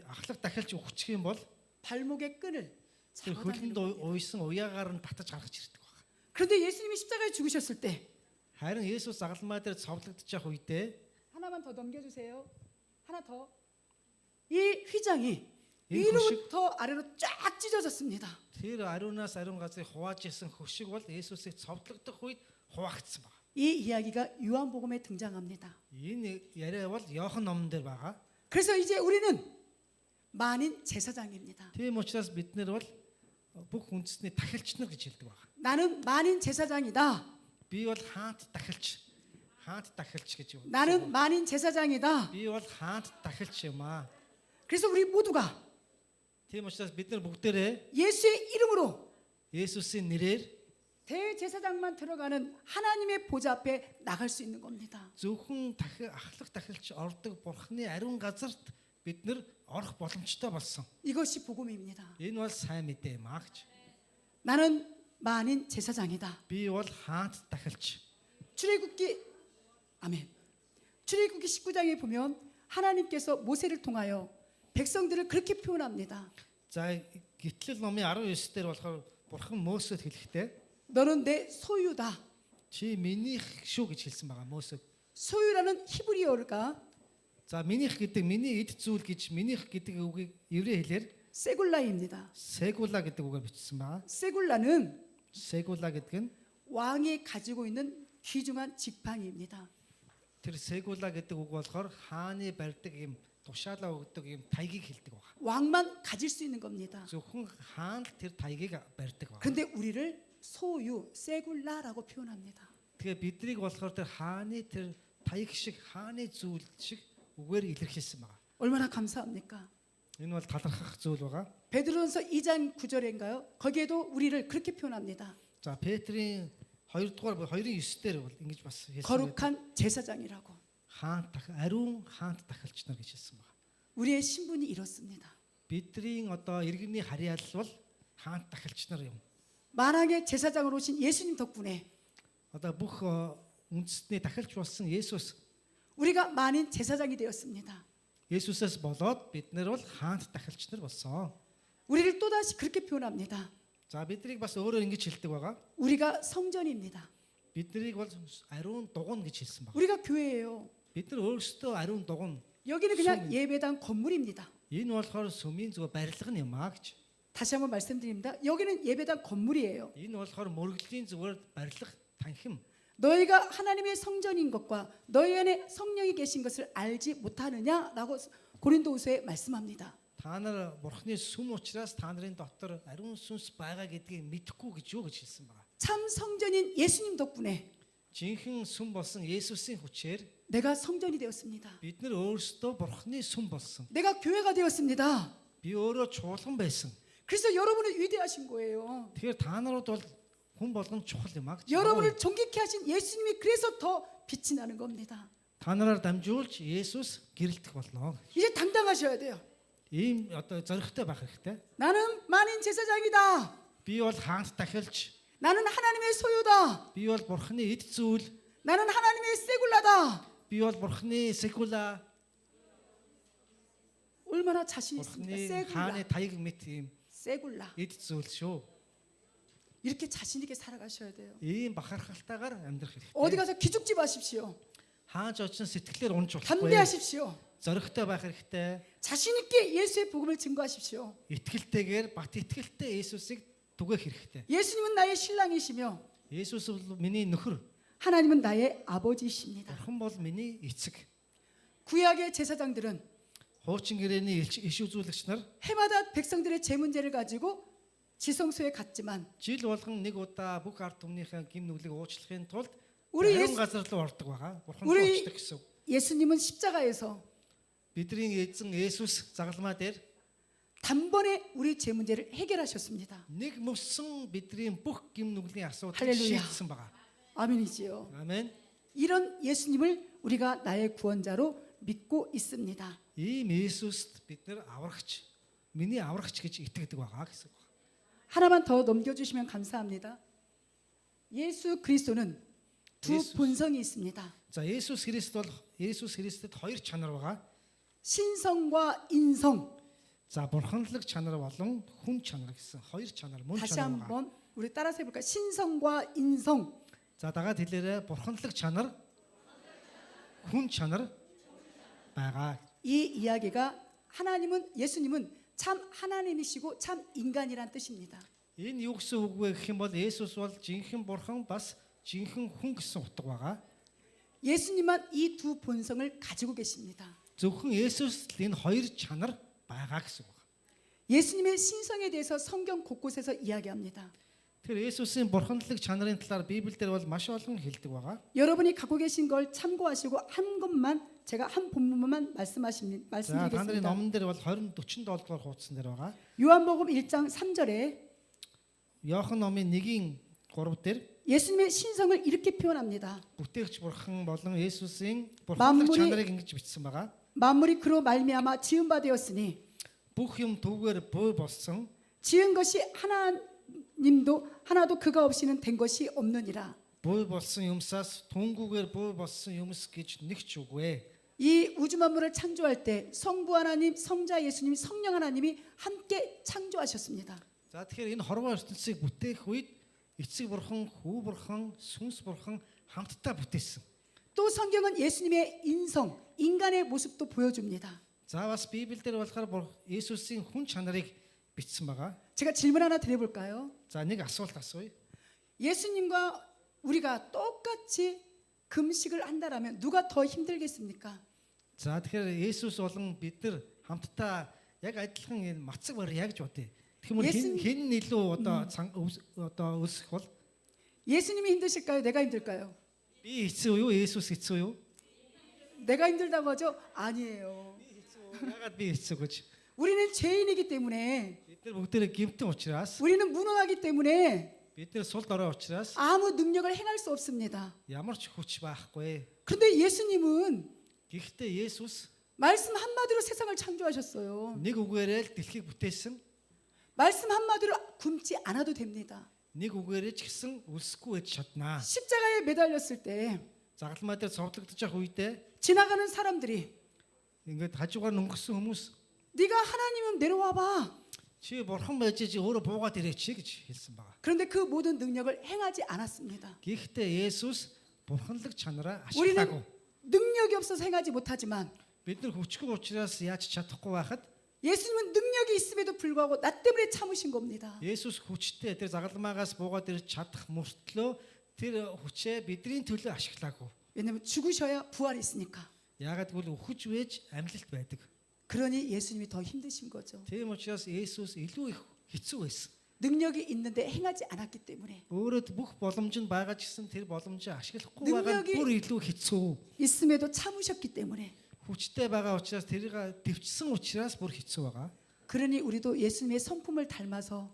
Ахлах дахилч өгчих юм бол 발목의 끈을 тэр 잡아 хөлөнд 당기는 겁니다. уйсан уяагаар нь татаж гаргаж ирдэг байна. 그런데 예수님이 십자가에 죽으셨을 때 Харин Есүс загалмай дээр цовдлогдож явах үедээ 하나만 더 넘겨주세요. 하나 더. 이 휘장이 이 위로부터 아래로 쫙 찢어졌습니다. тэр ариунаас ариун газрыг хувааж исэн хөшиг бол Есүсийг цовдлогдох үед хуваагдсан байна. 이 이야기가 요한복음에 등장합니다. Энэ яриа бол Иохан номон дээр байгаа. 그래서 이제 우리는 만인 제사장입니다. Тийм учраас бид нар бол бүх үндэсний дахилч нар гэж хэлдэг байна. 나는 만인 제사장이다. Би бол хаант дахилч гэж юу? 나는 만인 제사장이다. Би бол хаант дахилч юм аа. 그래서 우리 모두가 Тийм учраас бид нар бүгдээрээ 예수의 이름으로 Есүсийн нэрээр 대제사장만 들어가는 하나님의 보좌 앞에 나갈 수 있는 겁니다. зөвхөн ахлах дахилч ордог Бурхны ариун газарт бид нар орох боломжтой болсон. 이것이 복음입니다. Энэ бол сайн мэдээ юм аа гэж. 나는 만인 제사장이다. Би бол хаант дахилч. 출애굽기 아멘. 출애굽기 19장에 보면 하나님께서 모세를 통하여 백성들을 그렇게 표현합니다. За гитлэл номын 19 дээр болохоор Бурхан Мосед хэлэхдээ 너는 내 소유다. чи минийх шүү гэж хэлсэн байгаа Мосед. 소유라는 히브리어가 За минийх гэдэг миний эд зүйл гэж минийх гэдэг үгийг еврей хэлээр 세굴라입니다. сегула гэдэг үгээр бичсэн байгаа. 세굴라는 сегула гэдэг нь 왕이 가지고 있는 귀중한 지팡이입니다. тэр сегула гэдэг үг болохоор хааны барьдаг юм тушаалаа өгдөг юм тайгийг хэлдэг байгаа. 왕만 가질 수 있는 겁니다. Зөвхөн хаан л тэр тайгийг барьдаг байгаа. 근데 우리를 소유, 세굴라라고 표현합니다. Тэгээ биднийг болохоор тэр хааны тэр таяг шиг хааны зүйл шиг үгээр илэрхийлсэн байгаа. 얼마나 감사합니까? Энэ бол талархах зүйл байгаа. 베드로전서 2장 9절인가요? 거기에도 우리를 그렇게 표현합니다. За Петрийн 2-р 2-ын 9-дэр бол ингэж бас хэлсэн байдаг. 거룩한 제사장이라고. ариун хаант дахилч нар гэж хэлсэн байна. 우리의 신분이 이렇습니다. Бидний одоо иргэний харьяал бол хаант дахилч нар юм. 만왕의 제사장으로 오신 예수님 덕분에 Одоо бүх үндэстний дахилч болсон Есүс 우리가 만인 제사장이 되었습니다. Есүсээс болоод бид нар бол хаант дахилч нар болсон. 우리를 또다시 그렇게 표현합니다. За биднийг бас өөрөөр ингэж хэлдэг байгаа. 우리가 성전입니다. Биднийг бол ариун дугуйн гэж хэлсэн байна. 우리가 교회예요. Бид нар өөрсдөө ариун дугуйн. 여기는 그냥 예배당 건물입니다. Энэ болохоор сүмийн зөв барилга нь юм аа гэж. 다시 한번 말씀드립니다. 여기는 예배당 건물이에요. Энэ болохоор мөргөлийн зүгээр барилга танхим. 너희가 하나님의 성전인 것과 너희 안에 성령이 계신 것을 알지 못하느냐라고 고린도후서에 말씀합니다. Та нар бурхны сүм учраас та нарын дотор ариун сүнс байгаа гэдгийг мэдэхгүй гэж юу гэж хэлсэн байгаа. 참 성전인 예수님 덕분에 Жинхэнэ сүм болсон Есүсийн хүчээр 내가 성전이 되었습니다. бид нар өөрсдөө бурхны сүм болсон. 내가 교회가 되었습니다. Би өөрөө чуулган байсан. 그래서 여러분은 위대하신 거예요. Тэгэхээр та нарууд бол хүн болгон чухал юм аа гэж. 여러분을 존귀케 하신 예수님이 그래서 더 빛이 나는 겁니다. Та нараар дамжуулж Есүс гэрэлтэх болно. 이제 당당하셔야 돼요. Ийм одоо зоригтой байх хэрэгтэй. 나는 만인 제사장이다. Би бол хаант дахилч. 나는 하나님의 소유다. Би бол бурхны эд зүйл. 나는 하나님의 세굴라다. Би бол бурхны секула. 얼마나 자신 있습니까? бурхны хааны 세굴라. таяг мэт ийм 세굴라. эд зүйл шүү. 이렇게 자신 있게 살아가셔야 돼요. Ийм бахархалтайгаар амьдрах 어디 хэрэгтэй. 가서 기죽지 마십시오. Хааж очин сэтгэлээр унж болохгүй. 담대하십시오. Зоригтой байх хэрэгтэй. 자신 있게 예수의 복음을 증거하십시오. Итгэлтэйгээр бат итгэлтэй Есүсийг түгээх хэрэгтэй. 예수님은 나의 신랑이시며 Есүс бол миний нөхөр. 하나님은 나의 아버지이십니다. Бурхан бол миний эцэг. 구약의 제사장들은 Хуучин гэрээний иш үзүүлэгч нар 해마다 백성들의 제 문제를 가지고 지성소에 갔지만 жил болгон нэг удаа бүх ард түмнийхээ гим нүглийг уучлахын тулд Үри харин Есүс- газар руу ордог байгаа. Бурхан Үри- уучлах гэсэн. 예수님은 십자가에서 Бидний эзэн Есүс загалмаа дээр 단번에 우리 제 문제를 해결하셨습니다. нэг мөссөн бидний бүх гим нүглийн асуудлыг 할렐루야. шийдсэн байгаа. 아멘이지요. Амен. 이런 예수님을 우리가 나의 구원자로 믿고 있습니다. Ийм Есүст бид нар аврагч, миний аврагч гэж итгэдэг байгаа гэсэн үг. 하나만 더 넘겨주시면 감사합니다. 예수 그리스도는 두 예수. 본성이 있습니다. За Есүс Христ бол Есүс Христэд хоёр чанар байгаа. 신성과 인성. За бурханлаг чанар болон хүн чанар гэсэн хоёр чанар мөн 다시 чанар байгаа. 한번 우리 따라서 해볼까요? 신성과 인성. За дагаад хэлээрэ бурханлаг чанар хүн чанар байгаа. 이 이야기가 하나님은 예수님은 참 하나님이시고 참 인간이란 뜻입니다. Энэ юу гэсэн үг вэ гэх юм бол Есүс бол жинхэнэ бурхан бас жинхэнэ хүн гэсэн утга байгаа. 예수님만 이 두 본성을 가지고 계십니다. Зөвхөн Есүс л энэ хоёр чанар байгаа гэсэн үг. 예수님의 신성에 대해서 성경 곳곳에서 이야기합니다. Тэгэхээр Есүсийн бурханлаг чанарын талаар Библиэлд бол маш олон хэлдэг байгаа. 여러분이 갖고 계신 걸 참고하시고 한 것만 제가 한 본문만 За та нарын 말씀드리겠습니다. номон дээр бол 47 дугаар хуудсан дээр байгаа. 요한복음 1장 3절에 Иохан номын 1-ийн 3 дээр 예수님의 신성을 이렇게 표현합니다. бүтээгч бурхан болон Есүсийн бурханлаг 만물이- чанарыг ингэж бичсэн байгаа. 만물이 그로 말미암아 지은 바 되었으니 Бүх юм түүгээр бөө болсон. 지은 것이 하나님도 하나도 그가 없이는 된 것이 없느니라. Бөө болсон юмсаас түнгүүгээр бөө болсон юмс гэж нэг ч үгүй. 이 우주 만물을 창조할 때 성부 하나님, 성자 예수님, 성령 하나님이 함께 창조하셨습니다. За тэгэхээр энэ хорвоо ертөнцийг бүтээх үед эцэг бурхан, хүү бурхан, сүнс бурхан хамтдаа бүтээсэн. 또 성경은 예수님의 인성, 인간의 모습도 보여줍니다. За бас Библиэлд болохоор Есүсийн хүн чанарыг бичсэн байгаа. 제가 질문 하나 드려볼까요? За нэг асуулт асууя. 예수님과 우리가 똑같이 금식을 한다라면 누가 더 힘들겠습니까? За тэгэхээр Есүс болон бид нар хамтдаа яг адилхан энэ мацаг барья гэж бодъё. Тэгэхээр хэн илүү одоо өсөх бол 예수님이 힘드실까요? 내가 힘들까요? би хэцүү юу, Есүс хэцүү юу? 내가 힘들다고 하죠? 아니에요. Ягаад би хэцүү гэж? 우리는 죄인이기 때문에, бид нар бүгдээрээ гэмтэн учраас, 우리는 무능하기 때문에 бид нар сул дорой учраас 아무 능력을 행할 수 없습니다. ямар ч хүч байхгүй. 그런데 예수님은 Гэхдээ Есүс 말씀 한마디로 세상을 창조하셨어요. нэг үгээрээ л дэлхийг бүтээсэн. 말씀 한마디로 굶지 않아도 됩니다. Нэг үгээрээ ч гэсэн үлсэхгүй байж чаднаа. 십자가에 매달렸을 때 Загалмай дээр цовдлогдож явах үедээ 지나가는 사람들이 ингээд хажуугаар өнгөрсөн хүмүүс 네가 하나님은 내려와 봐. чи бурхан байж өөрөө буугаад ирээч гэж хэлсэн байгаа. 그런데 그 모든 능력을 행하지 않았습니다. Гэхдээ Есүс бурханлаг чанараа 우리는 ашиглаагүй. 능력이 없어서 행하지 못하지만 Бид нар хүчгүй учраас яаж чадахгүй байхад 예수님은 능력이 있음에도 불구하고 나 때문에 참으신 겁니다. Есүс хүчтэй тэр загалмаагаас буугаад ирж чадах мөртлөө тэр хүчээ бидний төлөө ашиглаагүй. 왜냐하면 죽으셔야 부활이 있으니까. Яагаад гэвэл үхэж вэж амьлалт байдаг. 그러니 예수님이 더 힘드신 거죠. Тийм учраас Есүс илүү их хэцүү байсан. 능력이 있는데 행하지 않았기 때문에. Өөрөд бүх боломж нь байгаа ч гэсэн тэр боломжийг ашиглахгүй байгаа нь бүр илүү хэцүү. 있음에도 참으셨기 때문에. Хүчтэй байгаа учраас тэрийг дэвчсэн учраас бүр хэцүү байгаа. 그러니 우리도 예수님의 성품을 닮아서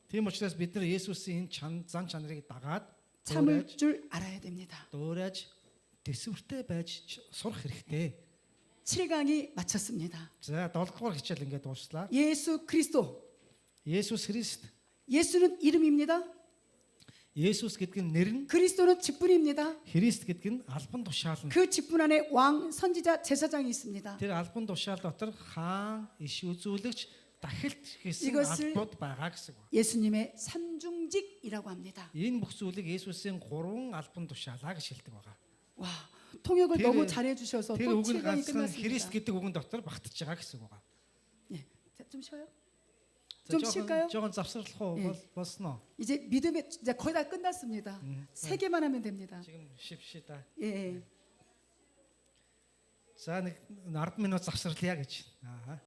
Тийм учраас бид нар Есүсийн зан чанарыг дагаад 참을 줄 알아야 됩니다. дөөрэж төсвөртэй байж сурах хэрэгтэй. 7강이 마쳤습니다. За 7 дугаар хичээл ингээд дууслаа. 예수 그리스도. Есүс Христ. 예수는 이름입니다. Есүс гэдэг нь нэр нь, 그리스도는 직분입니다. Христ гэдэг нь албан тушаал нь. 그 직분 안에 왕, 선지자, 제사장이 있습니다. Тэр албан тушаал дотор хаан, иш үзүүлэгч, дахилт гэсэн 이것을 албууд байгаа гэсэн үг. 예수님의 삼중직이라고 합니다. Энэ бүх зүйлийг Есүсийн 3 албан тушаалаа гэж хэлдэг байгаа. 와, 통역을 Тэр- 너무 잘해 주셔서 Тэр 또 үг нь 7강이 ганцхан Христ 끝났습니다. гэдэг үгэн дотор багтаж байгаа гэсэн үг байгаа. 예. 자, 좀 쉬어요. За, 좀 쉴까요? жоохон завсарлах уу 예. болсноо. 이제 믿음의 이제 거의 다 끝났습니다. 3개만 하면 됩니다. 지금 쉽시다. 예. За нэг 10 минут завсарлая гэж. Аа.